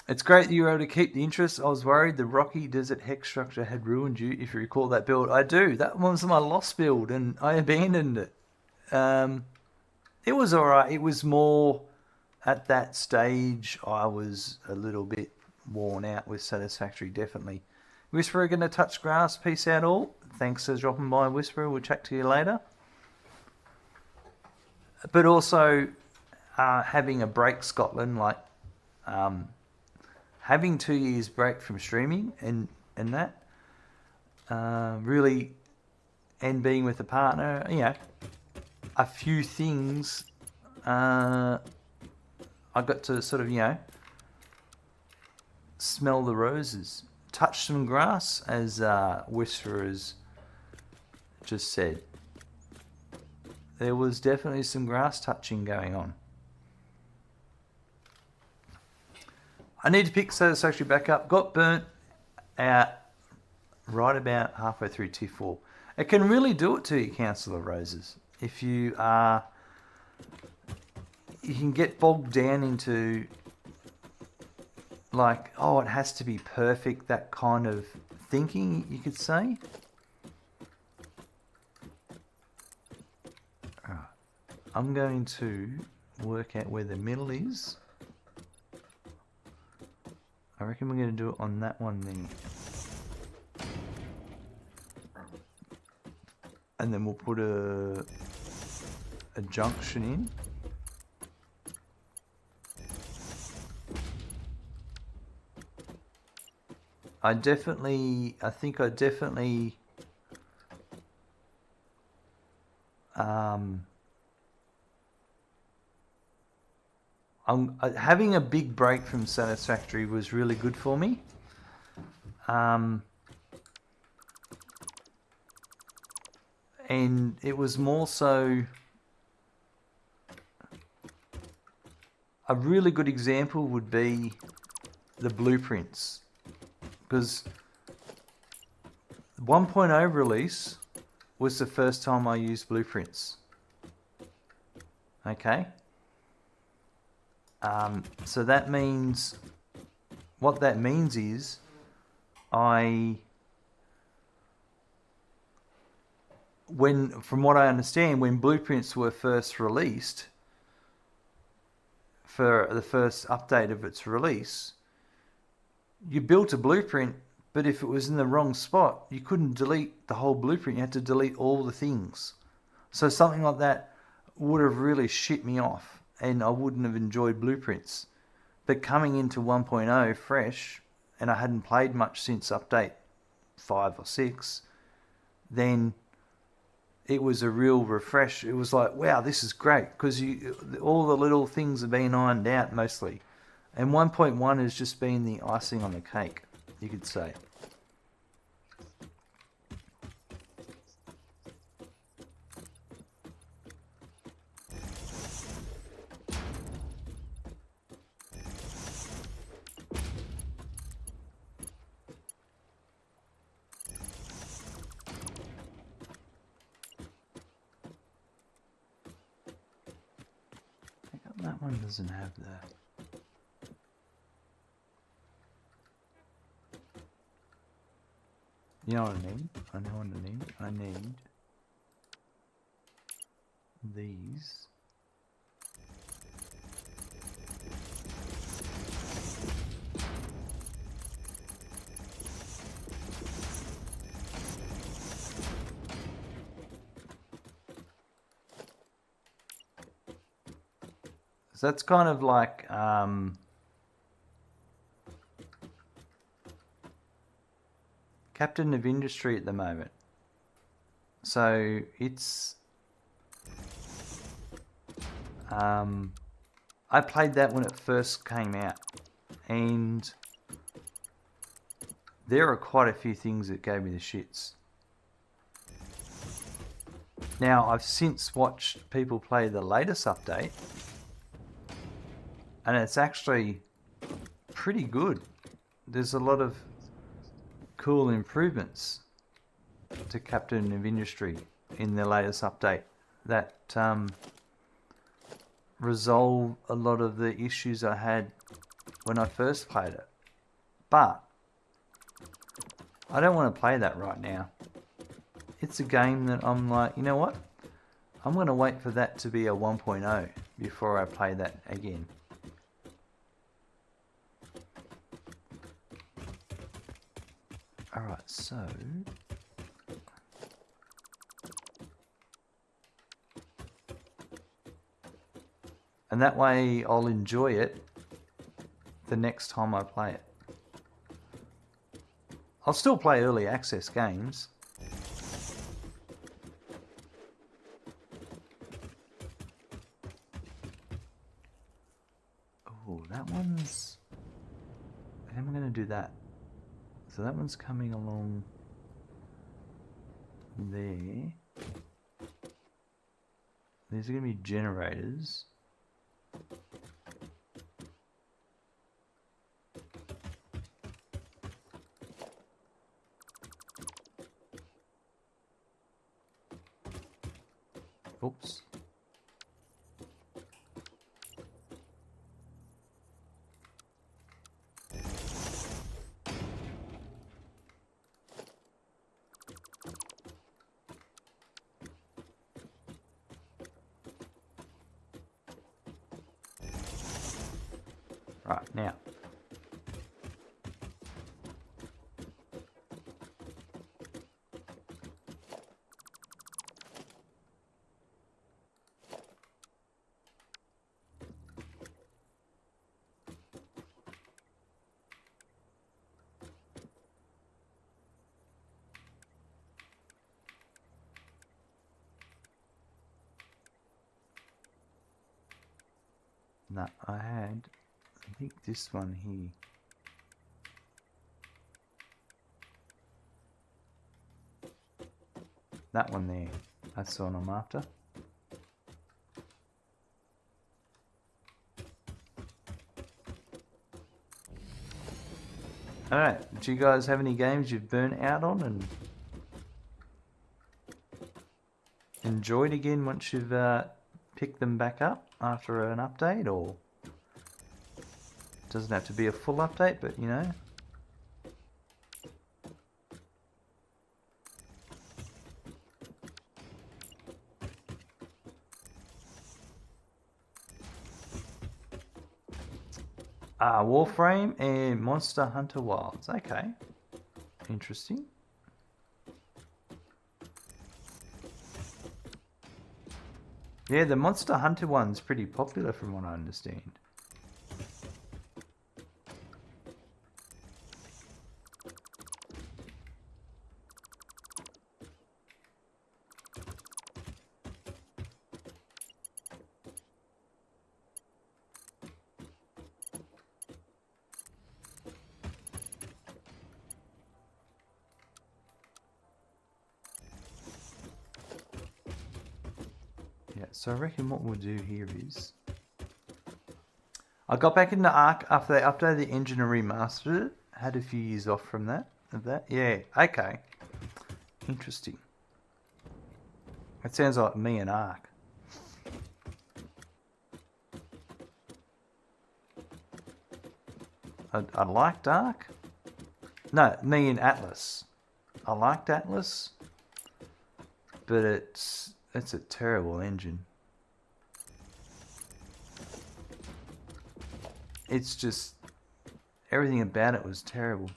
It's great that you were able to keep the interest. I was worried the rocky desert hex structure had ruined you, if you recall that build. I do. That was my lost build, and I abandoned it. It was alright. It was more, at that stage, I was a little bit worn out with Satisfactory, definitely. Whisperer going to touch grass. Peace out all. Thanks for dropping by, Whisperer. We'll chat to you later. But also, having a break, Scotland, like... having 2 years break from streaming and that, really, and being with a partner, you know, a few things. I got to sort of, smell the roses, touch some grass, as Whisperers just said. There was definitely some grass touching going on. I need to pick Satisfactory back up. Got burnt out right about halfway through Tier 4. It can really do it to you, Council of Roses. If you are... You can get bogged down into... Like, oh, it has to be perfect, that kind of thinking, you could say. Alright. I'm going to work out where the middle is. I reckon we're going to do it on that one then. And then we'll put a junction in. I think I definitely having a big break from Satisfactory was really good for me. And it was more so a really good example would be the blueprints. Because 1.0 release was the first time I used blueprints. Okay. So that means, what that means is, from what I understand, when blueprints were first released, for the first update of its release, you built a blueprint, but if it was in the wrong spot, you couldn't delete the whole blueprint. You had to delete all the things. So something like that would have really shit me off, and I wouldn't have enjoyed blueprints. But coming into 1.0 fresh, and I hadn't played much since update 5 or 6, then it was a real refresh. It was like, wow, this is great, because all the little things have been ironed out mostly. And 1.1 has just been the icing on the cake, you could say. That one doesn't have that. You know what I need? I know what I need. I need these. So that's kind of like Captain of Industry at the moment. So it's I played that when it first came out, and there are quite a few things that gave me the shits. Now, I've since watched people play the latest update, and it's actually pretty good. There's a lot of cool improvements to Captain of Industry in the latest update that resolve a lot of the issues I had when I first played it. But I don't want to play that right now. It's a game that I'm like, you know what? I'm going to wait for that to be a 1.0 before I play that again. Alright, so... And that way I'll enjoy it the next time I play it. I'll still play early access games. that one's... How am I going to do that? So that one's coming along there. These are going to be generators. Oops. Right, now. No, I think this one here. That one there. That's the one I'm after. Alright, do you guys have any games you've burnt out on and enjoyed again once you've picked them back up after an update? Or doesn't have to be a full update, but you know. Warframe and Monster Hunter Wilds. Okay. Interesting. Yeah, the Monster Hunter one's pretty popular from what I understand. Yeah, so I reckon what we'll do here is... I got back into Ark after they updated the engine and remastered it. Had a few years off from that. Yeah, okay. Interesting. That sounds like me and Ark. I liked Ark. No, me and Atlas. I liked Atlas. But it's a terrible engine. It's just... everything about it was terrible.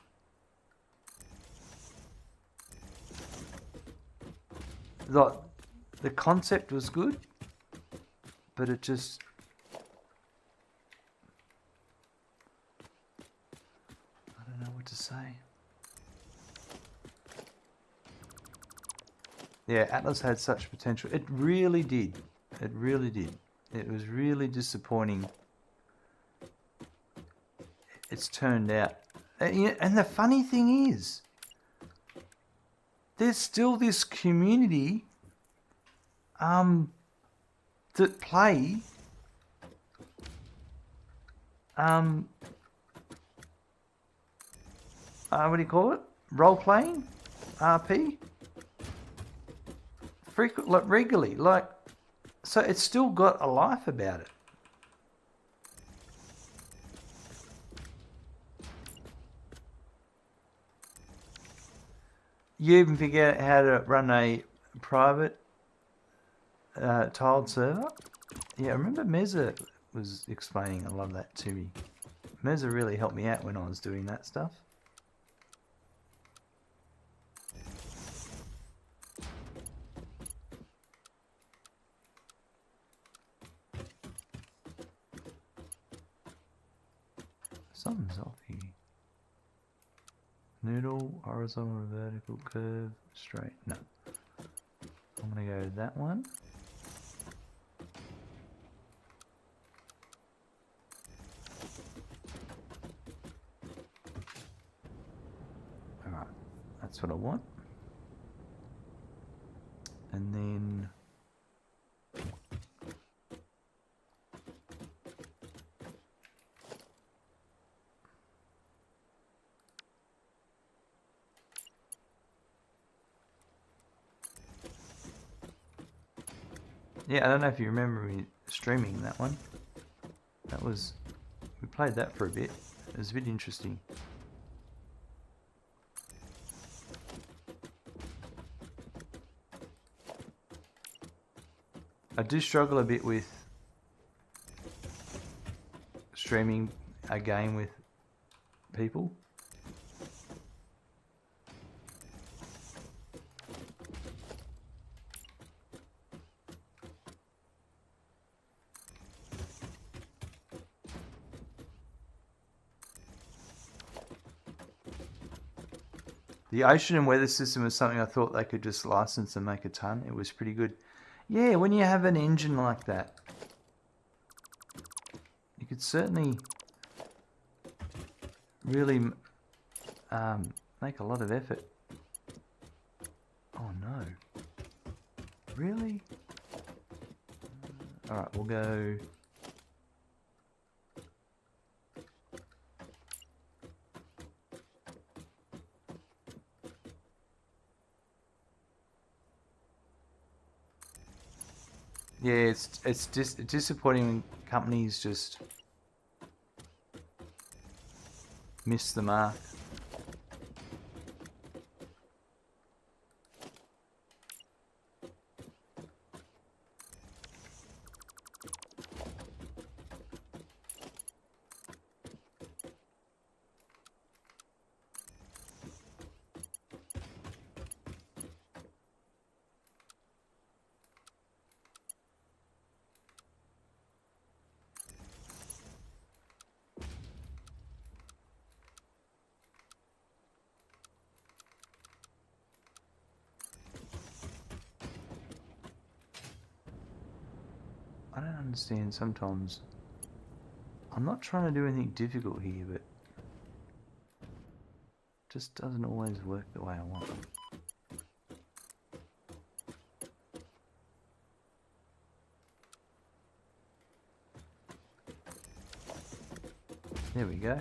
The concept was good, but it just... I don't know what to say. Yeah, Atlas had such potential. It really did. It really did. It was really disappointing. It's turned out. And the funny thing is, there's still this community that play what do you call it? Role playing? RP? Regularly. So it's still got a life about it. You even figure out how to run a private tiled server? Yeah, I remember Meza was explaining a lot of that to me. Meza really helped me out when I was doing that stuff. Something's off here. Noodle, horizontal, vertical, curve, straight. No. I'm going to go to that one. what I want. And then yeah, I don't know if you remember me streaming that one. We played that for a bit. It was a bit interesting. I do struggle a bit with streaming a game with people. The ocean and weather system was something I thought they could just license and make a ton. It was pretty good. Yeah, when you have an engine like that, you could certainly really make a lot of effort. Oh no. Really? Alright, we'll go... Yeah, it's disappointing when companies just miss the mark. I don't understand sometimes. I'm not trying to do anything difficult here, but it just doesn't always work the way I want. There we go.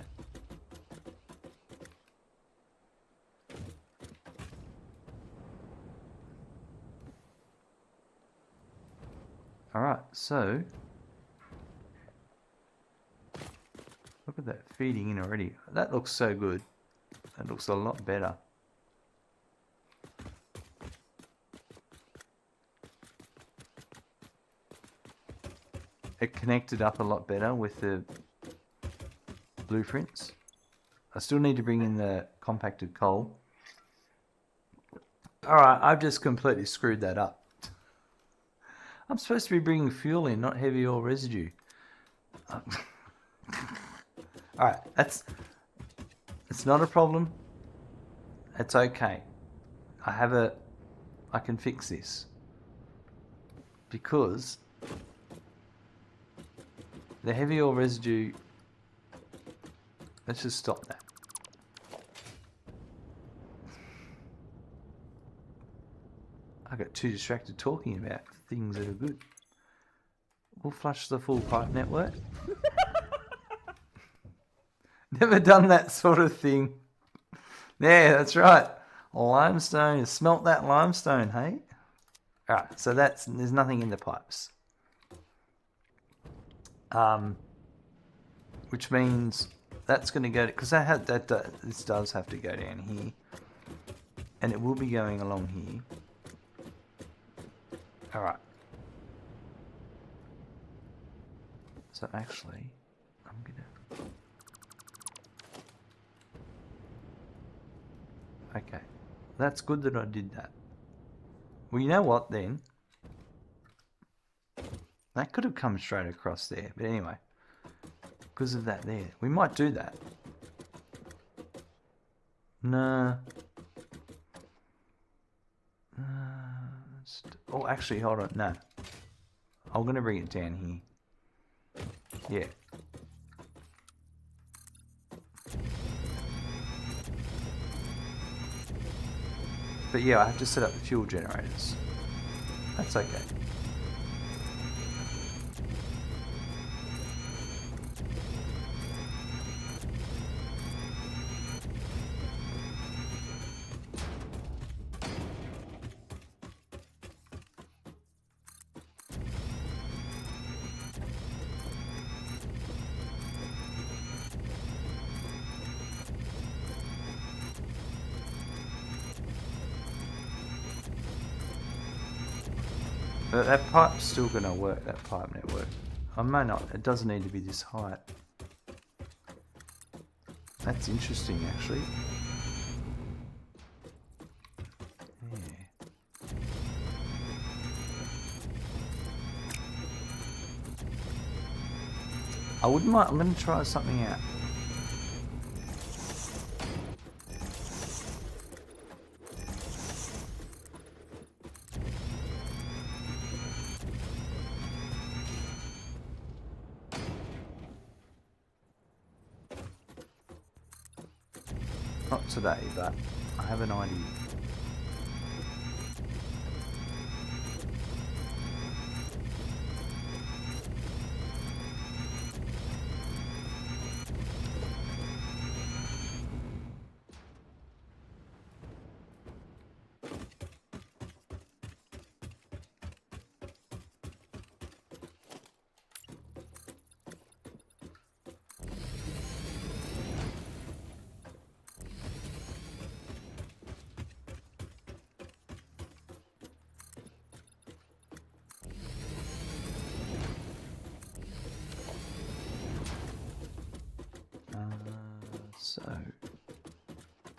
Alright, so look at that feeding in already. That looks so good. That looks a lot better. It connected up a lot better with the blueprints. I still need to bring in the compacted coal. Alright, I've just completely screwed that up. I'm supposed to be bringing fuel in, not heavy oil residue. Alright, it's not a problem. It's okay. I can fix this. Because the heavy oil residue, let's just stop that. I got too distracted talking about things that are good. We'll flush the full pipe network. Never done that sort of thing. Yeah, that's right. Limestone. Smelt that limestone, hey? Alright, so there's nothing in the pipes. Which means that's going to go, because this does have to go down here. And it will be going along here. Alright. So actually, I'm gonna... Okay. That's good that I did that. Well, you know what then? That could have come straight across there. But anyway, because of that there. We might do that. Nah. Oh, actually, hold on. No. I'm going to bring it down here. Yeah. But yeah, I have to set up the fuel generators. That's okay. But that pipe's still going to work, that pipe network. I may not, it doesn't need to be this height. That's interesting, actually. Yeah. I wouldn't mind, I'm going to try something out. Not today, but I have an idea. So,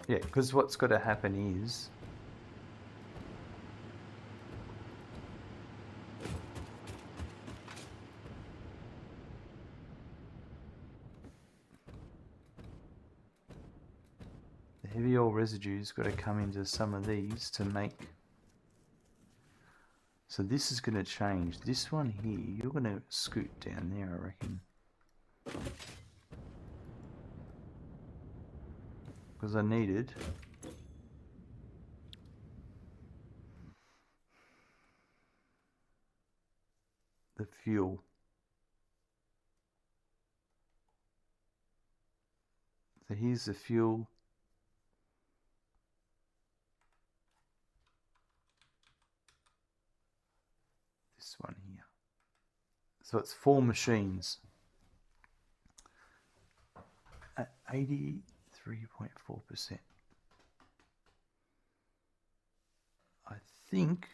yeah, because what's got to happen is the heavy oil residue's got to come into some of these to make. So this is going to change. This one here, you're going to scoot down there, I reckon. Because I needed the fuel. So here's the fuel. This one here. So it's 4 machines at 83.4%. I think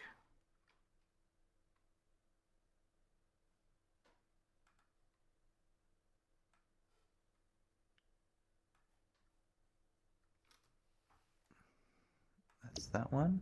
that's that one.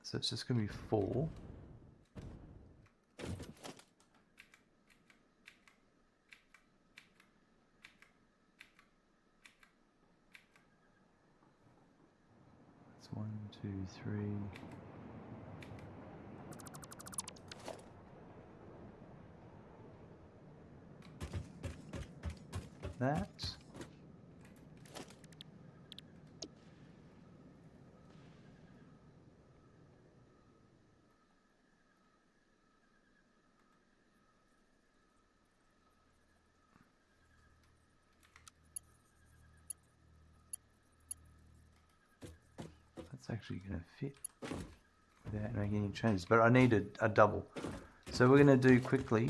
So it's just going to be 4. That's 1, 2, 3. That. That's actually going to fit without making any changes, but I needed a double. So we're going to do quickly.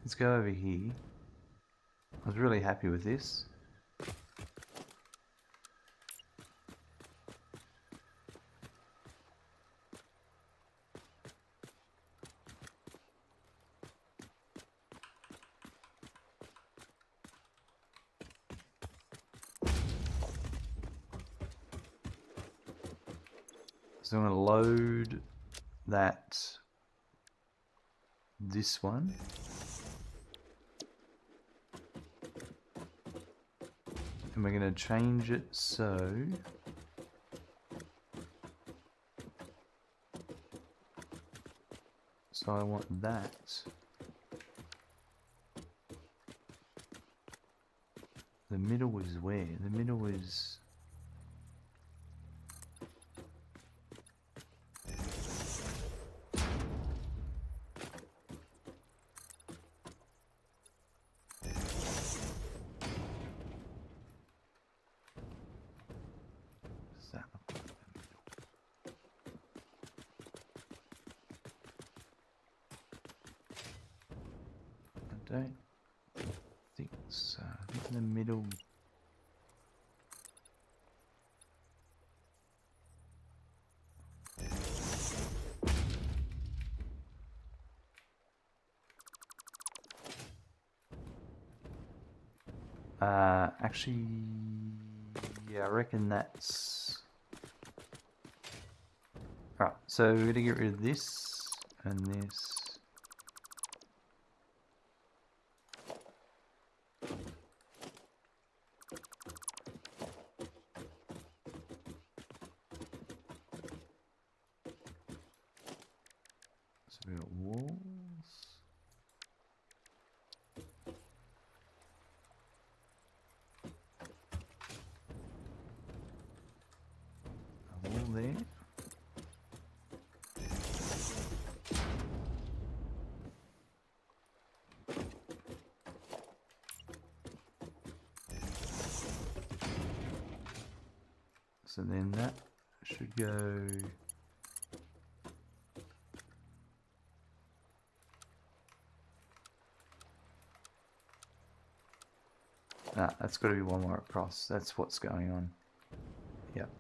Let's go over here. I was really happy with this. So I'm going to load that this one. And we're going to change it so I want that. The middle is where? The middle is... Does that look like the middle? I don't think so. I think the middle... actually, yeah, I reckon that's... Alright, so we're going to get rid of this and this. So we've got walls. A wall there. So then that should go... Ah, that's got to be one more across. That's what's going on. Yep.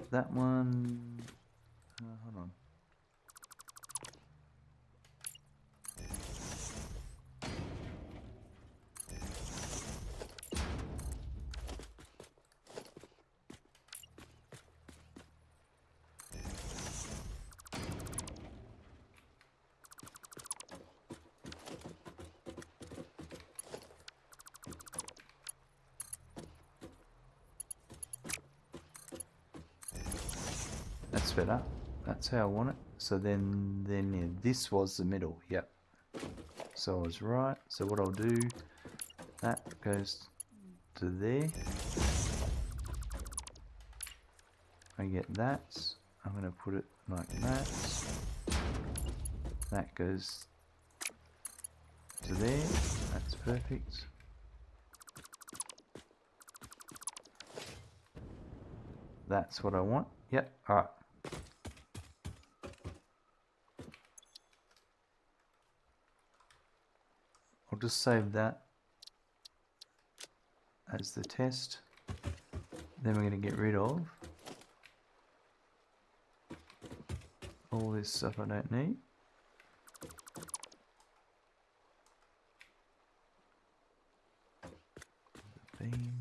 That one... hold on. That's better. That's how I want it. So then yeah, this was the middle. Yep. So I was right. So what I'll do, that goes to there. I get that. I'm going to put it like that. That goes to there. That's perfect. That's what I want. Yep. All right. I'll just save that as the test. Then we're going to get rid of all this stuff I don't need. The beams.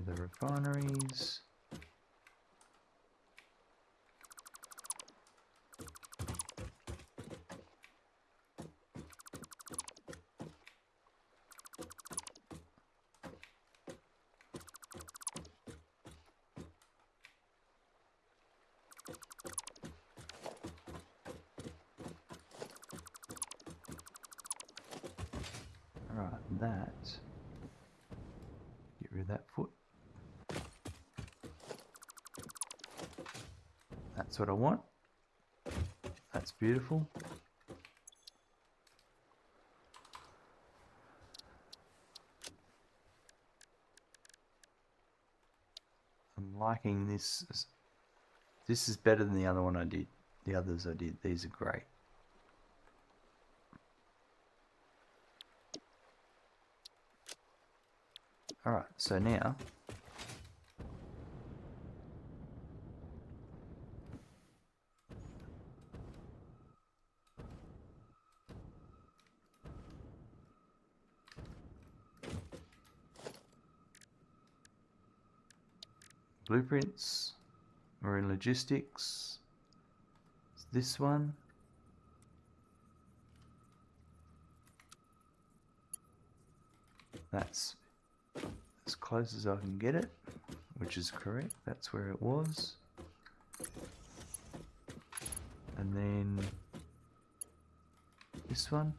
The refineries. Right, that. Get rid remove that foot. That's what I want. That's beautiful. I'm liking this. This is better than the other one I did. The others I did. These are great. Alright, so now blueprints, marine logistics, it's this one. That's as close as I can get it, which is correct. That's where it was. And then this one.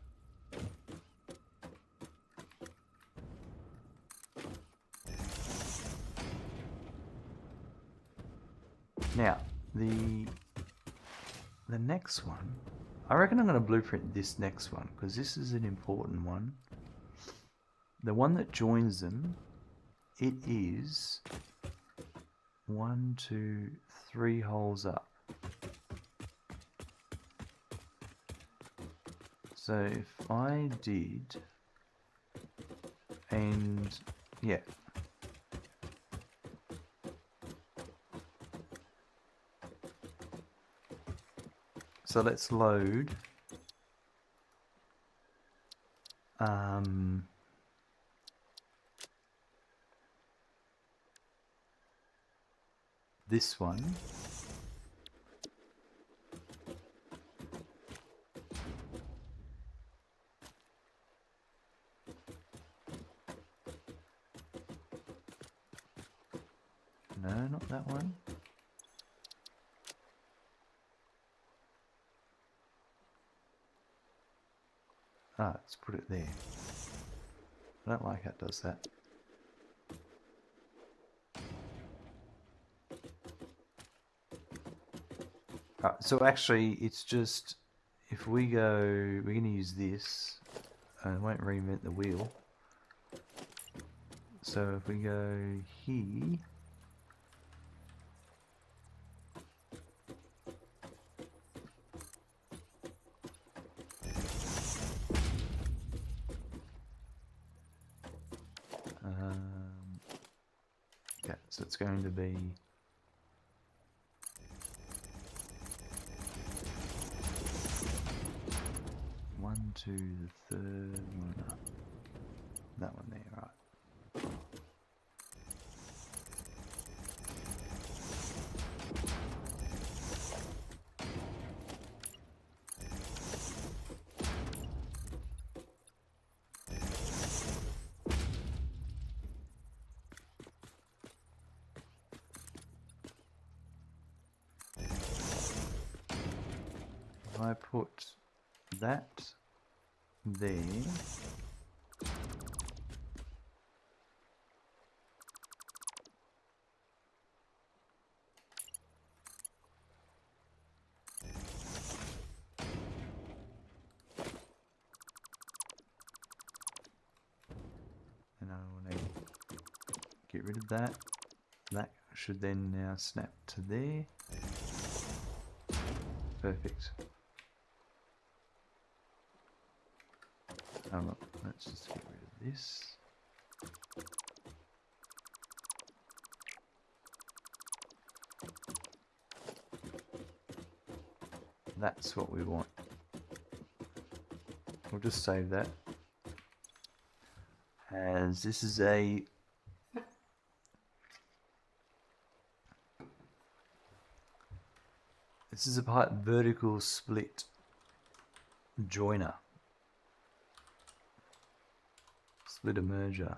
Now, the next one, I reckon I'm going to blueprint this next one because this is an important one. The one that joins them, it is 1, 2, 3 holes up. So if I did, and yeah. So let's load this one. No, not that one. Ah, let's put it there. I don't like how it does that. So actually, it's just, if we go, we're going to use this, and it won't reinvent the wheel. So if we go here, okay, so it's going to be one, two, the third one up. That one there, right. If I put that there, and I want to get rid of that. That should then now snap to there. Perfect. Let's just get rid of this. That's what we want. We'll just save that. As this is a pipe vertical split joiner. Splitter merger.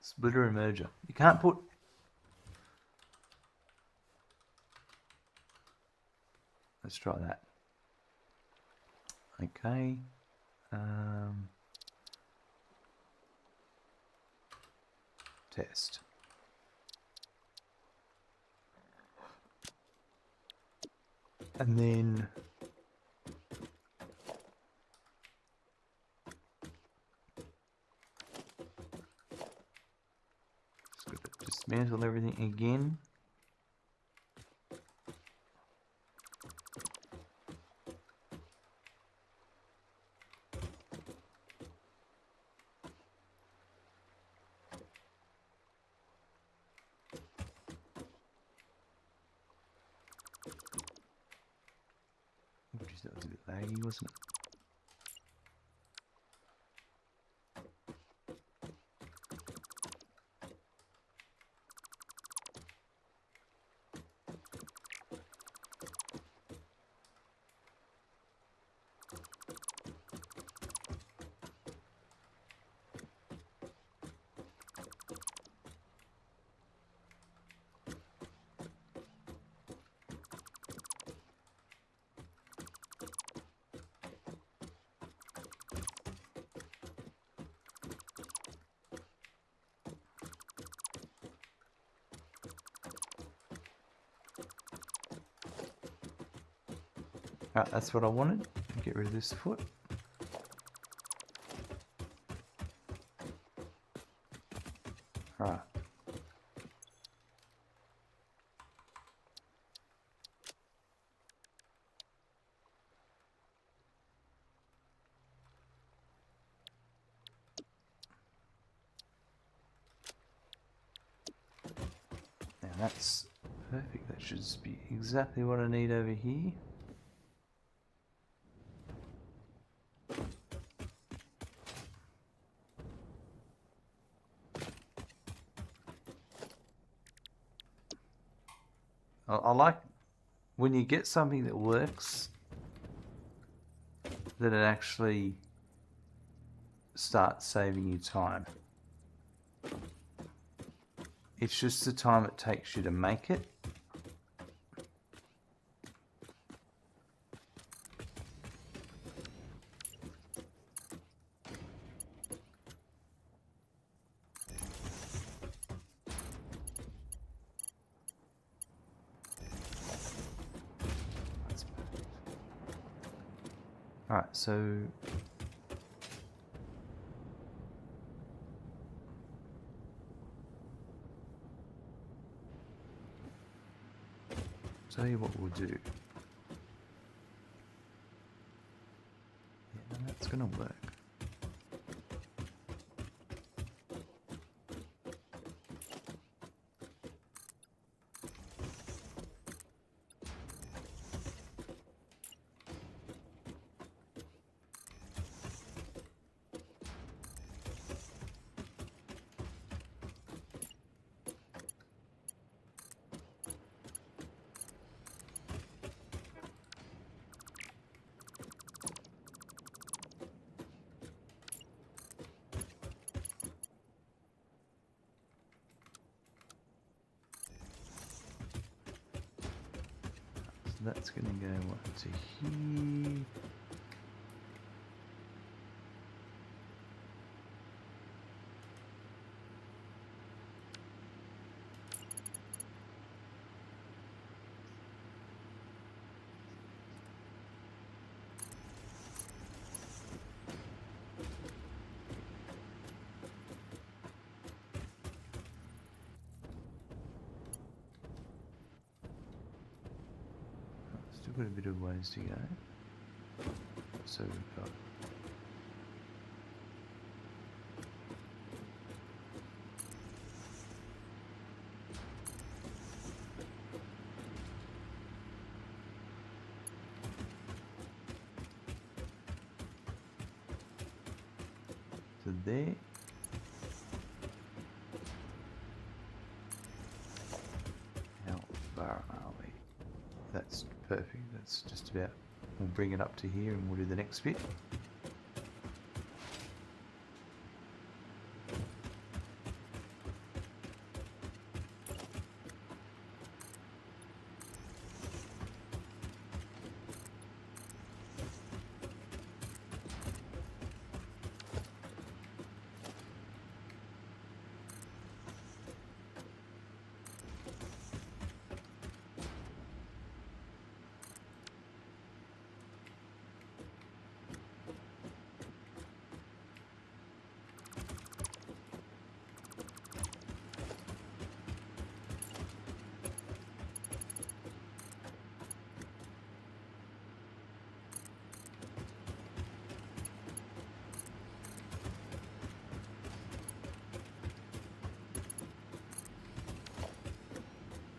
Splitter and merger. You can't put let's try that. Okay. Test. And then just got to dismantle everything again. Oh, geez, that was a bit laggy, wasn't it? Alright, that's what I wanted. Get rid of this foot. Alright. Now that's perfect. That should just be exactly what I need over here. I like when you get something that works, that it actually starts saving you time. It's just the time it takes you to make it. That's perfect. Alright, so tell you what we'll do. Yeah, no, that's gonna work. So that's gonna go what, to here. Still got a bit of ways to go. So we've got to there. How far are we? That's perfect. That's just about. We'll bring it up to here and we'll do the next bit.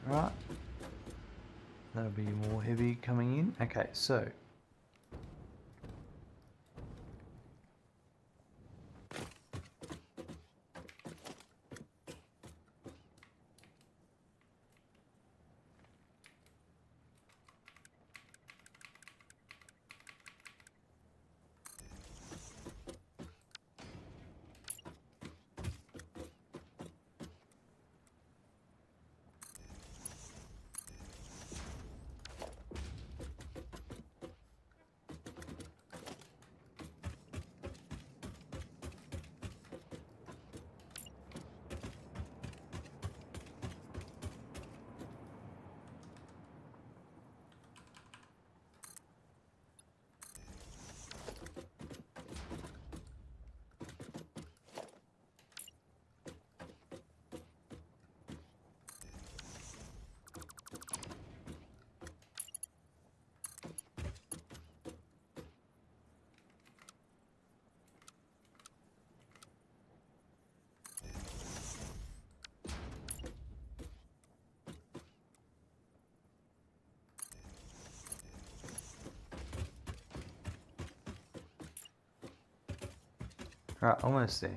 Right. That'll be more heavy coming in. Okay, so. Right, almost there.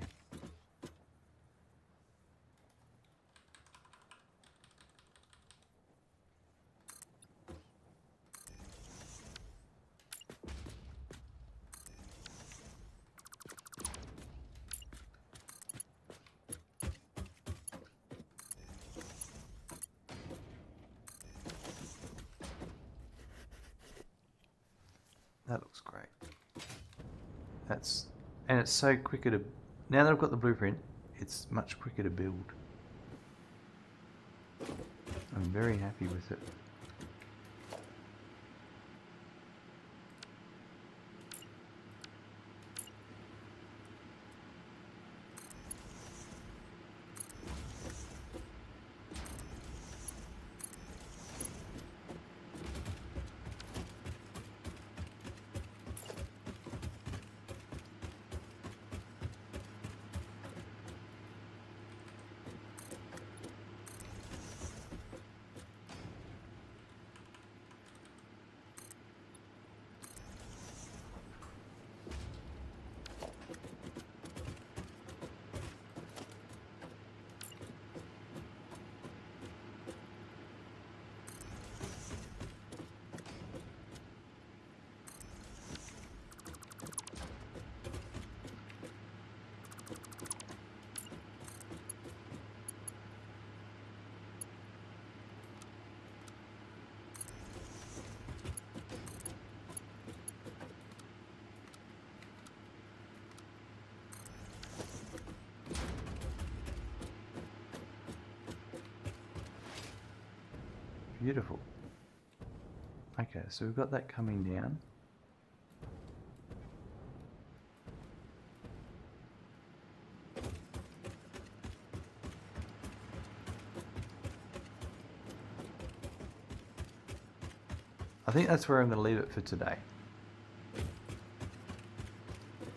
That looks great. And it's so quicker to, now that I've got the blueprint, it's much quicker to build. I'm very happy with it. Beautiful. Okay, so we've got that coming down. I think that's where I'm going to leave it for today.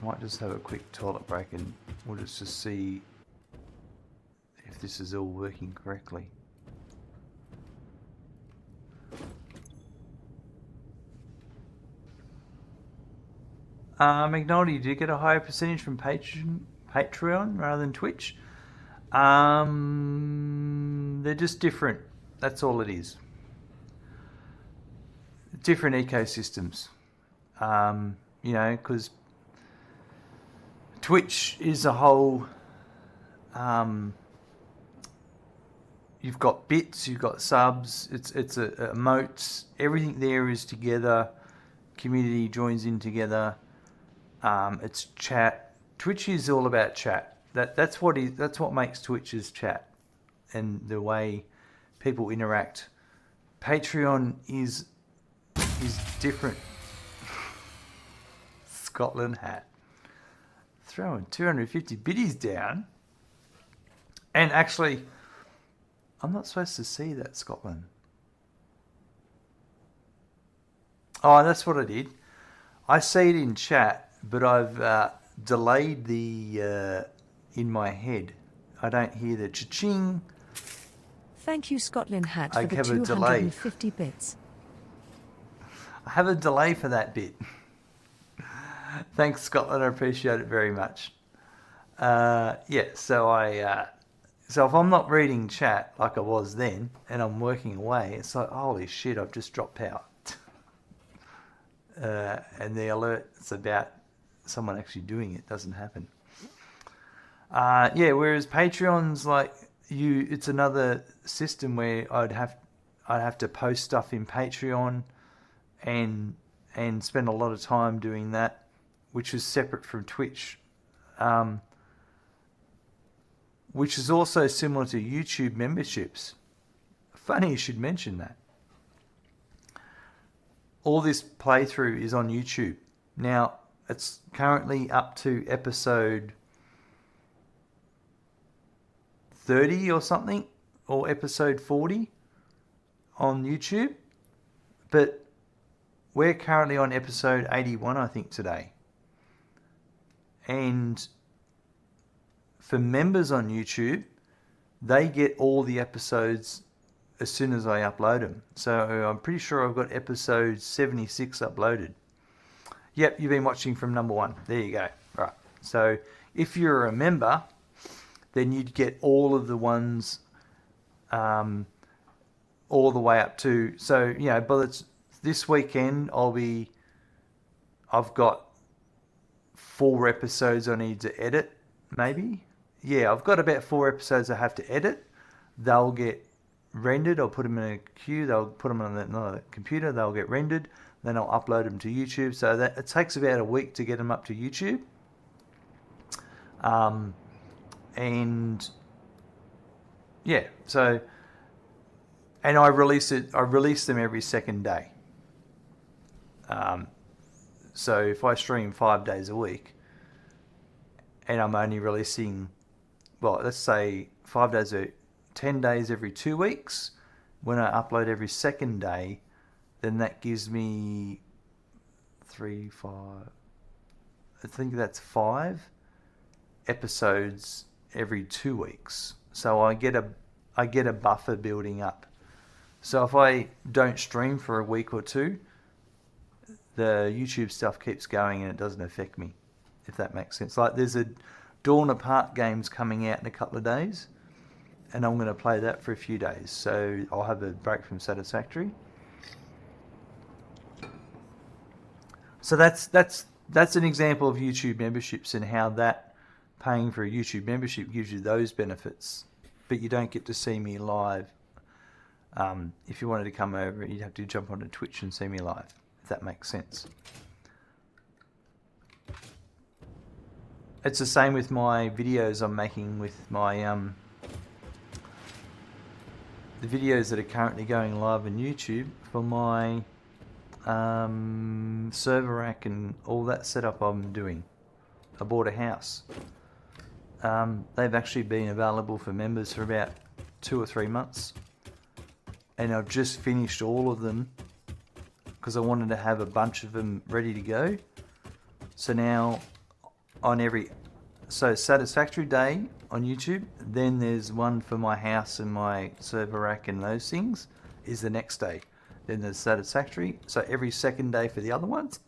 Might just have a quick toilet break and we'll just see if this is all working correctly. McNulty, did you get a higher percentage from Patreon rather than Twitch? They're just different. That's all it is. Different ecosystems. You know, because Twitch is a whole. You've got bits, you've got subs. It's emotes. Everything there is together. Community joins in together. It's chat. Twitch is all about chat. That's what makes Twitch is chat, and the way people interact. Patreon is different. Scotland hat. Throwing 250 biddies down. And actually, I'm not supposed to see that, Scotland. Oh, that's what I did. I see it in chat, but I've delayed the in my head. I don't hear the cha-ching Thank you, Scotland Hat, I for the have a delay. 250 bits. I have a delay for that bit. Thanks, Scotland. I appreciate it very much. Yeah, so if I'm not reading chat like I was then, and I'm working away, it's like, holy shit, I've just dropped power. And the alert's about someone actually doing it doesn't happen. Yeah, whereas Patreon's like it's another system where I'd have to post stuff in Patreon and spend a lot of time doing that, which is separate from Twitch, which is also similar to YouTube memberships. Funny you should mention that. All this playthrough is on YouTube. Now, it's currently up to episode 30 or something, or episode 40 on YouTube. But we're currently on episode 81, I think, today. And for members on YouTube, they get all the episodes as soon as I upload them. So I'm pretty sure I've got episode 76 uploaded. Yep, you've been watching from number 1. There you go. Right. So if you're a member, then you'd get all of the ones all the way up to... So, but this weekend I've got 4 episodes I need to edit, maybe. Yeah, I've got about 4 episodes I have to edit. They'll get rendered. I'll put them in a queue. They'll put them on another computer. They'll get rendered. Then I'll upload them to YouTube. So that it takes about a week to get them up to YouTube. And yeah, so, and I release them every second day. So if I stream 5 days a week, and I'm only releasing, well, let's say 5 days 10 days every 2 weeks. When I upload every second day, then that gives me 3, 5. I think that's 5 episodes every 2 weeks. So I get a buffer building up. So if I don't stream for a week or 2, the YouTube stuff keeps going and it doesn't affect me, if that makes sense. Like there's a Dawn Apart games coming out in a couple of days, and I'm going to play that for a few days. So I'll have a break from Satisfactory. So that's an example of YouTube memberships and how that paying for a YouTube membership gives you those benefits, but you don't get to see me live. If you wanted to come over, you'd have to jump onto Twitch and see me live, if that makes sense. It's the same with my videos I'm making with my the videos that are currently going live on YouTube for my server rack and all that setup I'm doing. I bought a house. They've actually been available for members for about 2 or 3 months, and I've just finished all of them because I wanted to have a bunch of them ready to go. So now Satisfactory Day on YouTube, then there's one for my house and my server rack and those things is the next day. Then there's Satisfactory. So every second day for the other ones,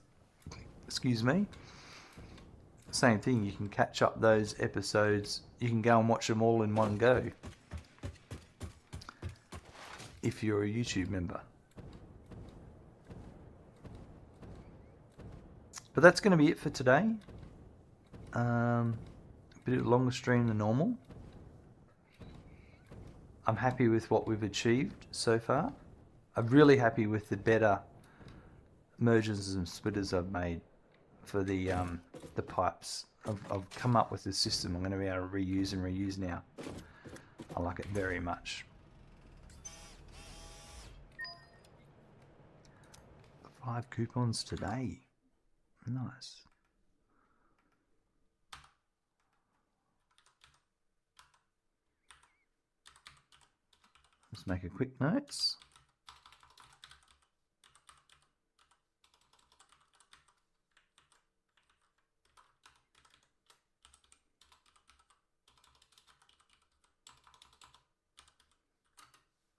excuse me, same thing. You can catch up those episodes. You can go and watch them all in one go if you're a YouTube member. But that's going to be it for today. A bit longer stream than normal. I'm happy with what we've achieved so far. I'm really happy with the better mergers and splitters I've made for the pipes. I've come up with a system I'm going to be able to reuse now. I like it very much. 5 coupons today. Nice. Let's make a quick notes.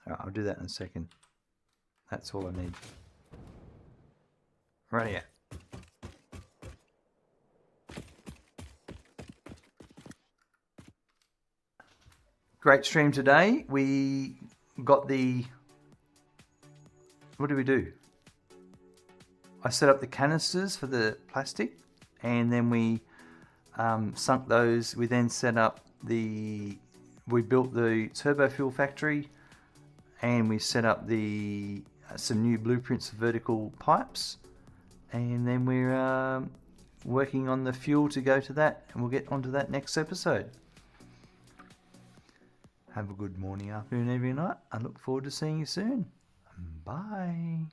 Alright, I'll do that in a second. That's all I need. Right here. Great stream today. We got the... What did we do? I set up the canisters for the plastic, and then we sunk those. We then set up the... We built the Turbofuel factory, and we set up the some new blueprints for vertical pipes, and then we're working on the fuel to go to that, and we'll get onto that next episode. Have a good morning, afternoon, evening, night. I look forward to seeing you soon. Bye.